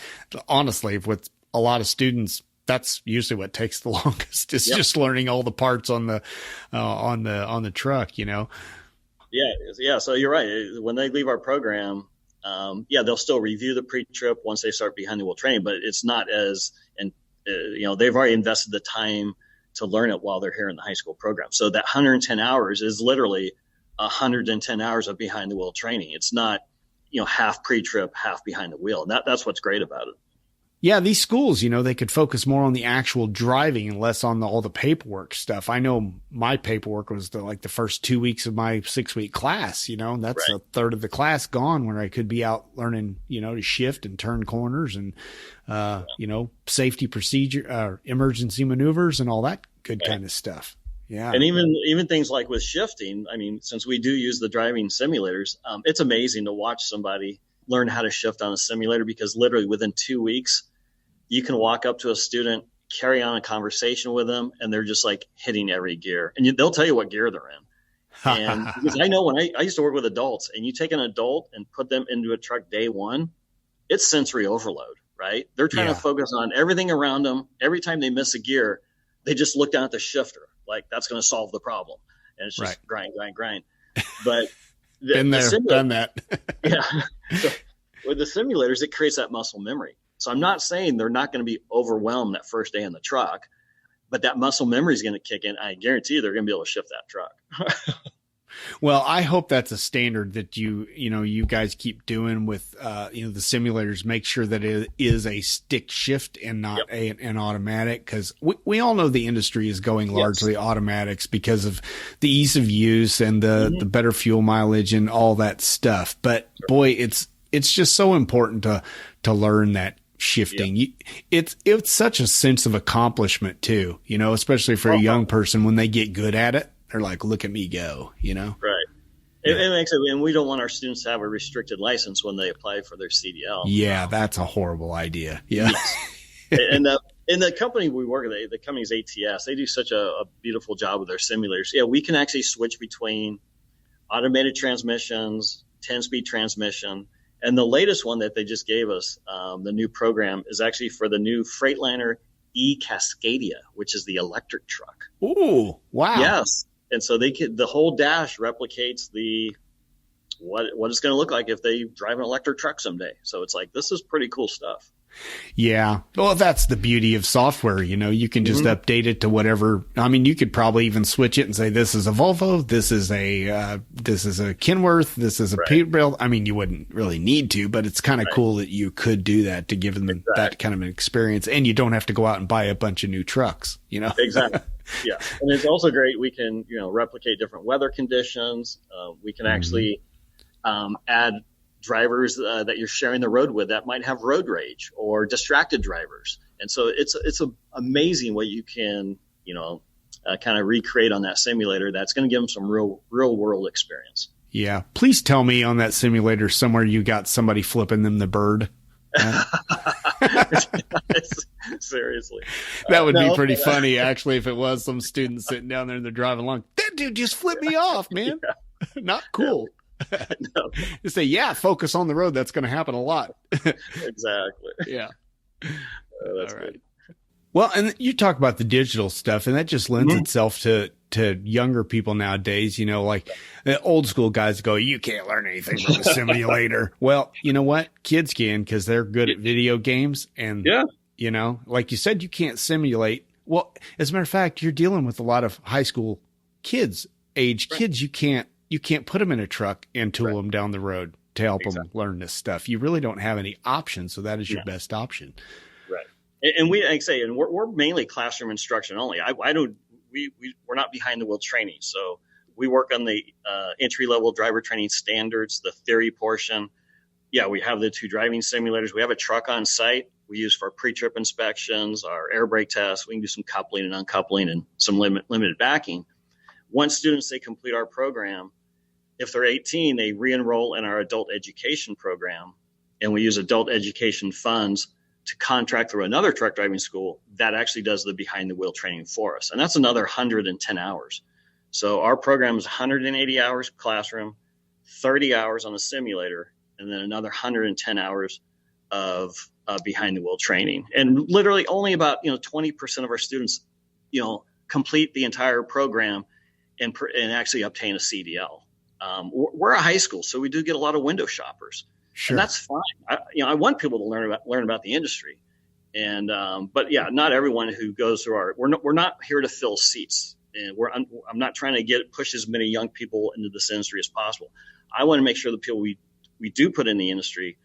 Speaker 1: honestly, with a lot of students, that's usually what takes the longest. It's just learning all the parts on the truck,
Speaker 4: Yeah. So you're right. When they leave our program, they'll still review the pre-trip once they start behind the wheel training, but it's not they've already invested the time to learn it while they're here in the high school program. So that 110 hours is literally 110 hours of behind the wheel training. It's not, half pre-trip, half behind the wheel. And that's what's great about it.
Speaker 1: Yeah, these schools, they could focus more on the actual driving and less on all the paperwork stuff. I know my paperwork was the first 2 weeks of my 6-week class, that's a third of the class gone, where I could be out learning, to shift and turn corners and, safety procedure, emergency maneuvers and all that good kind of stuff. Yeah.
Speaker 4: And even things like with shifting, since we do use the driving simulators, it's amazing to watch somebody learn how to shift on a simulator, because literally within 2 weeks, you can walk up to a student, carry on a conversation with them, and they're just like hitting every gear, and they'll tell you what gear they're in. And because I know when I used to work with adults, and you take an adult and put them into a truck day one, it's sensory overload, right? They're trying to focus on everything around them. Every time they miss a gear, they just look down at the shifter, like that's going to solve the problem. And it's just grind. But
Speaker 1: been there, done that.
Speaker 4: Yeah. So with the simulators, it creates that muscle memory. So I'm not saying they're not going to be overwhelmed that first day in the truck, but that muscle memory is going to kick in. I guarantee you they're going to be able to shift that truck.
Speaker 1: Well, I hope that's a standard that you guys keep doing with, the simulators. Make sure that it is a stick shift and not an automatic, because we all know the industry is going largely automatics because of the ease of use and the better fuel mileage and all that stuff. But boy, it's just so important to learn that shifting. It's such a sense of accomplishment too, especially for a young person when they get good at it. They're like, look at me go, Right.
Speaker 4: It makes it, and we don't want our students to have a restricted license when they apply for their CDL.
Speaker 1: Yeah, that's a horrible idea. Yeah.
Speaker 4: And in the company we work at, the company's ATS, they do such a beautiful job with their simulators. Yeah, we can actually switch between automated transmissions, 10-speed transmission, and the latest one that they just gave us, the new program, is actually for the new Freightliner E-Cascadia, which is the electric truck.
Speaker 1: Ooh, wow.
Speaker 4: Yes. And so the whole dash replicates what it's going to look like if they drive an electric truck someday. So it's like, this is pretty cool stuff.
Speaker 1: Yeah. Well, that's the beauty of software. You can just update it to whatever. I mean, you could probably even switch it and say, this is a Volvo. This is a Kenworth. This is a Peterbilt. I mean, you wouldn't really need to, but it's kind of cool that you could do that to give them that kind of an experience. And you don't have to go out and buy a bunch of new trucks,
Speaker 4: Exactly. Yeah. And it's also great. We can, replicate different weather conditions. We can actually, add drivers that you're sharing the road with that might have road rage or distracted drivers. And so it's amazing what you can, kind of recreate on that simulator. That's going to give them some real world experience.
Speaker 1: Yeah. Please tell me on that simulator somewhere you got somebody flipping them the bird.
Speaker 4: Seriously.
Speaker 1: That would be pretty funny, actually, if it was some student sitting down there and they're driving along. That dude just flipped me off, man. Yeah. Not cool.
Speaker 4: No.
Speaker 1: You say, focus on the road. That's going to happen a lot.
Speaker 4: Exactly.
Speaker 1: Yeah.
Speaker 4: That's all right. Good.
Speaker 1: Well, and you talk about the digital stuff, and that just lends itself to younger people nowadays, like the old school guys go, you can't learn anything from a simulator. Well, you know what? Kids can, because they're good at video games. And, like you said, you can't simulate. Well, as a matter of fact, you're dealing with a lot of high school kids. You can't put them in a truck and tool them down the road to help them learn this stuff. You really don't have any options. So that is your best option.
Speaker 4: Right. And we're mainly classroom instruction only. We're not behind the wheel training. So we work on the entry level driver training standards, the theory portion. Yeah, we have the 2 driving simulators. We have a truck on site we use for pre-trip inspections, our air brake tests. We can do some coupling and uncoupling and some limited backing. Once students, they complete our program, if they're 18, they re-enroll in our adult education program, and we use adult education funds to contract through another truck driving school that actually does the behind the wheel training for us. And that's another 110 hours. So our program is 180 hours classroom, 30 hours on the simulator, and then another 110 hours of behind the wheel training. And literally only about 20% of our students complete the entire program and actually obtain a CDL. We're a high school, so we do get a lot of window shoppers. Sure. And that's fine. I want people to learn about the industry, and but not everyone who goes through we're not here to fill seats, and I'm not trying to push as many young people into this industry as possible. I want to make sure the people we do put in the industry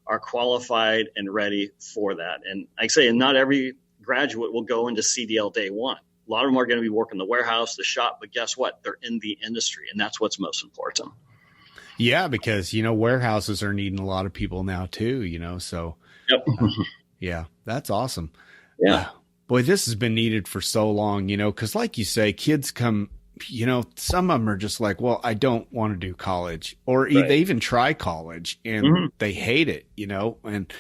Speaker 4: are qualified and ready for that. And like I say, not every graduate will go into CDL day one. A lot of them are going to be working the warehouse, the shop, but guess what? They're in the industry, and that's what's most important.
Speaker 1: Yeah, because, warehouses are needing a lot of people now too, so.
Speaker 4: Yep.
Speaker 1: Yeah, that's awesome.
Speaker 4: Yeah.
Speaker 1: Boy, this has been needed for so long, because like you say, kids come, some of them are just like, well, I don't want to do college, or they even try college and they hate it, and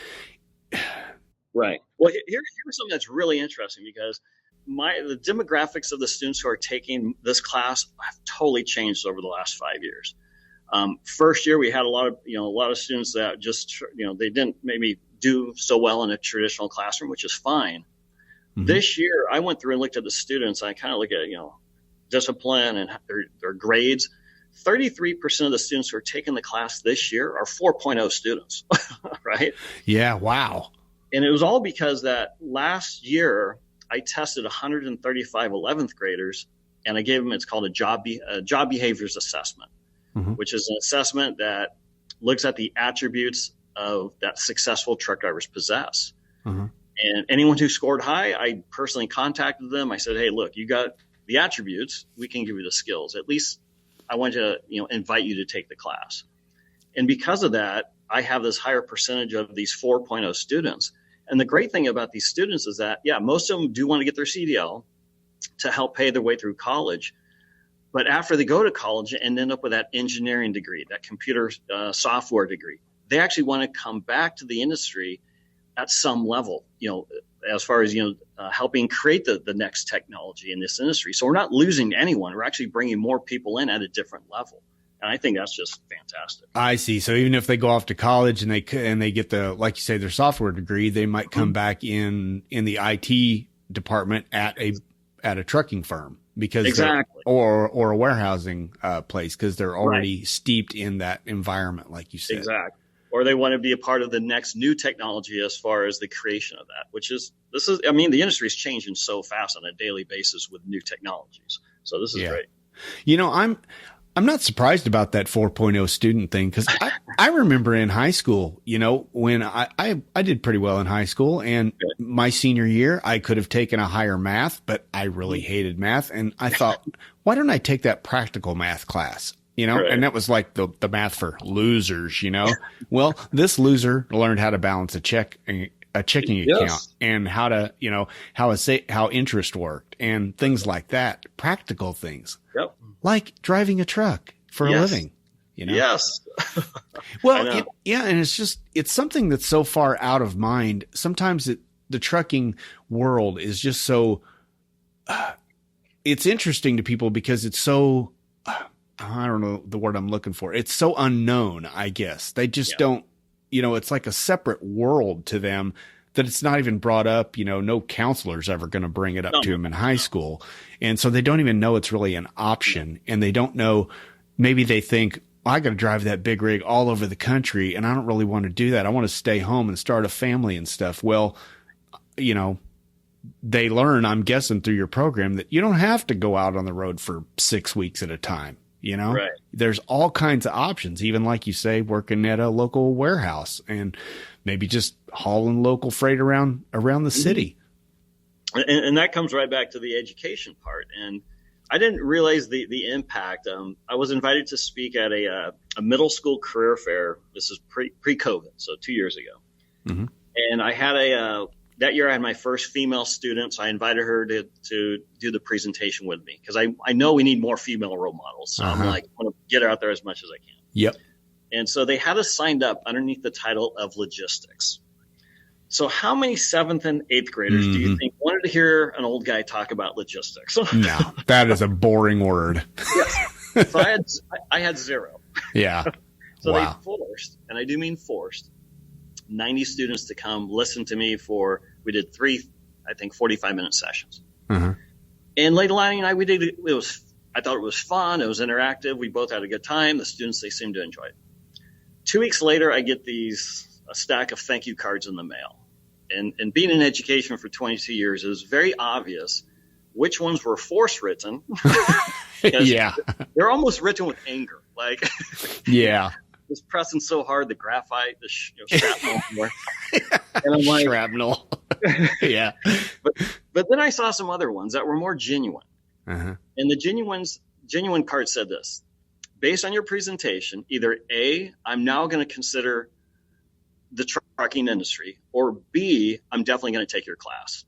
Speaker 4: Right. Well, here's something that's really interesting, because the demographics of the students who are taking this class have totally changed over the last 5 years. First year, we had a lot of students that just, they didn't maybe do so well in a traditional classroom, which is fine. Mm-hmm. This year, I went through and looked at the students. I kind of look at, discipline and their grades. 33% of the students who are taking the class this year are 4.0 students, right?
Speaker 1: Yeah, wow.
Speaker 4: And it was all because that last year I tested 135 11th graders, and I gave them, it's called a job behaviors assessment, mm-hmm. which is an assessment that looks at the attributes that successful truck drivers possess. Mm-hmm. And anyone who scored high, I personally contacted them. I said, hey, look, you got the attributes, we can give you the skills. At least I want to, invite you to take the class. And because of that, I have this higher percentage of these 4.0 students. And the great thing about these students is that, most of them do want to get their CDL to help pay their way through college. But after they go to college and end up with that engineering degree, that computer software degree, they actually want to come back to the industry at some level, as far as, helping create the next technology in this industry. So we're not losing anyone. We're actually bringing more people in at a different level. And I think that's just fantastic.
Speaker 1: I see. So even if they go off to college and they get like you say, their software degree, they might come back in the IT department at a trucking firm, because
Speaker 4: exactly,
Speaker 1: or a warehousing place, because they're already steeped in that environment, like you said.
Speaker 4: Exactly. Or they want to be a part of the next new technology as far as the creation of that, the industry is changing so fast on a daily basis with new technologies. So this is great.
Speaker 1: I'm not surprised about that 4.0 student thing, because I remember in high school, when I did pretty well in high school, and my senior year, I could have taken a higher math, but I really hated math. And I thought, why don't I take that practical math class? Right. And that was like the math for losers, Well, this loser learned how to balance a checking account, and how to, how interest worked and things like that. Practical things.
Speaker 4: Yep.
Speaker 1: Like driving a truck for a living,
Speaker 4: Yes.
Speaker 1: Well, and it's something that's so far out of mind. Sometimes the trucking world is just so, it's interesting to people because it's so, I don't know the word I'm looking for. It's so unknown, I guess. They just don't, it's like a separate world to them that it's not even brought up. No counselor's ever going to bring it up to them in high school. And so they don't even know it's really an option. And they don't know, maybe they think, I got to drive that big rig all over the country, and I don't really want to do that. I want to stay home and start a family and stuff. Well, they learn, I'm guessing through your program, that you don't have to go out on the road for 6 weeks at a time.
Speaker 4: Right.
Speaker 1: There's all kinds of options, even like you say, working at a local warehouse and maybe just hauling local freight around the city.
Speaker 4: And that comes right back to the education part. And I didn't realize the impact. I was invited to speak at a middle school career fair. This is pre-COVID, so 2 years ago. Mm-hmm. And I had that year I had my first female student, so I invited her to do the presentation with me, because I know we need more female role models. So I'm like, I want to get her out there as much as I can.
Speaker 1: Yep.
Speaker 4: And so they had us signed up underneath the title of logistics. So how many 7th and 8th graders do you think wanted to hear an old guy talk about logistics?
Speaker 1: No, that is a boring word.
Speaker 4: Yes. So I had zero.
Speaker 1: Yeah.
Speaker 4: So they forced, and I do mean forced, 90 students to come listen to me we did 3, 45-minute sessions. Mm-hmm. And Lady Lanning and I, I thought it was fun. It was interactive. We both had a good time. The students, they seemed to enjoy it. 2 weeks later, I get a stack of thank you cards in the mail. And being in education for 22 years, it was very obvious which ones were force written.
Speaker 1: Yeah.
Speaker 4: They're almost written with anger. Like,
Speaker 1: yeah.
Speaker 4: Just pressing so hard, the graphite, the shrapnel. And I'm like,
Speaker 1: shrapnel. Yeah.
Speaker 4: But then I saw some other ones that were more genuine. Uh-huh. And the genuine card said this: based on your presentation, either A, I'm now going to consider the trucking industry, or B, I'm definitely going to take your class.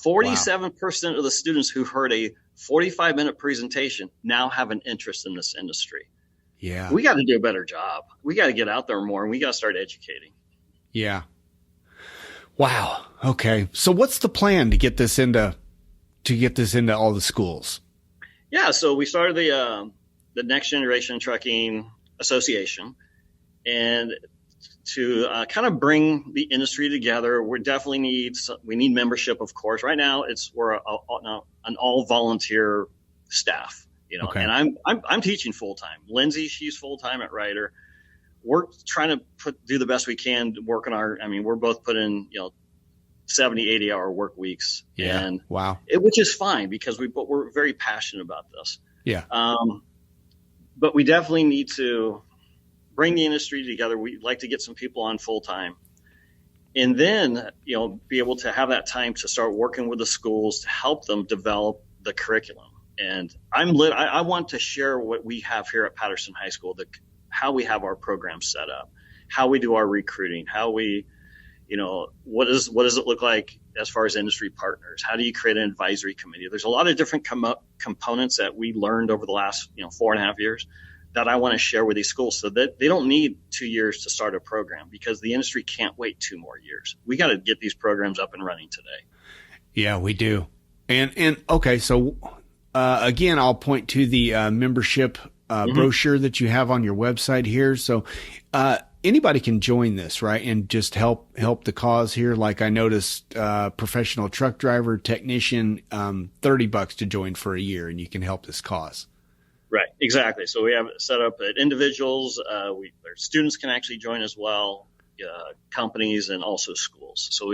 Speaker 4: 47% of the students who heard a 45-minute presentation now have an interest in this industry.
Speaker 1: Yeah.
Speaker 4: We got to do a better job. We got to get out there more, and we got to start educating.
Speaker 1: Yeah. Wow. Okay. So what's the plan to get this into all the schools?
Speaker 4: Yeah. So we started the Next Generation Trucking Association, and to kind of bring the industry together, we definitely need membership, of course. Right now, we're an all volunteer staff,
Speaker 1: Okay.
Speaker 4: and I'm teaching full time. Lindsay, she's full time at Ryder. We're trying to do the best we can to work on we're both putting 70, 80 hour work weeks.
Speaker 1: Yeah.
Speaker 4: And
Speaker 1: wow.
Speaker 4: Which is fine because we're very passionate about this.
Speaker 1: Yeah.
Speaker 4: But we definitely need to bring the industry together. We'd like to get some people on full time, and then, be able to have that time to start working with the schools to help them develop the curriculum. And I want to share what we have here at Patterson High School, how we have our program set up, how we do our recruiting, how we, what does it look like as far as industry partners? How do you create an advisory committee? There's a lot of different components that we learned over the last 4.5 years that I want to share with these schools, so that they don't need 2 years to start a program, because the industry can't wait 2 more years. We got to get these programs up and running today. Yeah,
Speaker 1: we do. And okay, so again, I'll point to the membership brochure that you have on your website here. So anybody can join this, right? And just help the cause here. Like I noticed, professional truck driver, technician, $30 to join for a year, and you can help this cause.
Speaker 4: Right, exactly. So we have it set up at individuals. Our students can actually join as well, companies, and also schools. So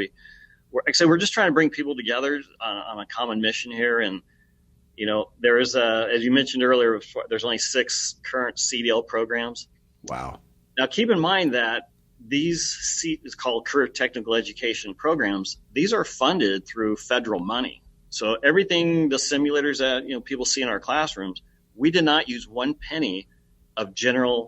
Speaker 4: we're just trying to bring people together on a common mission here. And there is as you mentioned earlier, there's only 6 current CDL programs.
Speaker 1: Wow.
Speaker 4: Now keep in mind that these it's called career technical education programs. These are funded through federal money. So everything, the simulators that people see in our classrooms, we did not use 1 penny of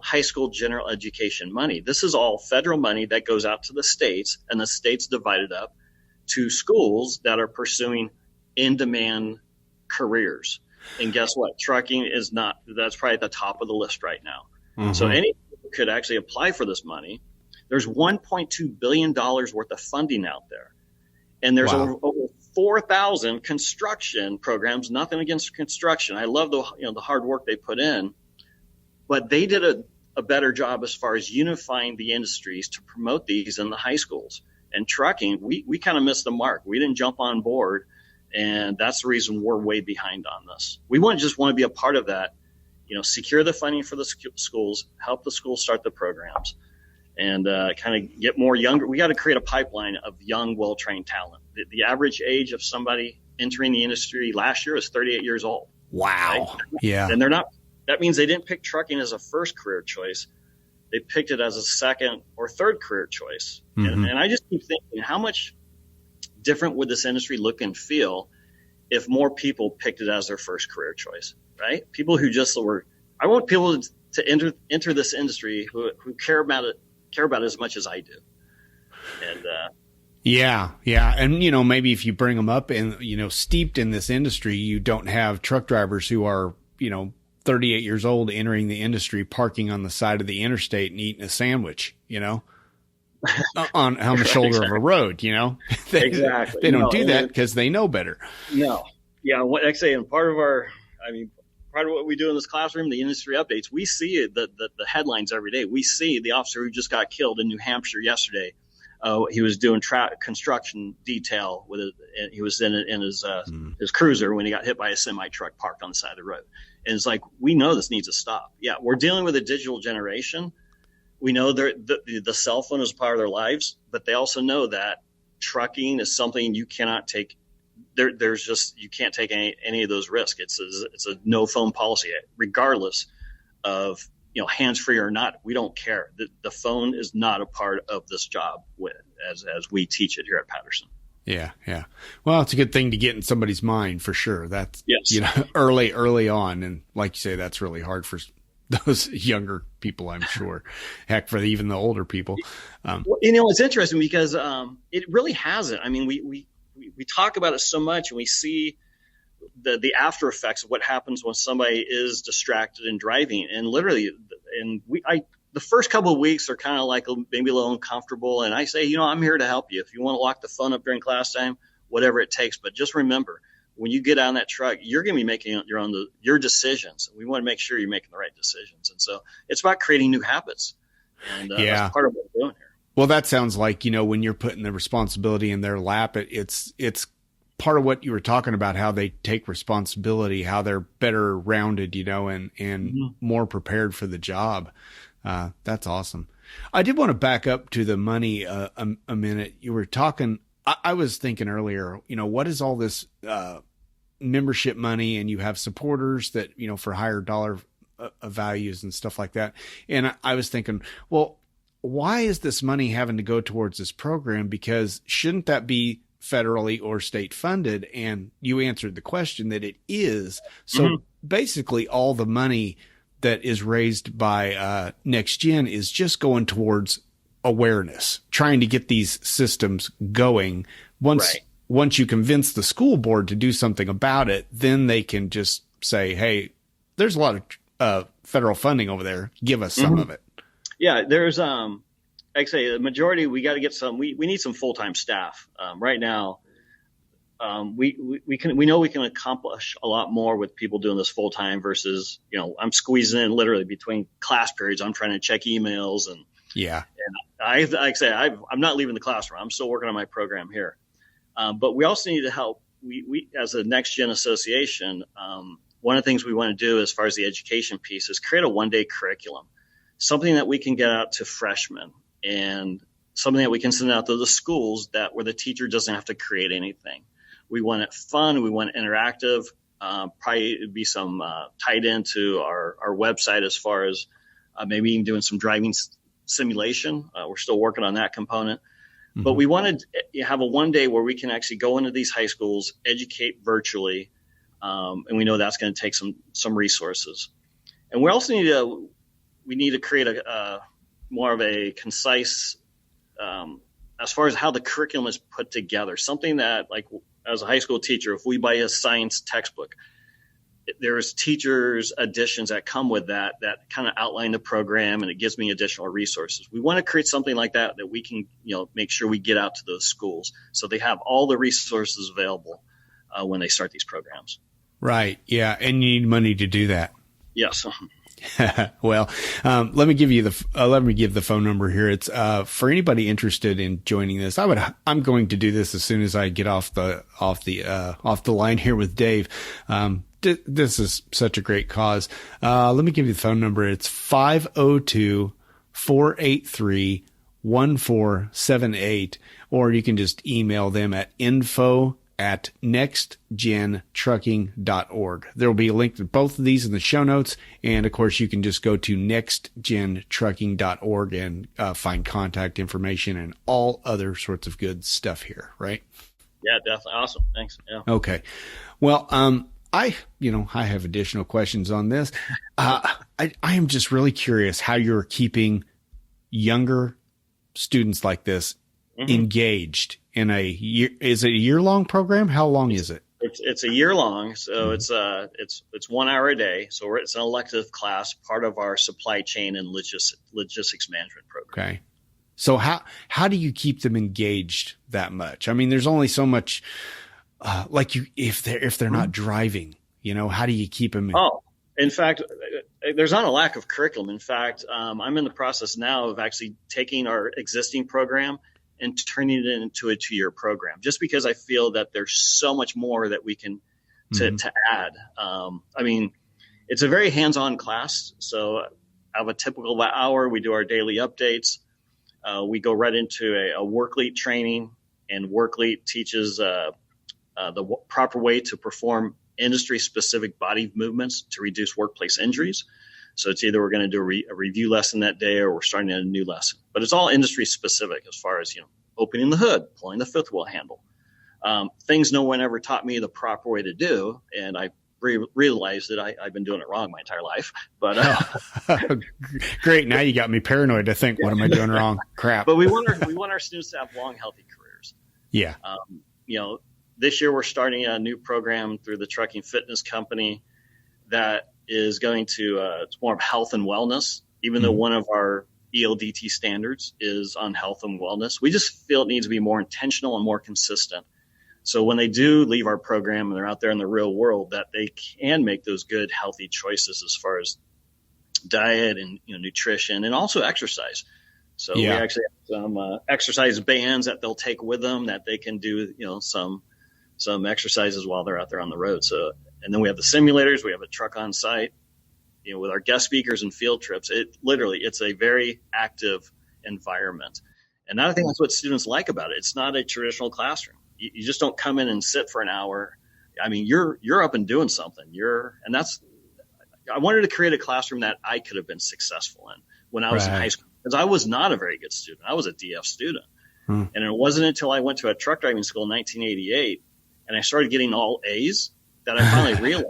Speaker 4: high school general education money. This is all federal money that goes out to the states, and the states divide it up to schools that are pursuing in-demand careers. And guess what? Trucking is not. That's probably at the top of the list right now. Mm-hmm. So anyone could actually apply for this money. There's $1.2 billion worth of funding out there. And there's over 4,000 construction programs. Nothing against construction. I love the hard work they put in, but they did a better job as far as unifying the industries to promote these in the high schools. And trucking, we kind of missed the mark. We didn't jump on board, and that's the reason we're way behind on this. We want to be a part of that. Secure the funding for the schools, help the schools start the programs, and kind of get more younger. We got to create a pipeline of young, well-trained talent. The average age of somebody entering the industry last year is 38 years old.
Speaker 1: Wow. Right? Yeah.
Speaker 4: And that means they didn't pick trucking as a first career choice. They picked it as a second or third career choice. Mm-hmm. And I just keep thinking, how much different would this industry look and feel if more people picked it as their first career choice, right? People who I want people to enter this industry who care about it as much as I do. And,
Speaker 1: yeah. And, maybe if you bring them up and, steeped in this industry, you don't have truck drivers who are, 38 years old entering the industry, parking on the side of the interstate and eating a sandwich, on the shoulder of a road,
Speaker 4: Exactly.
Speaker 1: They don't do that because they know better.
Speaker 4: No. Yeah. What I say, and part of what we do in this classroom, the industry updates, we see the headlines every day. We see the officer who just got killed in New Hampshire yesterday. He was doing construction detail with it, and he was in his cruiser when he got hit by a semi truck parked on the side of the road. And it's like, we know this needs to stop. Yeah, we're dealing with a digital generation. We know the cell phone is part of their lives, but they also know that trucking is something you cannot take. You can't take any of those risks. It's a no phone policy, regardless of hands free or not. We don't care. The phone is not a part of this job as we teach it here at Patterson.
Speaker 1: Yeah. Well, it's a good thing to get in somebody's mind for sure. That's
Speaker 4: yes.
Speaker 1: Early on, and like you say, that's really hard for those younger people, I'm sure. Heck, for even the older people.
Speaker 4: It's interesting because it really hasn't. I mean, we talk about it so much, and we see the after effects of what happens when somebody is distracted and driving. And literally, the first couple of weeks are kind of like maybe a little uncomfortable. And I say, I'm here to help you. If you want to lock the phone up during class time, whatever it takes. But just remember, when you get on that truck, you're going to be making your decisions. We want to make sure you're making the right decisions. And so it's about creating new habits. And that's part of what we're doing here.
Speaker 1: Well, that sounds like, when you're putting the responsibility in their lap, it's part of what you were talking about, how they take responsibility, how they're better rounded, and more prepared for the job. That's awesome. I did want to back up to the money a minute. You were talking, I was thinking earlier, what is all this membership money, and you have supporters that, for higher dollar values and stuff like that. And I was thinking, well, why is this money having to go towards this program? Because shouldn't that be federally or state funded? And you answered the question that it is. So basically all the money that is raised by Next Gen is just going towards awareness, trying to get these systems going. Once you convince the school board to do something about it, then they can just say, hey, there's a lot of federal funding over there. Give us some of it. Yeah,
Speaker 4: there's like I say, the majority, we got to get some. We need some full-time staff right now. We know we can accomplish a lot more with people doing this full-time versus I'm squeezing in literally between class periods. I'm trying to check emails and I like I say I'm not leaving the classroom. I'm still working on my program here, but we also need to help. We as a Next Gen Association, one of the things we want to do as far as the education piece is create a one-day curriculum, something that we can get out to freshmen. And something that we can send out to the schools where the teacher doesn't have to create anything. We want it fun. We want it interactive. Probably it'd be some tied into our website as far as maybe even doing some driving simulation. We're still working on that component. But we wanted to have a one day where we can actually go into these high schools, educate virtually. And we know that's going to take some resources. And we also need to create a more of a concise as far as how the curriculum is put together, something that, like, as a high school teacher, if we buy a science textbook, there's teachers additions that come with that kind of outline the program, and it gives me additional resources. We want to create something like that we can make sure we get out to those schools so they have all the resources available when they start these programs. Right.
Speaker 1: Yeah. And you need money to do that.
Speaker 4: Yes.
Speaker 1: Well, let me give the phone number here. It's for anybody interested in joining this. I'm going to do this as soon as I get off the line here with Dave. This is such a great cause. Let me give you the phone number. It's 502-483-1478, or you can just email them at info@nextgentrucking.org. There will be a link to both of these in the show notes. And of course, you can just go to nextgentrucking.org and find contact information and all other sorts of good stuff here, right?
Speaker 4: Yeah, definitely. Awesome. Thanks. Yeah.
Speaker 1: Okay. Well, I have additional questions on this. I am just really curious how you're keeping younger students like this engaged in a year. Is it a year-long program? How long is it?
Speaker 4: It's a year long. So it's 1 hour a day. So it's an elective class, part of our supply chain and logistics management program.
Speaker 1: Okay. So how do you keep them engaged that much? I mean, there's only so much, if they're not driving, how do you keep them?
Speaker 4: In fact, there's not a lack of curriculum. In fact, I'm in the process now of actually taking our existing program and turning it into a 2-year program, just because I feel that there's so much more that we can to add. I mean, it's a very hands-on class. So I have a typical hour. We do our daily updates. We go right into a work-lead training, and work-lead teaches the proper way to perform industry-specific body movements to reduce workplace injuries. So it's either we're going to do a review lesson that day, or we're starting a new lesson. But it's all industry-specific as far as opening the hood, pulling the fifth wheel handle. Things no one ever taught me the proper way to do, and I realized that I've been doing it wrong my entire life. But
Speaker 1: great, now you got me paranoid to think, what am I doing wrong? Crap.
Speaker 4: But we want our students to have long, healthy careers.
Speaker 1: Yeah.
Speaker 4: This year we're starting a new program through the Trucking Fitness Company that is going to it's more of health and wellness. even though one of our ELDT standards is on health and wellness. We just feel it needs to be more intentional and more consistent. So when they do leave our program and they're out there in the real world, that they can make those good, healthy choices as far as diet and nutrition and also exercise. So we actually have some exercise bands that they'll take with them that they can do, some exercises while they're out there on the road. So, and then we have the simulators. We have a truck on site, with our guest speakers and field trips. It's a very active environment. And I think that's what students like about it. It's not a traditional classroom. You just don't come in and sit for an hour. I mean, you're up and doing something. I wanted to create a classroom that I could have been successful in when I was in high school, because I was not a very good student. I was a DF student. And it wasn't until I went to a truck driving school in 1988 and I started getting all A's that I finally realized.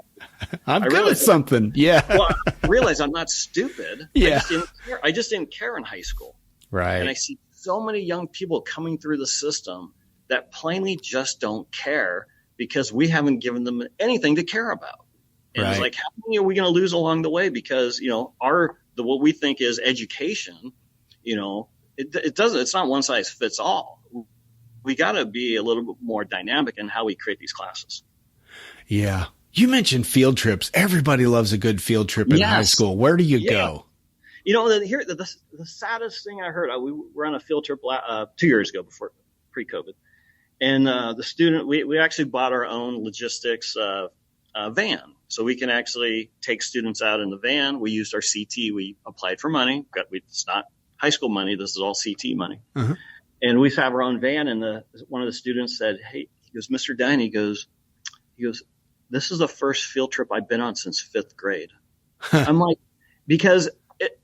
Speaker 1: I'm good at something. Yeah.
Speaker 4: Well, I realized I'm not stupid.
Speaker 1: Yeah.
Speaker 4: I just didn't care in high school.
Speaker 1: Right.
Speaker 4: And I see so many young people coming through the system that plainly just don't care because we haven't given them anything to care about. And it's like, how many are we going to lose along the way? Because, what we think is education, it's not one size fits all. We got to be a little bit more dynamic in how we create these classes.
Speaker 1: Yeah. You mentioned field trips. Everybody loves a good field trip in high school. Where do you go?
Speaker 4: The saddest thing I heard, we were on a field trip 2 years ago before pre-COVID. And the student, we actually bought our own logistics van. So we can actually take students out in the van. We used our CT. We applied for money. It's not high school money. This is all CT money. Uh-huh. And we have our own van. And one of the students said, "Hey," he goes, "Mr. Dein," he goes, "this is the first field trip I've been on since 5th grade." I'm like, because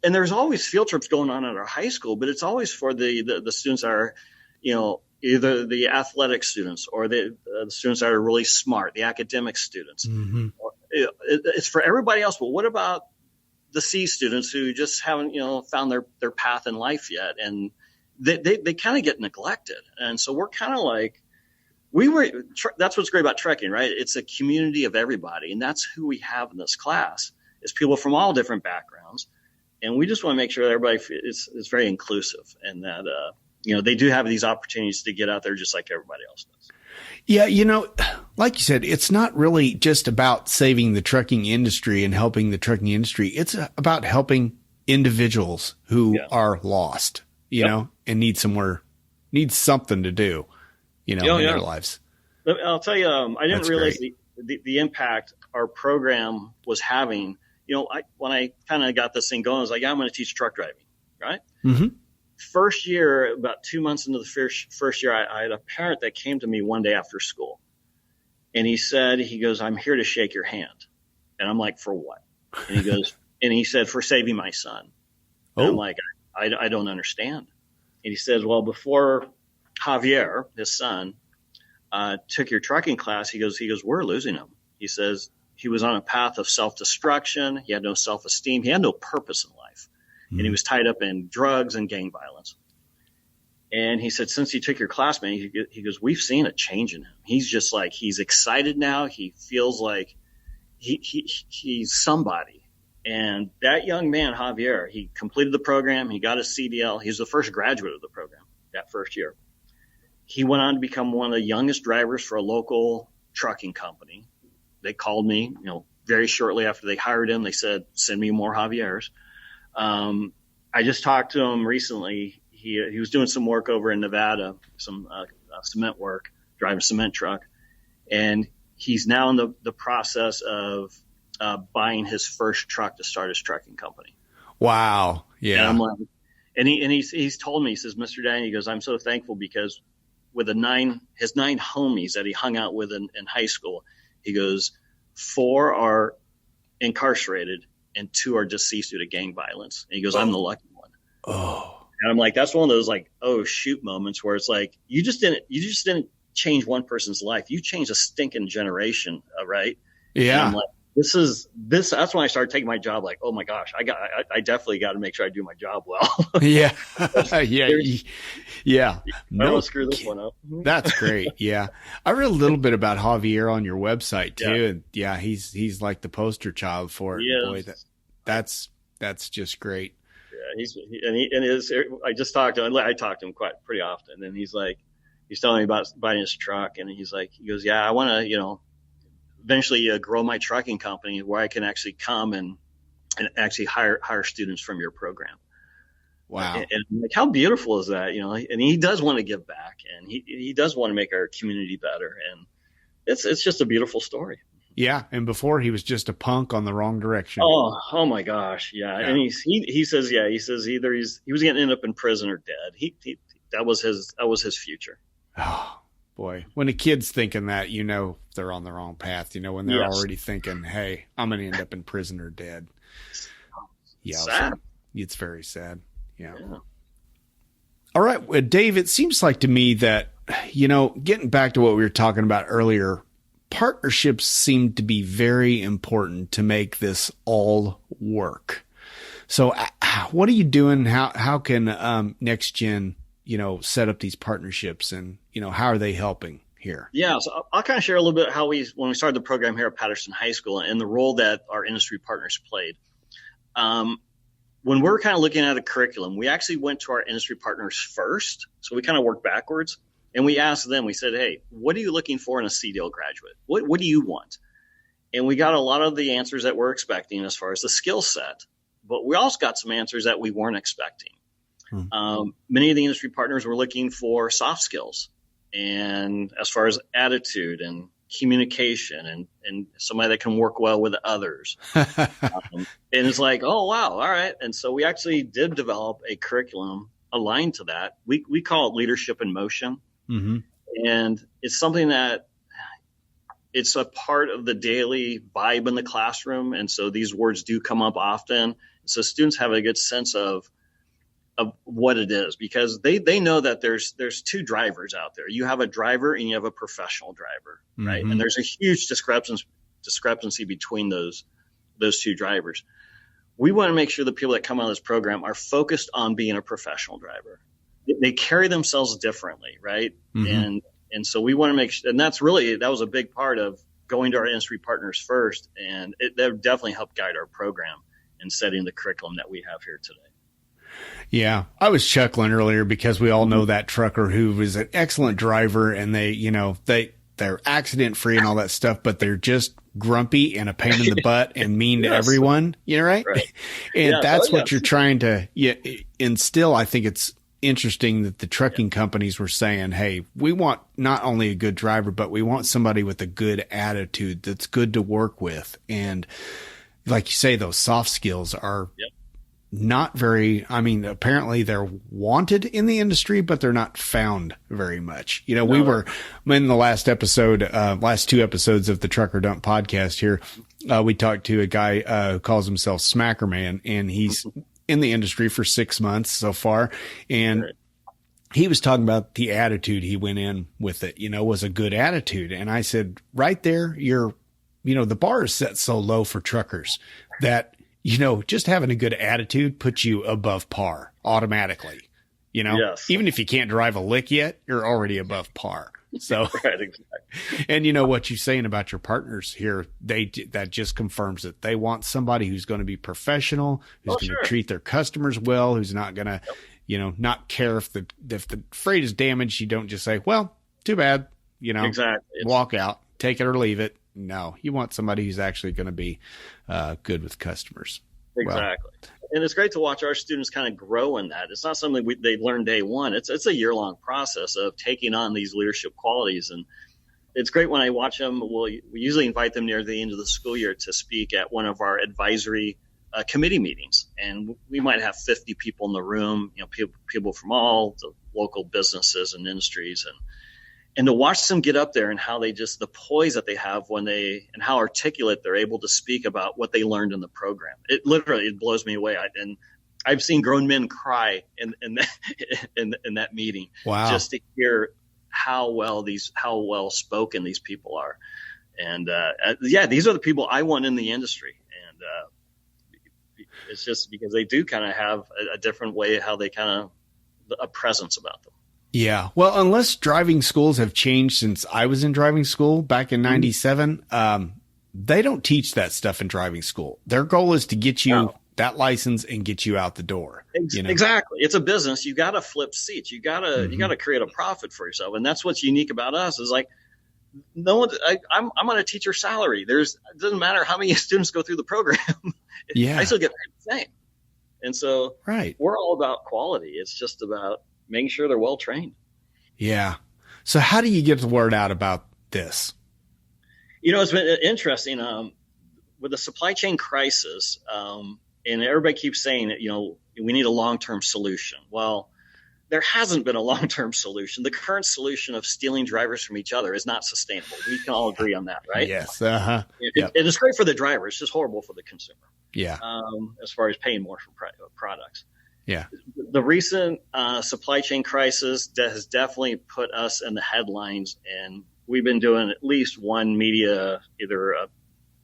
Speaker 4: and there's always field trips going on at our high school, but it's always for the students that are, either the athletic students or the students that are really smart, the academic students. Mm-hmm. It's for everybody else. But what about the C students who just haven't, found their path in life yet? And they kind of get neglected. And so we're kind of like, that's what's great about trekking, right? It's a community of everybody. And that's who we have in this class, is people from all different backgrounds. And we just want to make sure that everybody is very inclusive, and that, they do have these opportunities to get out there just like everybody else does.
Speaker 1: Yeah. Like you said, it's not really just about saving the trucking industry and helping the trucking industry. It's about helping individuals who are lost, and need something to do, in their lives.
Speaker 4: I'll tell you, I didn't realize the impact our program was having. When I kind of got this thing going, I was like, I'm going to teach truck driving, right? Mm-hmm. First year, about 2 months into the first year, I had a parent that came to me one day after school, and he goes, "I'm here to shake your hand." And I'm like, "For what?" And he said, "For saving my son." And I'm like, I don't understand. And he says, "Well, before Javier, his son, took your trucking class, he goes, we're losing him." He says he was on a path of self-destruction. He had no self-esteem. He had no purpose in life. And he was tied up in drugs and gang violence. And he said, since he took your class, man, he goes, we've seen a change in him. He's just like, he's excited now. He feels like he's somebody. And that young man, Javier, he completed the program. He got his CDL. He's the first graduate of the program that first year. He went on to become one of the youngest drivers for a local trucking company. They called me, very shortly after they hired him. They said, "Send me more Javiers." I just talked to him recently. He was doing some work over in Nevada, some cement work, driving a cement truck, and he's now in the process of buying his first truck to start his trucking company.
Speaker 1: Wow! Yeah.
Speaker 4: And I'm like, he's told me, he says, "Mr. Dein," he goes, "I'm so thankful because with his 9 homies that he hung out with in high school, he goes, 4 are incarcerated and 2 are deceased due to gang violence." And he goes, "I'm the lucky one." Oh. And I'm like, that's one of those like, oh shoot moments where it's like, you just didn't change one person's life. You changed a stinking generation. Right.
Speaker 1: Yeah.
Speaker 4: And I'm like, that's when I started taking my job. Like, oh my gosh, I definitely got to make sure I do my job well.
Speaker 1: Yeah. Yeah.
Speaker 4: I don't screw this one up.
Speaker 1: That's great. Yeah. I read a little bit about Javier on your website too. Yeah. And he's like the poster child for it. Boy, that's just great.
Speaker 4: I just talked to him. I talk to him pretty often, and he's telling me about buying his truck, and he goes, yeah, I want to, eventually grow my trucking company where I can actually come and actually hire students from your program.
Speaker 1: Wow.
Speaker 4: And like, how beautiful is that? And he does want to give back, and he does want to make our community better. And it's just a beautiful story.
Speaker 1: Yeah. And before he was just a punk on the wrong direction.
Speaker 4: Oh my gosh. Yeah. And he says either he was going to end up in prison or dead. That was his future.
Speaker 1: Oh boy. When a kid's thinking that, they're on the wrong path, when they're already thinking, hey, I'm going to end up in prison or dead. Yeah.
Speaker 4: Sad.
Speaker 1: It's very sad. Yeah. All right. Dave, it seems like to me that, getting back to what we were talking about earlier, partnerships seem to be very important to make this all work. So what are you doing? How can Next Gen, set up these partnerships, and, how are they helping here?
Speaker 4: Yeah. So I'll kind of share a little bit when we started the program here at Patterson High School and the role that our industry partners played. When we're kind of looking at a curriculum, we actually went to our industry partners first. So we kind of worked backwards, and we asked them, we said, hey, what are you looking for in a CDL graduate? What do you want? And we got a lot of the answers that we're expecting as far as the skill set, but we also got some answers that we weren't expecting. Many of the industry partners were looking for soft skills, and as far as attitude and communication and somebody that can work well with others. And it's like, oh, wow. All right. And so we actually did develop a curriculum aligned to that. We call it Leadership in Motion. Mm-hmm. And it's something that it's a part of the daily vibe in the classroom. And so these words do come up often. So students have a good sense of what it is, because they know that there's two drivers out there. You have a driver and you have a professional driver, right? Mm-hmm. And there's a huge discrepancy between those two drivers. We want to make sure the people that come out of this program are focused on being a professional driver. They carry themselves differently, right? Mm-hmm. And so we want to make sure, and that was a big part of going to our industry partners first, and that definitely helped guide our program in setting the curriculum that we have here today.
Speaker 1: Yeah, I was chuckling earlier because we all know that trucker who was an excellent driver, and they're accident free and all that stuff, but they're just grumpy and a pain in the butt and mean to everyone, right? And that's what you're trying to instill. I think it's interesting that the trucking companies were saying, hey, we want not only a good driver, but we want somebody with a good attitude that's good to work with. And like you say, those soft skills are not very, apparently they're wanted in the industry, but they're not found very much. We were in the last two episodes of the Trucker Dump podcast here. We talked to a guy who calls himself Smacker Man, and he's in the industry for 6 months so far. And he was talking about the attitude he went in with it, was a good attitude. And I said, right there, the bar is set so low for truckers that, just having a good attitude puts you above par automatically, even if you can't drive a lick yet, you're already above par. So,
Speaker 4: right, exactly.
Speaker 1: And what you're saying about your partners here, that just confirms it. They want somebody who's going to be professional, who's going to treat their customers well, who's not going to, not care if the freight is damaged. You don't just say, well, too bad, walk out, take it or leave it. No, you want somebody who's actually going to be good with customers.
Speaker 4: Exactly. And it's great to watch our students kind of grow in that. It's not something they learn day one. It's a year-long process of taking on these leadership qualities. And it's great when I watch them. We usually invite them near the end of the school year to speak at one of our advisory committee meetings. And we might have 50 people in the room, people from all the local businesses and industries. And to watch them get up there and how the poise that they have and how articulate they're able to speak about what they learned in the program. It blows me away. And I've seen grown men cry in that meeting.
Speaker 1: Wow.
Speaker 4: Just to hear how well spoken these people are. And these are the people I want in the industry. And it's just because they do kind of have a different way how they a presence about them.
Speaker 1: Yeah. Well, unless driving schools have changed since I was in driving school back in 97, they don't teach that stuff in driving school. Their goal is to get you that license and get you out the door.
Speaker 4: Exactly. It's a business. You got to flip seats. You got to create a profit for yourself. And that's what's unique about us is like, no one, I'm on a teacher salary. It doesn't matter how many students go through the program. I still get paid the same. And so we're all about quality. It's just about making sure they're well trained. Yeah.
Speaker 1: So how do you get the word out about this?
Speaker 4: It's been interesting with the supply chain crisis. And everybody keeps saying that, we need a long-term solution. Well, there hasn't been a long-term solution. The current solution of stealing drivers from each other is not sustainable. We can all agree on that, right?
Speaker 1: Yes.
Speaker 4: And it's great for the driver. It's just horrible for the consumer.
Speaker 1: Yeah.
Speaker 4: As far as paying more for products.
Speaker 1: Yeah.
Speaker 4: The recent supply chain crisis has definitely put us in the headlines, and we've been doing at least one media, either a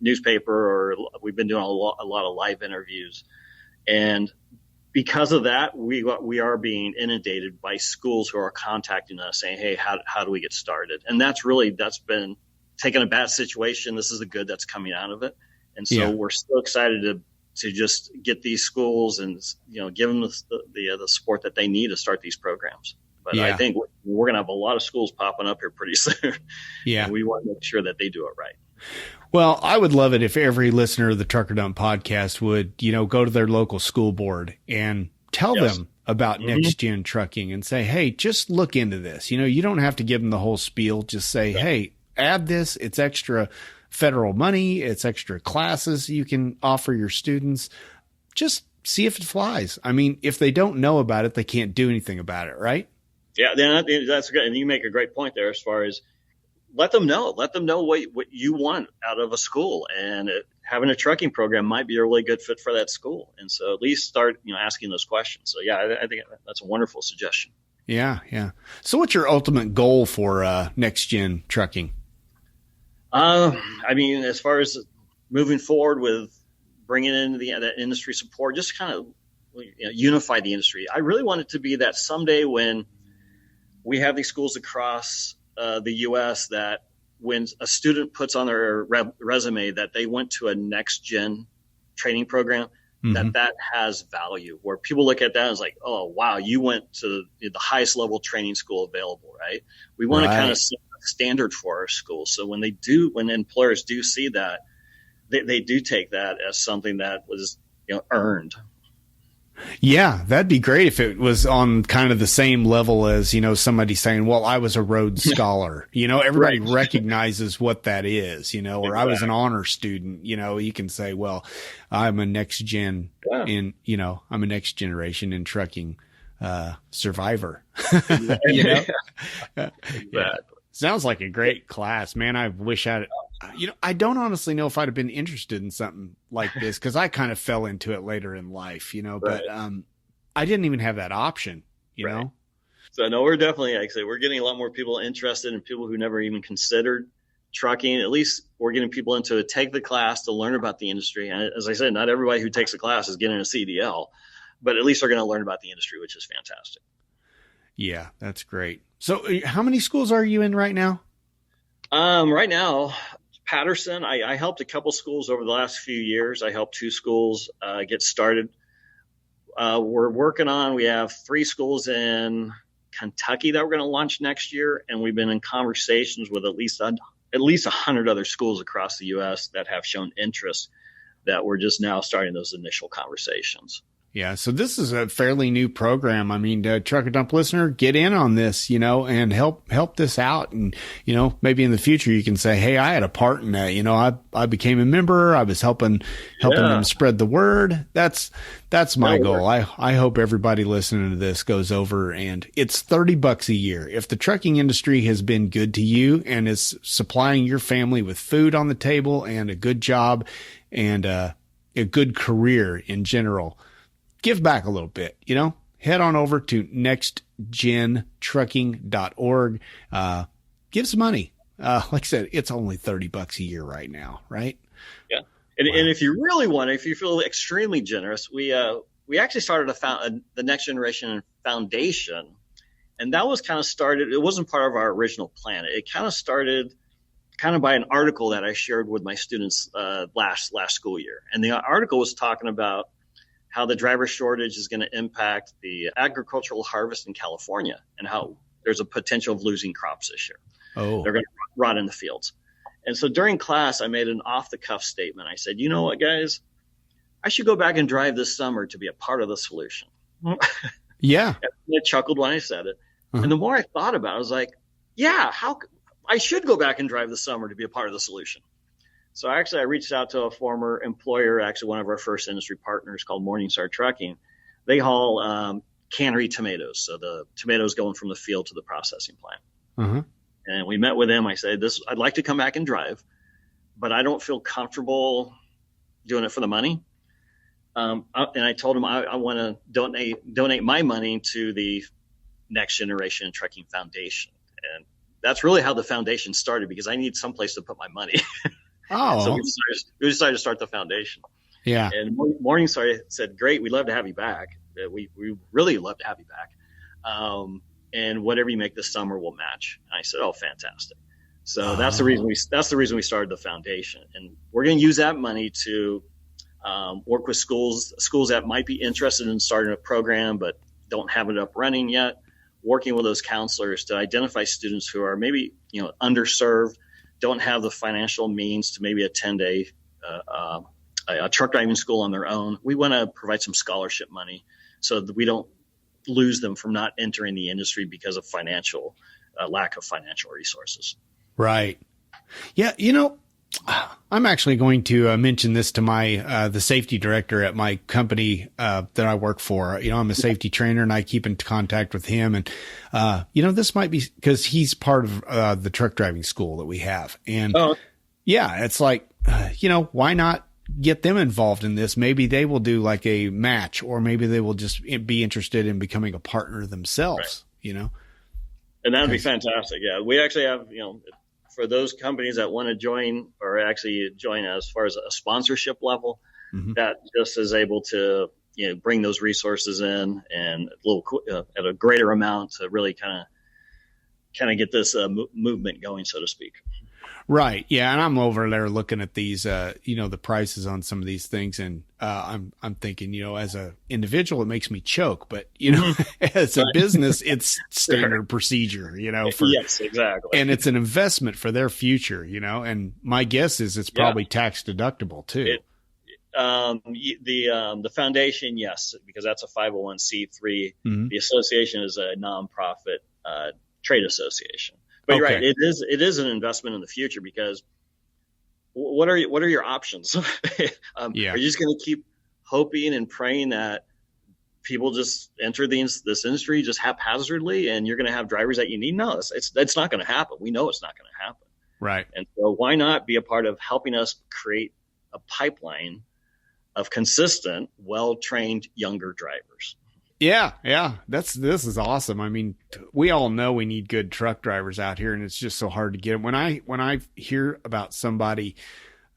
Speaker 4: newspaper or we've been doing a lot of live interviews. And because of that, we are being inundated by schools who are contacting us saying, hey, how do we get started? And that's been taking a bad situation. This is the good that's coming out of it. And so we're so excited to just get these schools and, give them the support that they need to start these programs. But I think we're going to have a lot of schools popping up here pretty soon. Yeah. And we want to make sure that they do it right.
Speaker 1: Well, I would love it if every listener of the Trucker Dump podcast would, go to their local school board and tell them about next gen trucking and say, hey, just look into this. You don't have to give them the whole spiel. Just say, hey, add this. It's extra federal money. It's extra classes you can offer your students. Just see if it flies. I mean, if they don't know about it, they can't do anything about it, right?
Speaker 4: Yeah, that's good. And you make a great point there as far as let them know what you want out of a school, and having a trucking program might be a really good fit for that school. And so at least start, asking those questions. So I think that's a wonderful suggestion.
Speaker 1: Yeah. Yeah. So what's your ultimate goal for next gen trucking?
Speaker 4: As far as moving forward with bringing in that industry support, just kind of unify the industry. I really want it to be that someday when we have these schools across the U.S. that when a student puts on their resume that they went to a next gen training program, that has value, where people look at that and it's like, oh, wow, you went to the highest level training school available, right? We want to kind of set a standard for our schools. So when employers do see that, they do take that as something that was, earned.
Speaker 1: Yeah, that'd be great if it was on kind of the same level as, somebody saying, well, I was a Rhodes Scholar. Everybody recognizes what that is, or I was an honor student. You can say, well, I'm a next gen I'm a next generation in trucking survivor. Sounds like a great class, man. I wish I don't honestly know if I'd have been interested in something like this because I kind of fell into it later in life, but I didn't even have that option, you know?
Speaker 4: So no, we're definitely, like I say, we're getting a lot more people interested in people who never even considered trucking. At least we're getting people into it, take the class to learn about the industry. And as I said, not everybody who takes the class is getting a CDL, but at least they're going to learn about the industry, which is fantastic.
Speaker 1: Yeah, that's great. So how many schools are you in right now?
Speaker 4: Right now, Patterson, I helped a couple schools over the last few years. I helped 2 schools get started. We have 3 schools in Kentucky that we're going to launch next year. And we've been in conversations with at least 100 other schools across the U.S. that have shown interest, that we're just now starting those initial conversations.
Speaker 1: Yeah. So this is a fairly new program. I mean, Trucker Dump listener, get in on this, and help this out. And, maybe in the future you can say, hey, I had a part in that. I became a member. I was helping them spread the word. That's my goal. I hope everybody listening to this goes over, and it's $30 a year. If the trucking industry has been good to you and is supplying your family with food on the table and a good job and a good career in general, give back a little bit, head on over to nextgentrucking.org. Give some money. Like I said, it's only $30 a year right now. Right.
Speaker 4: Yeah. And if you really want, if you feel extremely generous, we actually started the Next Generation Foundation, and that was kind of started. It wasn't part of our original plan. It kind of started by an article that I shared with my students last school year. And the article was talking about how the driver shortage is going to impact the agricultural harvest in California and how there's a potential of losing crops this year.
Speaker 1: Oh,
Speaker 4: they're going to rot in the fields. And so during class, I made an off-the-cuff statement. I said, you know what, guys? I should go back and drive this summer to be a part of the solution.
Speaker 1: Yeah.
Speaker 4: I chuckled when I said it. And the more I thought about it, I was like, yeah, I should go back and drive this summer to be a part of the solution. So I reached out to a former employer, actually one of our first industry partners called Morningstar Trucking. They haul cannery tomatoes. So the tomatoes going from the field to the processing plant. And we met with them. I said, I'd like to come back and drive, but I don't feel comfortable doing it for the money. And I told them I want to donate my money to the Next Generation Trucking Foundation. And that's really how the foundation started, because I need someplace to put my money.
Speaker 1: Oh.
Speaker 4: So we decided to start the foundation.
Speaker 1: Yeah.
Speaker 4: And Morningstar said, great, we'd love to have you back. We really love to have you back. And whatever you make this summer, we'll match. And I said, oh, fantastic. So that's the reason we started the foundation. And we're going to use that money to work with schools that might be interested in starting a program but don't have it up running yet, working with those counselors to identify students who are maybe underserved, don't have the financial means to maybe attend a truck driving school on their own. We want to provide some scholarship money so that we don't lose them from not entering the industry because of lack of financial resources. Right.
Speaker 1: Yeah. I'm actually going to mention this to my the safety director at my company that I work for. I'm a safety trainer, and I keep in contact with him. And this might be because he's part of the truck driving school that we have. And yeah, it's like why not get them involved in this? Maybe they will do like a match, or maybe they will just be interested in becoming a partner themselves. Right.
Speaker 4: And that'd be fantastic. Yeah, we actually have for those companies that want to join, or actually join as far as a sponsorship level, that just is able to bring those resources in and at a greater amount to really kind of get this movement going, so to speak.
Speaker 1: Right. Yeah. And I'm over there looking at these, the prices on some of these things. And, I'm thinking, as a individual, it makes me choke, but, as a business, it's standard procedure,
Speaker 4: yes, exactly.
Speaker 1: And it's an investment for their future, and my guess is it's probably tax deductible too.
Speaker 4: The foundation, yes, because that's a 501c3. The association is a nonprofit, trade association. But you're right. It is an investment in the future, because what are your options? Are you just going to keep hoping and praying that people just enter this industry just haphazardly, and you're going to have drivers that you need? No, it's not going to happen. We know it's not going to happen.
Speaker 1: Right.
Speaker 4: And so why not be a part of helping us create a pipeline of consistent, well-trained younger drivers?
Speaker 1: Yeah. This is awesome. I mean, we all know we need good truck drivers out here, and it's just so hard to get them. When I hear about somebody,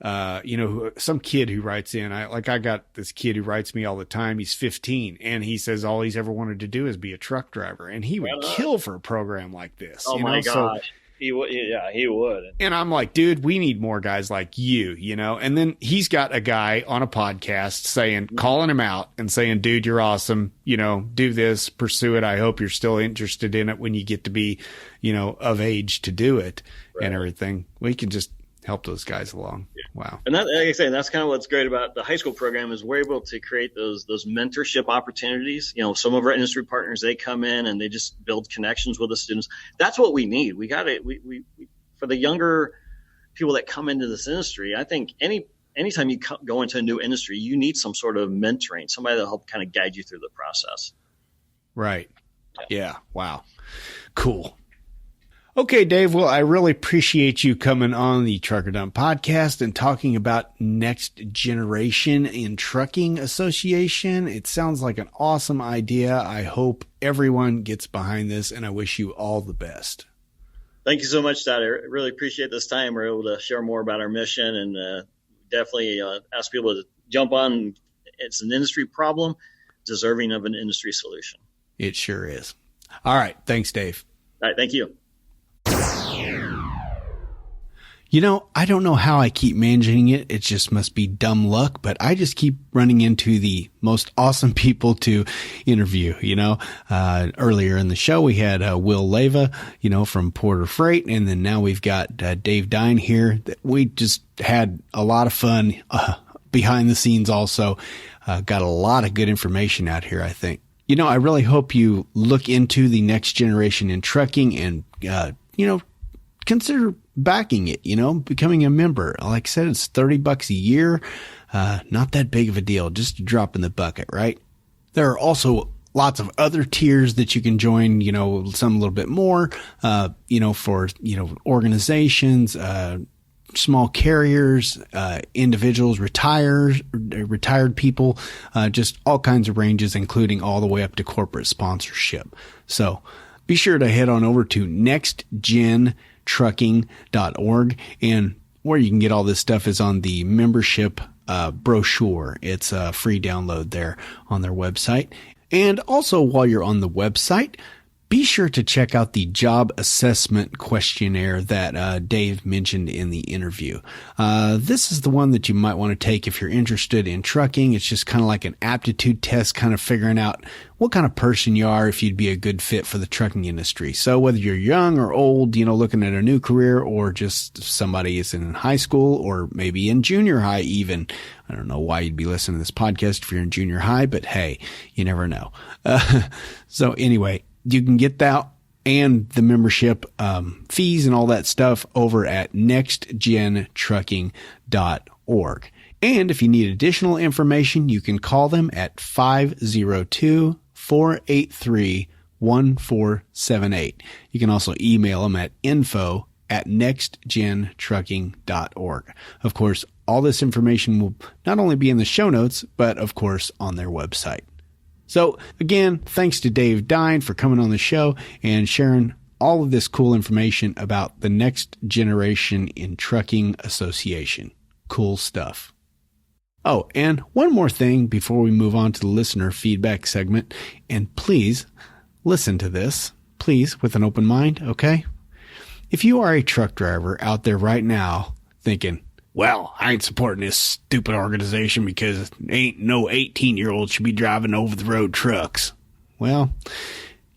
Speaker 1: some kid who writes in, I got this kid who writes me all the time. He's 15, and he says all he's ever wanted to do is be a truck driver, and he would kill for a program like this.
Speaker 4: Oh my gosh. He would. Yeah, he would.
Speaker 1: And I'm like, dude, we need more guys like you, And then he's got a guy on a podcast calling him out and saying, dude, you're awesome. Do this, pursue it. I hope you're still interested in it when you get to be, of age to do it and everything. We can just help those guys along. Yeah. Wow.
Speaker 4: And that, like I say, that's kind of what's great about the high school program is we're able to create those mentorship opportunities. Some of our industry partners, they come in and they just build connections with the students. That's what we need. We for the younger people that come into this industry, I think anytime you go into a new industry, you need some sort of mentoring, somebody that'll help kind of guide you through the process.
Speaker 1: Right. Yeah. Wow. Cool. Okay, Dave. Well, I really appreciate you coming on the Trucker Dump podcast and talking about Next Generation in Trucking Association. It sounds like an awesome idea. I hope everyone gets behind this, and I wish you all the best.
Speaker 4: Thank you so much, Todd. I really appreciate this time. We're able to share more about our mission, and definitely ask people to jump on. It's an industry problem deserving of an industry solution.
Speaker 1: It sure is. All right. Thanks, Dave.
Speaker 4: All right. Thank you.
Speaker 1: I don't know how I keep managing it. It just must be dumb luck, but I just keep running into the most awesome people to interview. Earlier in the show, we had Will Leva, from Porter Freight. And then now we've got Dave Dein here. We just had a lot of fun behind the scenes also. Got a lot of good information out here, I think. I really hope you look into the next generation in trucking and, consider backing it, becoming a member. Like I said, it's $30 a year. Not that big of a deal, just a drop in the bucket, right? There are also lots of other tiers that you can join, some a little bit more, for, organizations, small carriers, individuals, retired people, just all kinds of ranges, including all the way up to corporate sponsorship. So be sure to head on over to nextgentrucking.org, and where you can get all this stuff is on the membership brochure. It's a free download there on their website. And also, while you're on the website, be sure to check out the job assessment questionnaire that Dave mentioned in the interview. This is the one that you might want to take if you're interested in trucking. It's just kind of like an aptitude test, kind of figuring out what kind of person you are, if you'd be a good fit for the trucking industry. So whether you're young or old, looking at a new career, or just somebody is in high school or maybe in junior high even. I don't know why you'd be listening to this podcast if you're in junior high, but hey, you never know. So anyway, you can get that and the membership fees and all that stuff over at nextgentrucking.org. And if you need additional information, you can call them at 502-483-1478. You can also email them at info@nextgentrucking.org. Of course, all this information will not only be in the show notes, but of course on their website. So again, thanks to Dave Dein for coming on the show and sharing all of this cool information about the Next Generation in Trucking Association. Cool stuff. Oh, and one more thing before we move on to the listener feedback segment, and please listen to this, please, with an open mind, okay? If you are a truck driver out there right now thinking, well, I ain't supporting this stupid organization because ain't no 18-year-old should be driving over-the-road trucks. Well,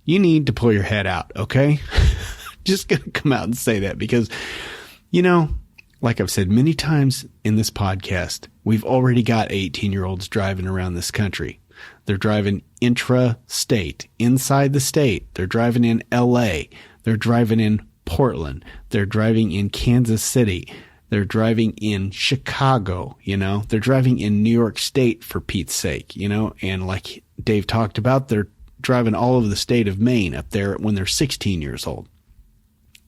Speaker 1: you need to pull your head out, okay? Just going to come out and say that because, like I've said many times in this podcast, we've already got 18-year-olds driving around this country. They're driving intra-state, inside the state. They're driving in L.A. They're driving in Portland. They're driving in Kansas City. They're driving in Chicago, they're driving in New York State, for Pete's sake, and like Dave talked about, they're driving all over the state of Maine up there when they're 16 years old.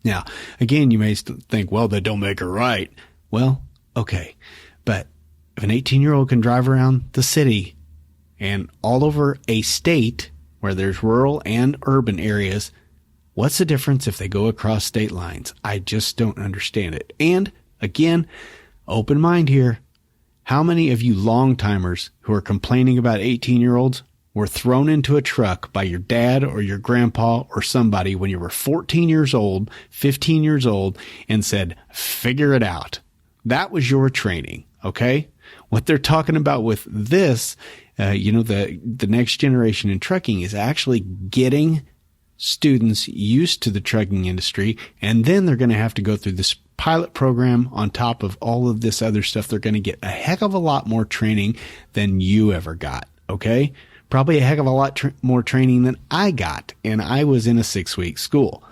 Speaker 1: Now, again, you may think, well, that don't make it right. Well, okay. But if an 18-year-old can drive around the city and all over a state where there's rural and urban areas, what's the difference if they go across state lines? I just don't understand it. And again, open mind here. How many of you long-timers who are complaining about 18-year-olds were thrown into a truck by your dad or your grandpa or somebody when you were 14 years old, 15 years old, and said, figure it out? That was your training, okay? What they're talking about with this, the next generation in trucking is actually getting students used to the trucking industry, and then they're going to have to go through this pilot program on top of all of this other stuff. They're going to get a heck of a lot more training than you ever got, okay? Probably a heck of a lot more training than I got, and I was in a 6-week school.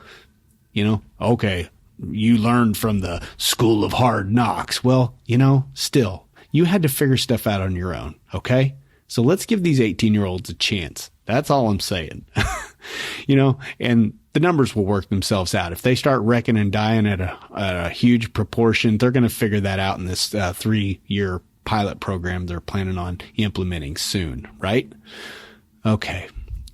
Speaker 1: Okay, you learned from the school of hard knocks. Well, still, you had to figure stuff out on your own, okay? So let's give these 18-year-olds a chance. That's all I'm saying. And the numbers will work themselves out. If they start wrecking and dying at a huge proportion, they're going to figure that out in this 3-year pilot program they're planning on implementing soon, right? Okay.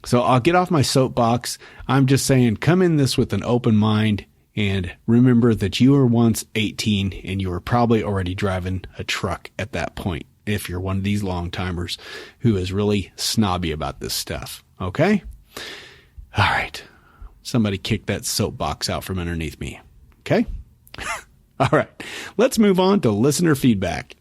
Speaker 1: So I'll get off my soapbox. I'm just saying, come in this with an open mind and remember that you were once 18 and you were probably already driving a truck at that point, if you're one of these long timers who is really snobby about this stuff. Okay? All right. Somebody kick that soapbox out from underneath me. Okay? All right, let's move on to listener feedback.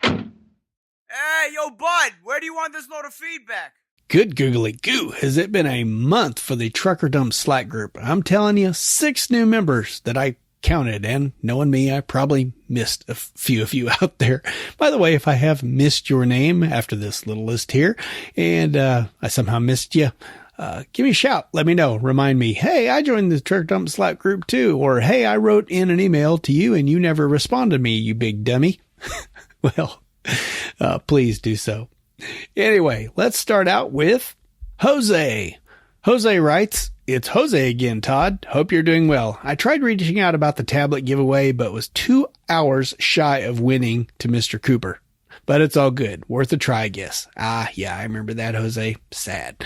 Speaker 5: Hey, yo, bud, where do you want this load of feedback?
Speaker 1: Good googly goo. Has it been a month for the Trucker Dump Slack group? I'm telling you, 6 new members that I counted, and knowing me, I probably missed a few of you out there. By the way, if I have missed your name after this little list here, and I somehow missed you, give me a shout. Let me know. Remind me, hey, I joined the Trucker Dump Slack group too. Or, hey, I wrote in an email to you and you never responded to me, you big dummy. Well, please do so. Anyway, let's start out with Jose. Jose writes, "It's Jose again, Todd. Hope you're doing well. I tried reaching out about the tablet giveaway, but was 2 hours shy of winning to Mr. Cooper. But it's all good. Worth a try, I guess." Yeah, I remember that, Jose. Sad.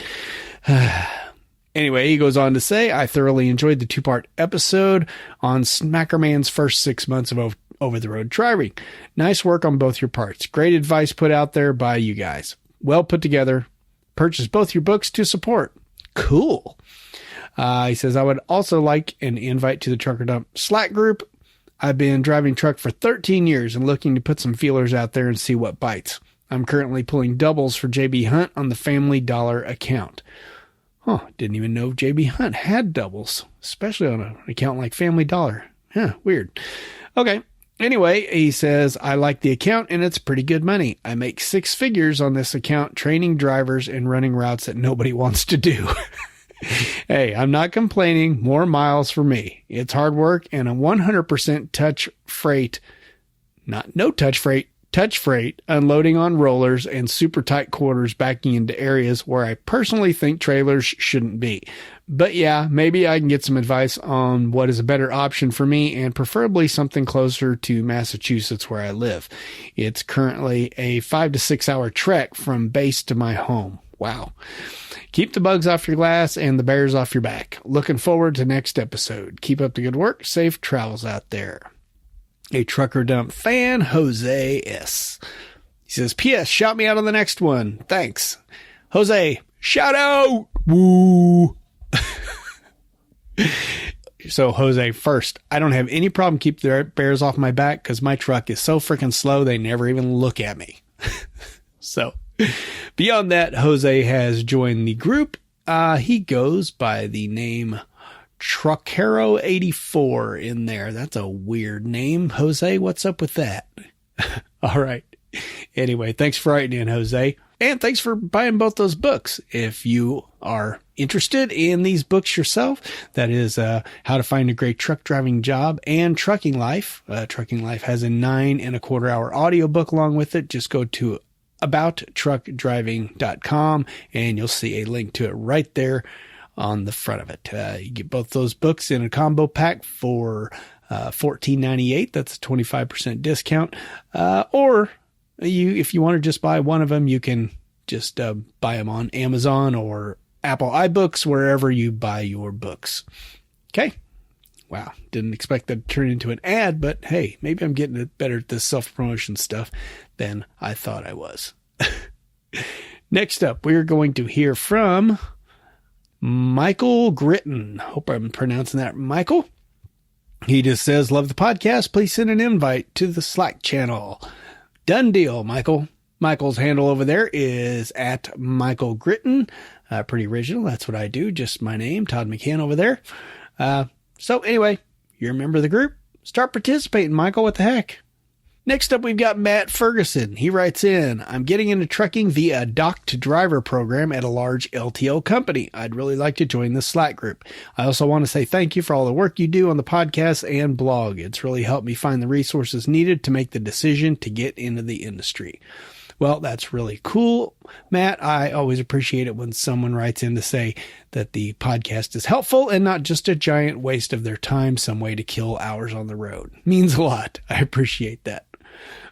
Speaker 1: Anyway, he goes on to say, "I thoroughly enjoyed the 2-part episode on Smackerman's first 6 months of over-the-road driving. Nice work on both your parts. Great advice put out there by you guys. Well put together. Purchase both your books to support." Cool. He says, "I would also like an invite to the Trucker Dump Slack group. I've been driving truck for 13 years and looking to put some feelers out there and see what bites. I'm currently pulling doubles for JB Hunt on the Family Dollar account." Didn't even know JB Hunt had doubles, especially on an account like Family Dollar. Weird. Okay. Anyway, he says, "I like the account and it's pretty good money. I make 6 figures on this account training drivers and running routes that nobody wants to do." Hey, I'm not complaining. More miles for me. It's hard work and a 100% touch freight, touch freight, unloading on rollers and super tight quarters backing into areas where I personally think trailers shouldn't be. But yeah, maybe I can get some advice on what is a better option for me and preferably something closer to Massachusetts where I live. It's currently a 5 to 6 hour trek from base to my home. Wow. Keep the bugs off your glass and the bears off your back. Looking forward to next episode. Keep up the good work. Safe travels out there. A Trucker Dump fan, Jose S. He says, "P.S. Shout me out on the next one. Thanks." Jose, shout out! Woo! So, Jose, first, I don't have any problem keeping the bears off my back because my truck is so freaking slow they never even look at me. So, beyond that, Jose has joined the group. He goes by the name Truckero84 in there. That's a weird name. Jose, what's up with that? All right. Anyway, thanks for writing in, Jose. And thanks for buying both those books. If you are interested in these books yourself, that is How to Find a Great Truck Driving Job and Trucking Life. Trucking Life has a 9.25 hour audiobook along with it. Just go to abouttruckdriving.com and you'll see a link to it right there on the front of it. You get both those books in a combo pack for $14.98. That's a 25% discount. Or if you want to just buy one of them, you can just buy them on Amazon or Apple iBooks, wherever you buy your books. Okay. Wow. Didn't expect that to turn into an ad, but hey, maybe I'm getting better at this self-promotion stuff than I thought I was. Next up, we're going to hear from Michael Gritton. Hope I'm pronouncing that, Michael. He just says, "Love the podcast. Please send an invite to the Slack channel." Done deal, Michael. Michael's handle over there is at Michael Gritton. Pretty original. That's what I do. Just my name, Todd McCann over there. So anyway, you're a member of the group. Start participating, Michael. What the heck? Next up, we've got Matt Ferguson. He writes in, "I'm getting into trucking via a dock-to-driver program at a large LTL company. I'd really like to join the Slack group. I also want to say thank you for all the work you do on the podcast and blog. It's really helped me find the resources needed to make the decision to get into the industry." Well, that's really cool, Matt. I always appreciate it when someone writes in to say that the podcast is helpful and not just a giant waste of their time, some way to kill hours on the road. Means a lot. I appreciate that.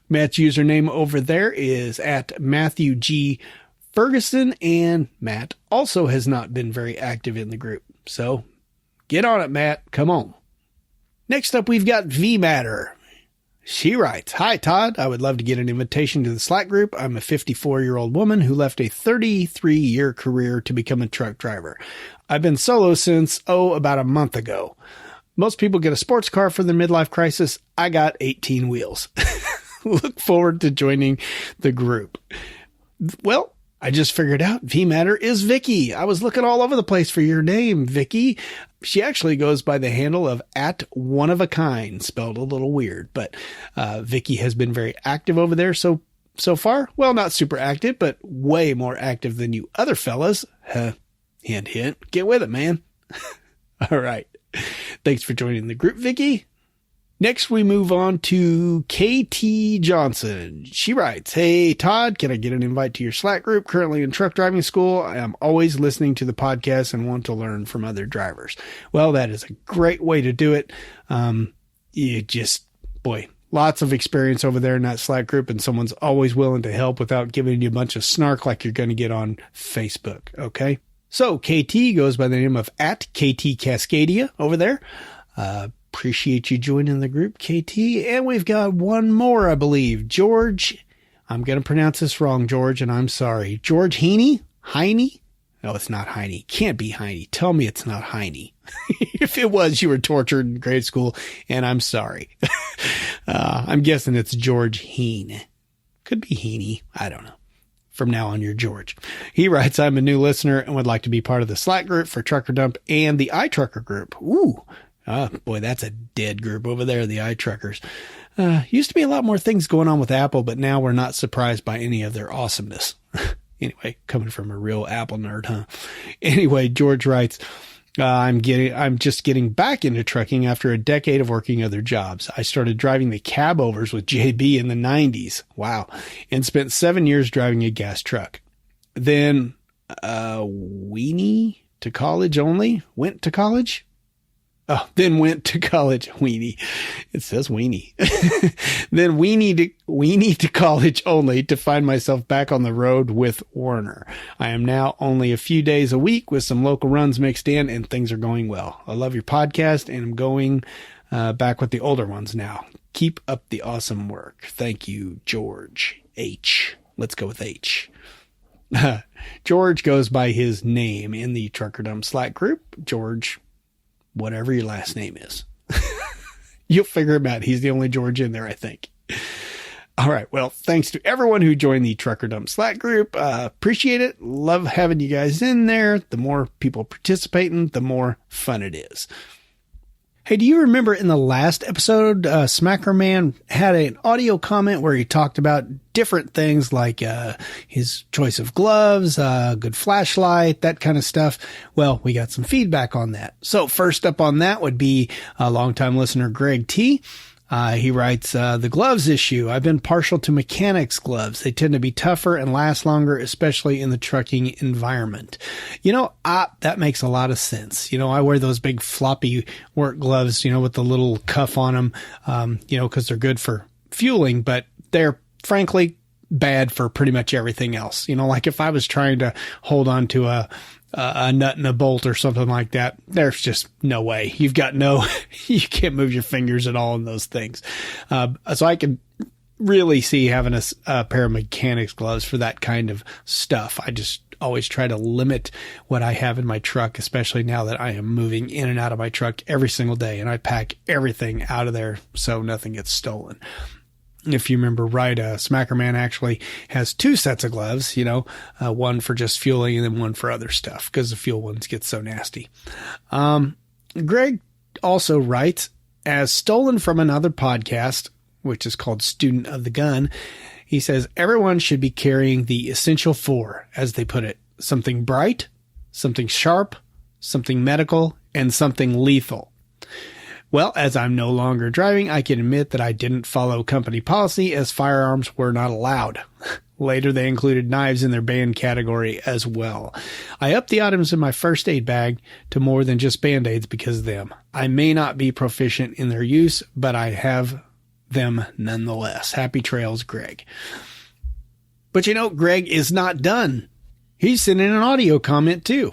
Speaker 1: Matt's username over there is at Matthew G. Ferguson, and Matt also has not been very active in the group. So get on it, Matt. Come on. Next up, we've got V-Matter. She writes, "Hi, Todd. I would love to get an invitation to the Slack group. I'm a 54-year-old woman who left a 33-year career to become a truck driver. I've been solo since, about a month ago. Most people get a sports car for their midlife crisis. I got 18 wheels. Look forward to joining the group." Well, I just figured out VMatter is Vicky. I was looking all over the place for your name, Vicky. She actually goes by the handle of @oneofakind, spelled a little weird, but Vicky has been very active over there so far. Well, not super active, but way more active than you other fellas. Hint, hint. Get with it, man. All right. Thanks for joining the group, Vicky. Next, we move on to KT Johnson. She writes, "Hey, Todd, can I get an invite to your Slack group? Currently in truck driving school. I am always listening to the podcast and want to learn from other drivers." Well, that is a great way to do it. Lots of experience over there in that Slack group, and someone's always willing to help without giving you a bunch of snark like you're going to get on Facebook. Okay. So KT goes by the name of @KT Cascadia over there. Appreciate you joining the group, KT. And we've got one more, I believe. George. I'm going to pronounce this wrong, George, and I'm sorry. George Heine? Heine? No, it's not Heine. Can't be Heine. Tell me it's not Heine. If it was, you were tortured in grade school, and I'm sorry. I'm guessing it's George Heine. Could be Heine. I don't know. From now on, you're George. He writes, "I'm a new listener and would like to be part of the Slack group for Trucker Dump and the iTrucker group." Ooh. Boy, that's a dead group over there, the iTruckers. Used to be a lot more things going on with Apple, but now we're not surprised by any of their awesomeness. Anyway, coming from a real Apple nerd, huh? Anyway, George writes, I'm just getting back into trucking after a decade of working other jobs. I started driving the cab overs with JB in the 90s. Wow. And spent 7 years driving a gas truck. Then, weenie to college only. Went to college. Then went to college. Weenie. It says weenie. Then weenie to college only to find myself back on the road with Warner. I am now only a few days a week with some local runs mixed in, and things are going well. I love your podcast, and I'm going back with the older ones now. Keep up the awesome work. Thank you, George H. Let's go with H. George goes by his name in the Trucker Dump Slack group. George, whatever your last name is. You'll figure him out. He's the only George in there, I think. All right. Well, thanks to everyone who joined the Trucker Dump Slack group. Appreciate it. Love having you guys in there. The more people participating, the more fun it is. Hey, do you remember in the last episode, Smacker Man had an audio comment where he talked about different things like his choice of gloves, good flashlight, that kind of stuff? Well, we got some feedback on that. So first up on that would be a longtime listener, Greg T. He writes, the gloves issue. I've been partial to mechanics gloves. They tend to be tougher and last longer, especially in the trucking environment. That makes a lot of sense. I wear those big floppy work gloves, with the little cuff on them, because they're good for fueling, but they're frankly bad for pretty much everything else. Like if I was trying to hold on to a nut and a bolt or something like that, there's just no way. You can't move your fingers at all in those things. So I can really see having a pair of mechanics gloves for that kind of stuff. I just always try to limit what I have in my truck, especially now that I am moving in and out of my truck every single day, and I pack everything out of there so nothing gets stolen. If you remember right, Smacker Man actually has 2 sets of gloves, one for just fueling and then one for other stuff because the fuel ones get so nasty. Greg also writes, as stolen from another podcast, which is called Student of the Gun, he says, everyone should be carrying the essential 4, as they put it. Something bright, something sharp, something medical, and something lethal. Well, as I'm no longer driving, I can admit that I didn't follow company policy as firearms were not allowed. Later, they included knives in their banned category as well. I upped the items in my first aid bag to more than just Band-Aids because of them. I may not be proficient in their use, but I have them nonetheless. Happy trails, Greg. But Greg is not done. He's sending an audio comment too.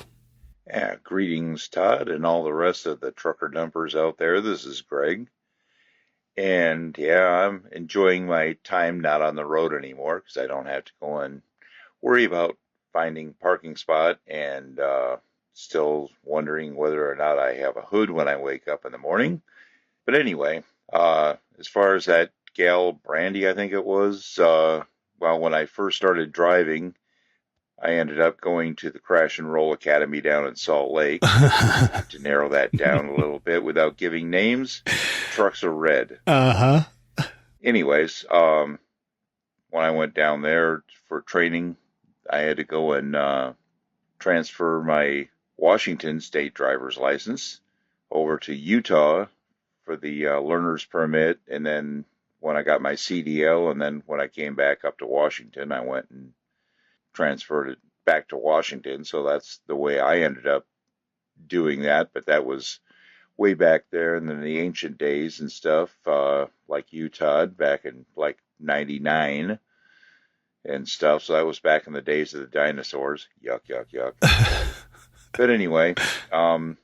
Speaker 6: Yeah, greetings, Todd, and all the rest of the trucker dumpers out there. This is Greg. And yeah, I'm enjoying my time not on the road anymore because I don't have to go and worry about finding parking spot and still wondering whether or not I have a hood when I wake up in the morning. But anyway, as far as that gal Brandy, I think it was, well, when I first started driving, I ended up going to the Crash and Roll Academy down in Salt Lake. To narrow that down a little bit without giving names, trucks are red.
Speaker 1: Uh-huh.
Speaker 6: Anyways, when I went down there for training, I had to go and transfer my Washington state driver's license over to Utah for the learner's permit. And then when I got my CDL, and then when I came back up to Washington, I went and transferred it back to Washington. So that's the way I ended up doing that. But that was way back there in the ancient days and stuff, like Utah back in like 99 and stuff. So that was back in the days of the dinosaurs. Yuck, yuck, yuck. But anyway, I'll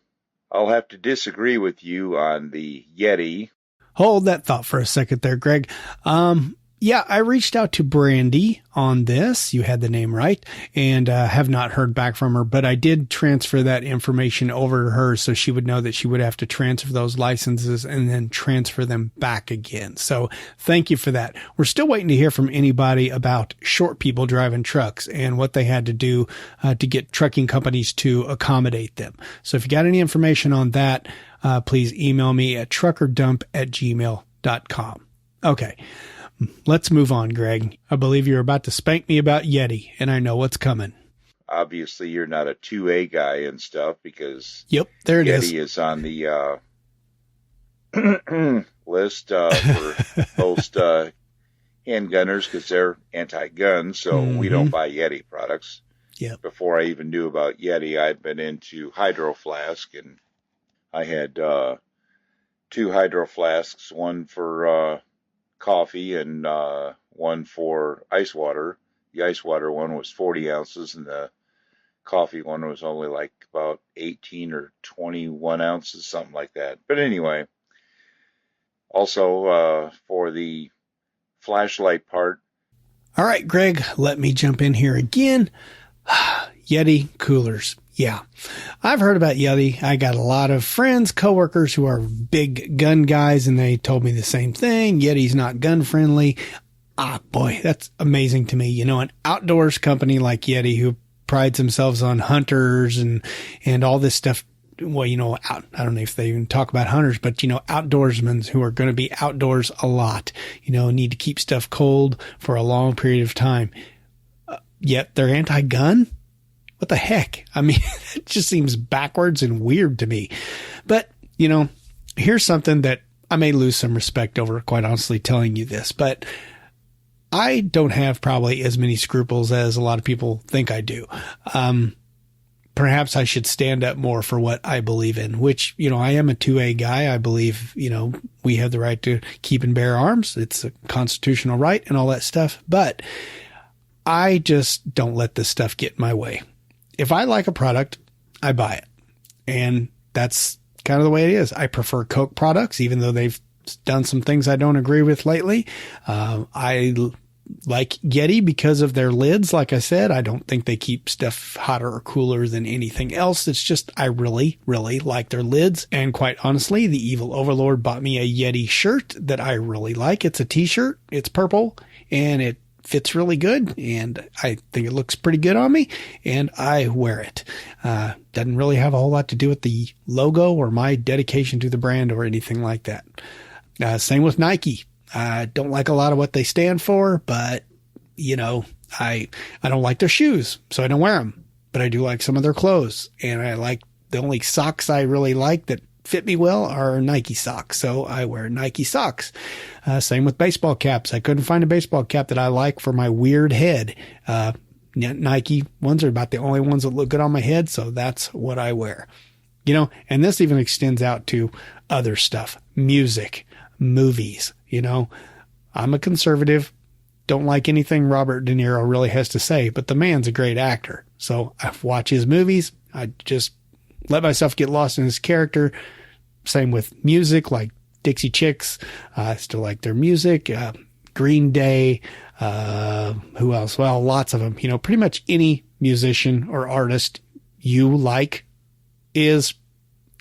Speaker 6: have to disagree with you on the Yeti.
Speaker 1: Hold that thought for a second there, Greg. Yeah, I reached out to Brandy on this. You had the name right, and have not heard back from her, but I did transfer that information over to her so she would know that she would have to transfer those licenses and then transfer them back again. So thank you for that. We're still waiting to hear from anybody about short people driving trucks and what they had to do to get trucking companies to accommodate them. So if you got any information on that, please email me at truckerdump@gmail.com. Okay. Let's move on, Greg. I believe you're about to spank me about Yeti, and I know what's coming.
Speaker 6: Obviously, you're not a 2A guy and stuff because
Speaker 1: yep, there it
Speaker 6: Yeti is on the list for most handgunners because they're anti-gun, so we don't buy Yeti products.
Speaker 1: Yep.
Speaker 6: Before I even knew about Yeti, I'd been into Hydro Flask, and I had 2 Hydro Flasks, one for coffee and one for ice water. The ice water one was 40 ounces and the coffee one was only like about 18 or 21 ounces, something like that. But anyway, also for the flashlight part.
Speaker 1: All right, Greg, let me jump in here again. Yeti coolers. Yeah, I've heard about Yeti. I got a lot of friends, coworkers who are big gun guys, and they told me the same thing. Yeti's not gun friendly. Ah, boy, that's amazing to me. You know, an outdoors company like Yeti who prides themselves on hunters and all this stuff. Well, you know, I don't know if they even talk about hunters, but, you know, outdoorsmen who are going to be outdoors a lot, you know, need to keep stuff cold for a long period of time. Yet they're anti-gun? What the heck? I mean, it just seems backwards and weird to me. But, you know, here's something that I may lose some respect over, quite honestly, telling you this. But I don't have probably as many scruples as a lot of people think I do. Perhaps I should stand up more for what I believe in, which, you know, I am a 2A guy. I believe, you know, we have the right to keep and bear arms. It's a constitutional right and all that stuff. But I just don't let this stuff get in my way. If I like a product, I buy it. And that's kind of the way it is. I prefer Coke products, even though they've done some things I don't agree with lately. I like Yeti because of their lids. Like I said, I don't think they keep stuff hotter or cooler than anything else. It's just, I really, really like their lids. And quite honestly, the evil overlord bought me a Yeti shirt that I really like. It's a t-shirt. It's purple and it fits really good, and I think it looks pretty good on me, and I wear it. Doesn't really have a whole lot to do with the logo or my dedication to the brand or anything like that. Same with Nike. I don't like a lot of what they stand for, but, you know, I don't like their shoes, so I don't wear them. But I do like some of their clothes, and I like the only socks I really like that fit me well are Nike socks. So I wear Nike socks. Same with baseball caps. I couldn't find a baseball cap that I like for my weird head. Nike ones are about the only ones that look good on my head. So that's what I wear, you know, and this even extends out to other stuff, music, movies. You know, I'm a conservative, don't like anything Robert De Niro really has to say, but the man's a great actor. So I watch his movies. I just let myself get lost in his character. Same with music, like Dixie Chicks. I still like their music. Green Day. Who else? Well, lots of them. Pretty much any musician or artist you like is,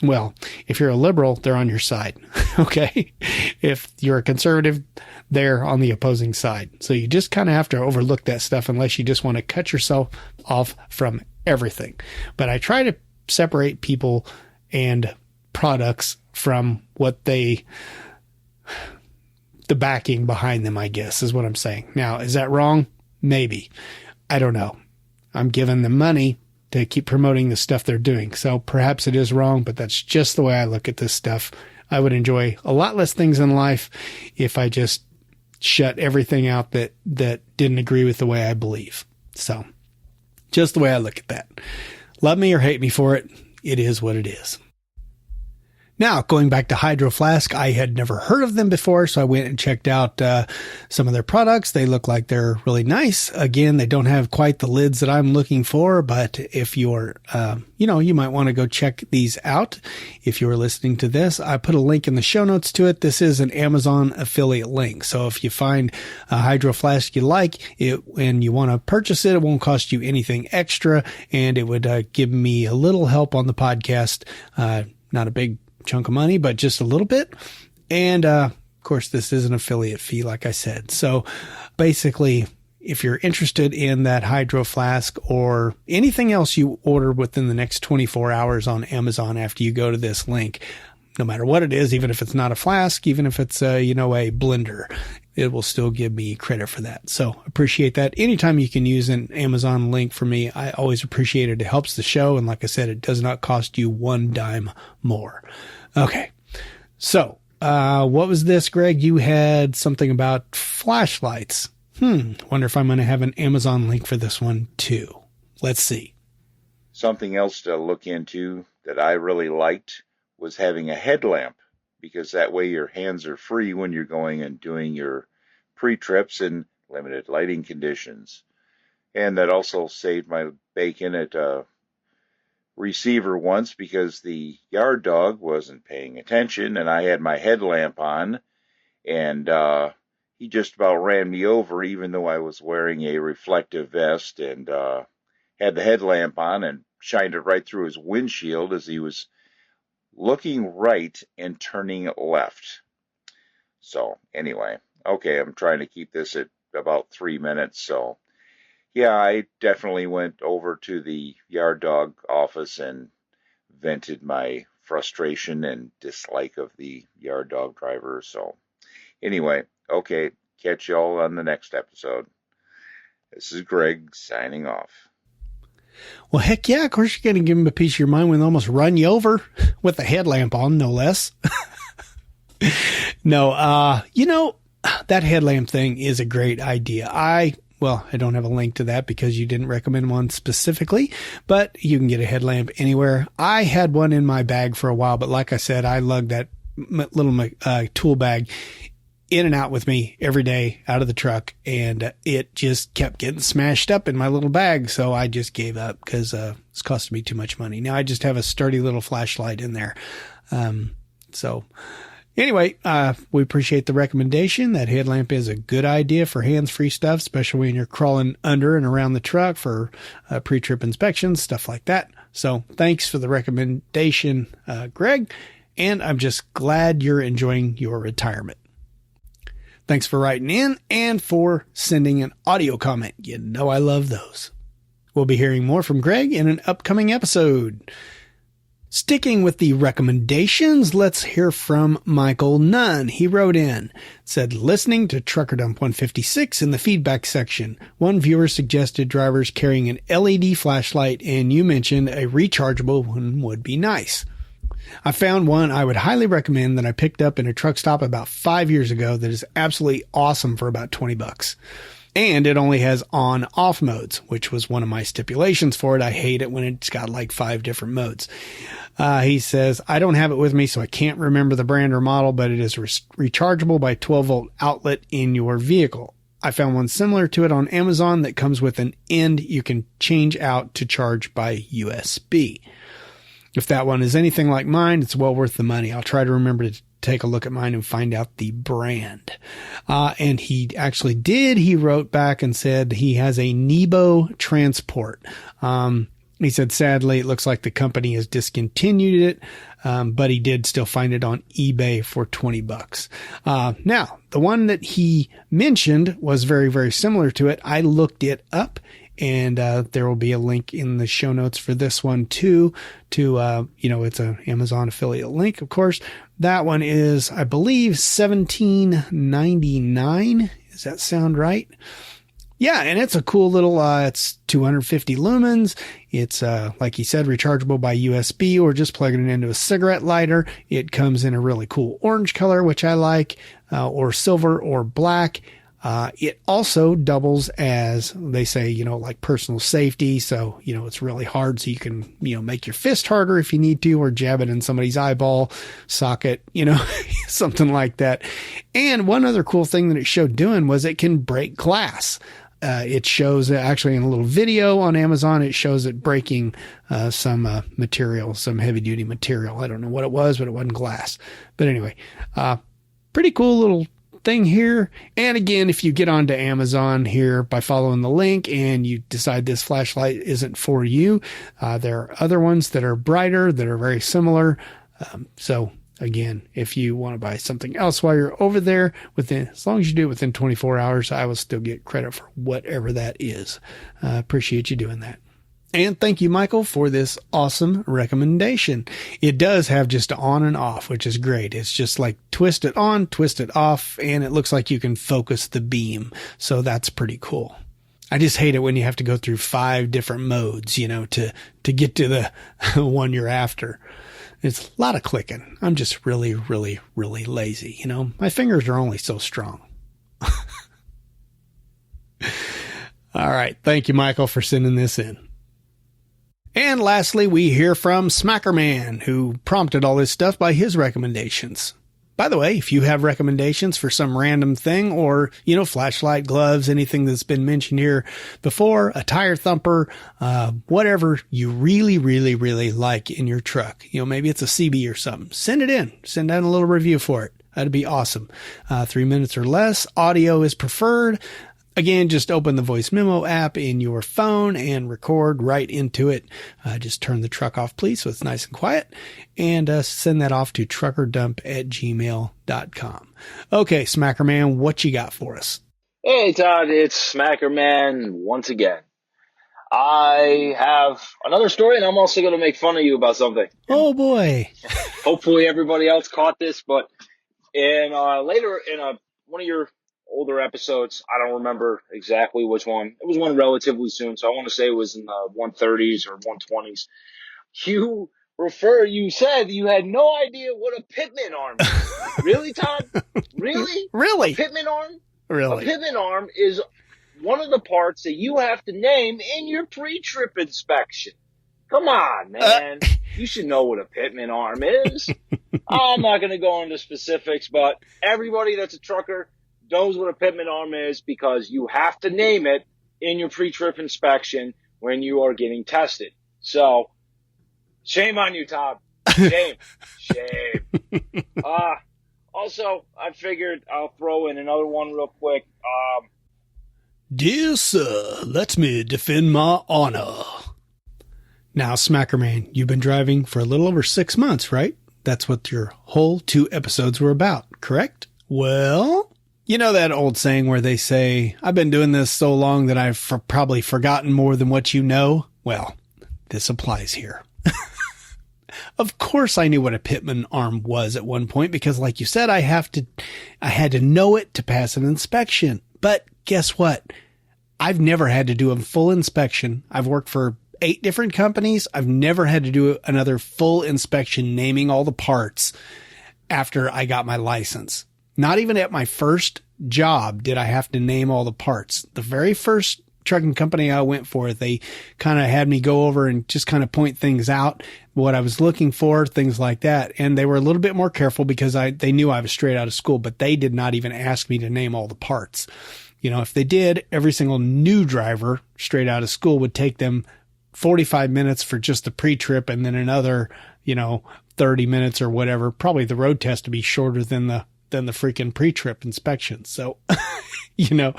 Speaker 1: well, if you're a liberal, they're on your side. Okay. If you're a conservative, they're on the opposing side. So you just kind of have to overlook that stuff unless you just want to cut yourself off from everything. But I try to separate people and products from what the backing behind them, I guess, is what I'm saying. Now, is that wrong? Maybe. I don't know. I'm giving them money to keep promoting the stuff they're doing. So perhaps it is wrong, but that's just the way I look at this stuff. I would enjoy a lot less things in life if I just shut everything out that didn't agree with the way I believe. So just the way I look at that. Love me or hate me for it. It is what it is. Now, going back to Hydro Flask, I had never heard of them before, so I went and checked out some of their products. They look like they're really nice. Again, they don't have quite the lids that I'm looking for, but if you're, you might want to go check these out. If you're listening to this, I put a link in the show notes to it. This is an Amazon affiliate link. So if you find a Hydro Flask you like it and you want to purchase it, it won't cost you anything extra, and it would give me a little help on the podcast. Not a big chunk of money, but just a little bit. And of course, this is an affiliate fee, like I said. So basically, if you're interested in that Hydro Flask or anything else you order within the next 24 hours on Amazon after you go to this link, no matter what it is, even if it's not a flask, even if it's a blender, it will still give me credit for that. So appreciate that. Anytime you can use an Amazon link for me, I always appreciate it. It helps the show. And like I said, it does not cost you one dime more. Okay. So, what was this, Greg? You had something about flashlights. Wonder if I'm going to have an Amazon link for this one too. Let's see.
Speaker 6: Something else to look into that I really liked was having a headlamp, because that way your hands are free when you're going and doing your pre-trips in limited lighting conditions. And that also saved my bacon at a receiver once, because the yard dog wasn't paying attention and I had my headlamp on, and he just about ran me over, even though I was wearing a reflective vest and had the headlamp on, and shined it right through his windshield as he was looking right and turning left. So anyway, okay, I'm trying to keep this at about 3 minutes. So yeah, I definitely went over to the yard dog office and vented my frustration and dislike of the yard dog driver. So anyway, okay, catch y'all on the next episode. This is Greg signing off.
Speaker 1: Well, heck yeah, of course you're going to give him a piece of your mind when they almost run you over with a headlamp on, no less. No, that headlamp thing is a great idea. I don't have a link to that because you didn't recommend one specifically, but you can get a headlamp anywhere. I had one in my bag for a while, but like I said, I lugged that little tool bag in and out with me every day out of the truck, and it just kept getting smashed up in my little bag. So I just gave up because it's costing me too much money. Now I just have a sturdy little flashlight in there. So anyway, we appreciate the recommendation. That headlamp is a good idea for hands-free stuff, especially when you're crawling under and around the truck for pre-trip inspections, stuff like that. So thanks for the recommendation, Greg. And I'm just glad you're enjoying your retirement. Thanks for writing in and for sending an audio comment. You know I love those. We'll be hearing more from Greg in an upcoming episode. Sticking with the recommendations, let's hear from Michael Nunn. He wrote in, said, listening to Trucker Dump 156 in the feedback section, one viewer suggested drivers carrying an LED flashlight, and you mentioned a rechargeable one would be nice. I found one I would highly recommend that I picked up in a truck stop about 5 years ago that is absolutely awesome for about $20. And it only has on-off modes, which was one of my stipulations for it. I hate it when it's got like 5 different modes. He says, I don't have it with me, so I can't remember the brand or model, but it is rechargeable by 12-volt outlet in your vehicle. I found one similar to it on Amazon that comes with an end you can change out to charge by USB. If that one is anything like mine, it's well worth the money. I'll try to remember take a look at mine and find out the brand. And he actually did. He wrote back and said he has a Nebo Transport. He said, sadly, it looks like the company has discontinued it, but he did still find it on eBay for $20. Now, the one that he mentioned was very, very similar to it. I looked it up, and there will be a link in the show notes for this one too, to, it's an Amazon affiliate link, of course. That one is, I believe, $17.99. Does that sound right? Yeah, and it's a cool little, it's 250 lumens. It's, like he said, rechargeable by USB or just plugging it into a cigarette lighter. It comes in a really cool orange color, which I like, or silver or black. It also doubles as, they say, like personal safety. So, it's really hard. So you can, make your fist harder if you need to, or jab it in somebody's eyeball socket, something like that. And one other cool thing that it showed doing was it can break glass. It shows actually in a little video on Amazon, it shows it breaking some material, some heavy duty material. I don't know what it was, but it wasn't glass. But anyway, pretty cool little thing here. And again, if you get onto Amazon here by following the link and you decide this flashlight isn't for you, there are other ones that are brighter, that are very similar. So again, if you want to buy something else while you're over there, as long as you do it within 24 hours, I will still get credit for whatever that is. Appreciate you doing that. And thank you, Michael, for this awesome recommendation. It does have just on and off, which is great. It's just like twist it on, twist it off, and it looks like you can focus the beam. So that's pretty cool. I just hate it when you have to go through 5 different modes, to get to the one you're after. It's a lot of clicking. I'm just really, really, really lazy. My fingers are only so strong. All right. Thank you, Michael, for sending this in. And lastly, we hear from Smackerman, who prompted all this stuff by his recommendations. By the way, if you have recommendations for some random thing or, flashlight, gloves, anything that's been mentioned here before, a tire thumper, whatever you really, really, really like in your truck, maybe it's a CB or something, send it in, send out a little review for it. That'd be awesome. 3 minutes or less. Audio is preferred. Again, just open the voice memo app in your phone and record right into it. Just turn the truck off, please, so it's nice and quiet, and send that off to truckerdump@gmail.com. Okay, Smackerman, what you got for us?
Speaker 7: Hey, Todd, it's Smackerman once again. I have another story, and I'm also going to make fun of you about something.
Speaker 1: Oh, boy.
Speaker 7: Hopefully everybody else caught this, but later in one of your older episodes, I don't remember exactly which one. It was one relatively soon, so I want to say it was in the 130s or 120s. You said you had no idea what a pitman arm is. Really, Todd? Really?
Speaker 1: Really?
Speaker 7: A pitman arm?
Speaker 1: Really?
Speaker 7: A pitman arm is one of the parts that you have to name in your pre-trip inspection. Come on, man. You should know what a pitman arm is. I'm not going to go into specifics, but everybody that's a trucker knows what a pitman arm is because you have to name it in your pre-trip inspection when you are getting tested. So, shame on you, Tom. Shame. Shame. Also, I figured I'll throw in another one real quick.
Speaker 1: Dear sir, let me defend my honor. Now, Smackerman, you've been driving for a little over 6 months, right? That's what your whole 2 episodes were about, correct? Well, you know that old saying where they say, I've been doing this so long that I've probably forgotten more than what you know? Well, this applies here. Of course I knew what a pitman arm was at one point because, like you said, I had to know it to pass an inspection. But guess what? I've never had to do a full inspection. I've worked for 8 different companies. I've never had to do another full inspection naming all the parts after I got my license. Not even at my first job did I have to name all the parts. The very first trucking company I went for, they kind of had me go over and just kind of point things out, what I was looking for, things like that. And they were a little bit more careful because they knew I was straight out of school, but they did not even ask me to name all the parts. If they did, every single new driver straight out of school would take them 45 minutes for just the pre-trip and then another, 30 minutes or whatever. Probably the road test to be shorter than the freaking pre-trip inspection. So, you know,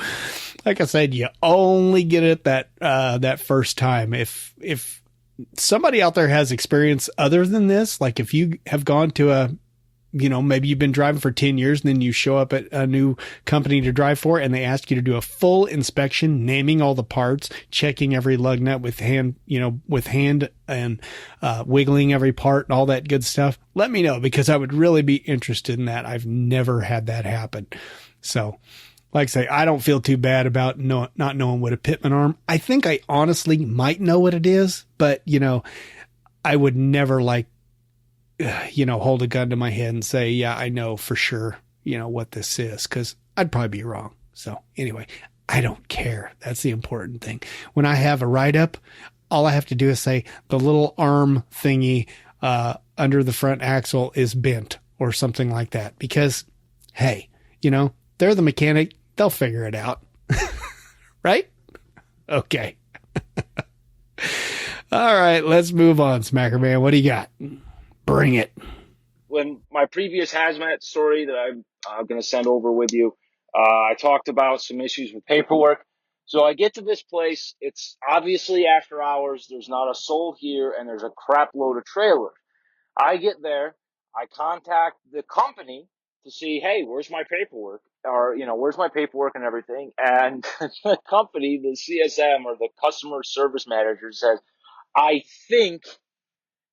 Speaker 1: like I said, you only get it that first time. If somebody out there has experience other than this, like if you have gone to maybe you've been driving for 10 years and then you show up at a new company to drive for and they ask you to do a full inspection, naming all the parts, checking every lug nut with hand and wiggling every part and all that good stuff. Let me know, because I would really be interested in that. I've never had that happen. So like I say, I don't feel too bad about not knowing what a pitman arm. I think I honestly might know what it is, but I would never hold a gun to my head and say, yeah, I know for sure, what this is, because I'd probably be wrong. So anyway, I don't care. That's the important thing. When I have a write-up, all I have to do is say the little arm thingy under the front axle is bent or something like that, because, hey, they're the mechanic. They'll figure it out. Right? Okay. All right, let's move on, Smacker Man. What do you got? Bring it.
Speaker 7: When my previous hazmat story that I'm going to send over with you, I talked about some issues with paperwork. So I get to this place. It's obviously after hours. There's not a soul here, and there's a crap load of trailers. I get there. I contact the company to see, hey, where's my paperwork? Or, where's my paperwork and everything? And the company, the CSM or the customer service manager says, I think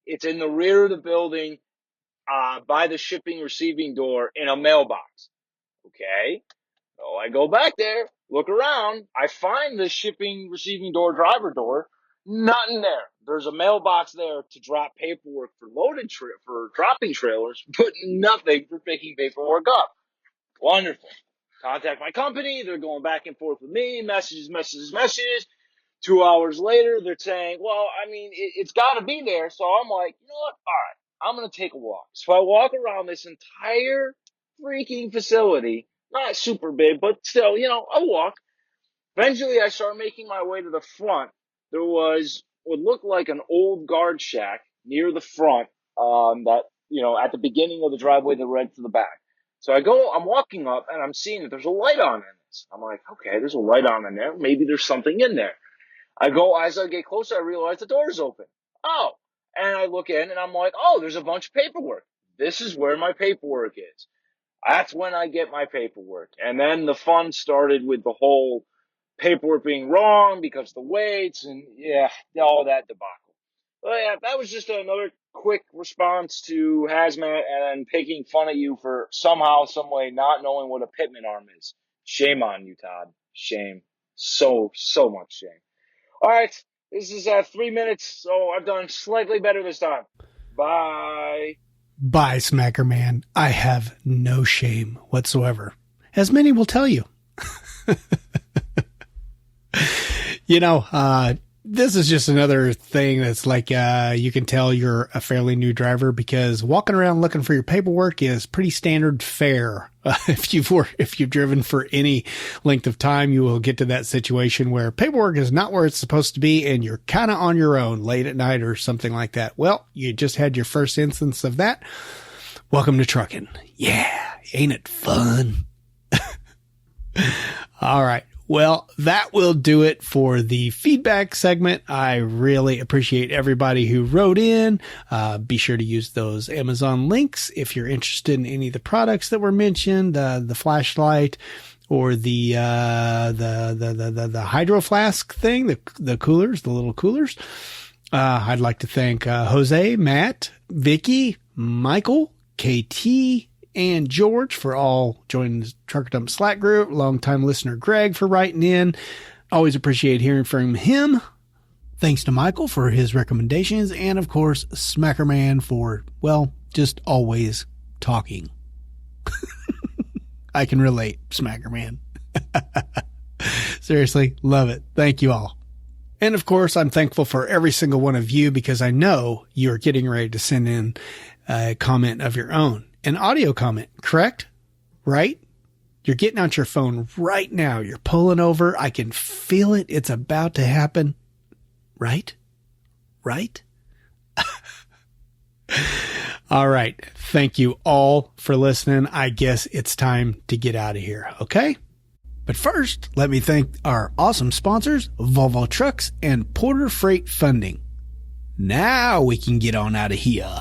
Speaker 7: it's in the rear of the building, by the shipping receiving door in a mailbox. Okay. So I go back there, look around. I find the shipping receiving door, driver door, nothing there. There's a mailbox there to drop paperwork for for dropping trailers, but nothing for picking paperwork up. Wonderful. Contact my company. They're going back and forth with me. Messages. 2 hours later, they're saying, well, I mean, it's got to be there. So I'm like, you know what? All right, I'm going to take a walk. So I walk around this entire freaking facility. Not super big, but still, a walk. Eventually, I start making my way to the front. There was what looked like an old guard shack near the front, that, at the beginning of the driveway that led to the back. So I'm walking up and I'm seeing that there's a light on in this. I'm like, okay, there's a light on in there. Maybe there's something in there. As I get closer, I realize the door's open. Oh, and I look in and I'm like, oh, there's a bunch of paperwork. This is where my paperwork is. That's when I get my paperwork. And then the fun started with the whole paperwork being wrong because the weights and all that debacle. But yeah, that was just another quick response to hazmat and picking fun at you for somehow, some way not knowing what a pitman arm is. Shame on you, Todd. Shame. So much shame. All right, this is 3 minutes, so I've done slightly better this time. Bye.
Speaker 1: Bye, Smacker Man. I have no shame whatsoever, as many will tell you. This is just another thing that's like, you can tell you're a fairly new driver, because walking around looking for your paperwork is pretty standard fare. If you've driven for any length of time, you will get to that situation where paperwork is not where it's supposed to be and you're kind of on your own late at night or something like that. Well, you just had your first instance of that. Welcome to trucking. Yeah. Ain't it fun? All right. Well, that will do it for the feedback segment. I really appreciate everybody who wrote in. Be sure to use those Amazon links if you're interested in any of the products that were mentioned, the flashlight or the hydro flask thing, the coolers, the little coolers. I'd like to thank Jose, Matt, Vicky, Michael, KT, and George for all joining the Trucker Dump Slack group. Longtime listener Greg for writing in. Always appreciate hearing from him. Thanks to Michael for his recommendations. And of course, Smacker Man for, well, just always talking. I can relate, Smacker Man. Seriously, love it. Thank you all. And of course, I'm thankful for every single one of you, because I know you're getting ready to send in a comment of your own. An audio comment, correct? Right? You're getting out your phone right now. You're pulling over. I can feel it. It's about to happen. Right? All right. Thank you all for listening. I guess it's time to get out of here. Okay? But first, let me thank our awesome sponsors, Volvo Trucks and Porter Freight Funding. Now we can get on out of here.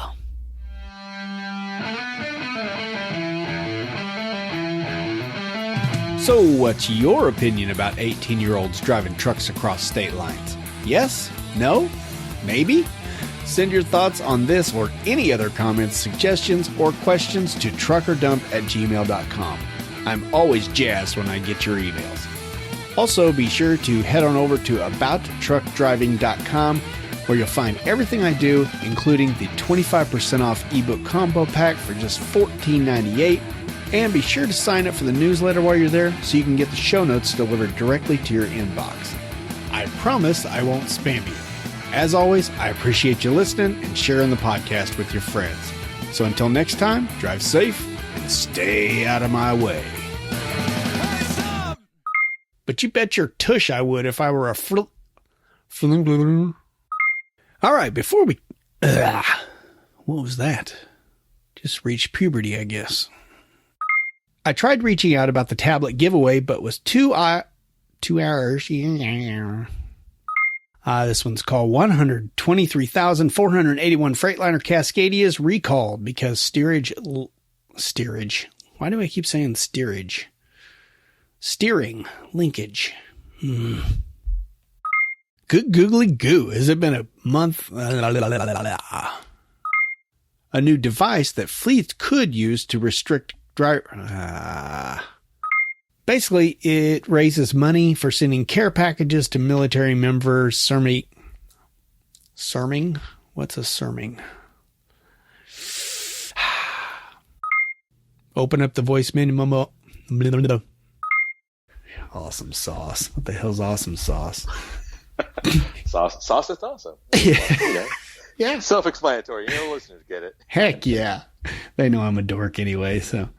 Speaker 1: So what's your opinion about 18-year-olds driving trucks across state lines? Yes? No? Maybe? Send your thoughts on this or any other comments, suggestions, or questions to truckerdump@gmail.com. I'm always jazzed when I get your emails. Also, be sure to head on over to abouttruckdriving.com where you'll find everything I do, including the 25% off ebook combo pack for just $14.98. And be sure to sign up for the newsletter while you're there so you can get the show notes delivered directly to your inbox. I promise I won't spam you. As always, I appreciate you listening and sharing the podcast with your friends. So until next time, drive safe and stay out of my way. But you bet your tush I would if I were a All right, before we... what was that? Just reached puberty, I guess. I tried reaching out about the tablet giveaway, but was 2 hours. This one's called 123,481 Freightliner Cascadias recalled because steerage. Why do I keep saying steerage? Steering linkage. Good googly goo. Has it been a month? A new device that fleets could use to restrict basically, it raises money for sending care packages to military members. Serming? What's a serming? Open up the voice menu. Awesome sauce. What the hell's awesome sauce?
Speaker 3: Sauce is awesome.
Speaker 1: Yeah.
Speaker 3: Yeah. Self-explanatory. Listeners get it.
Speaker 1: Heck yeah. They know I'm a dork anyway, so.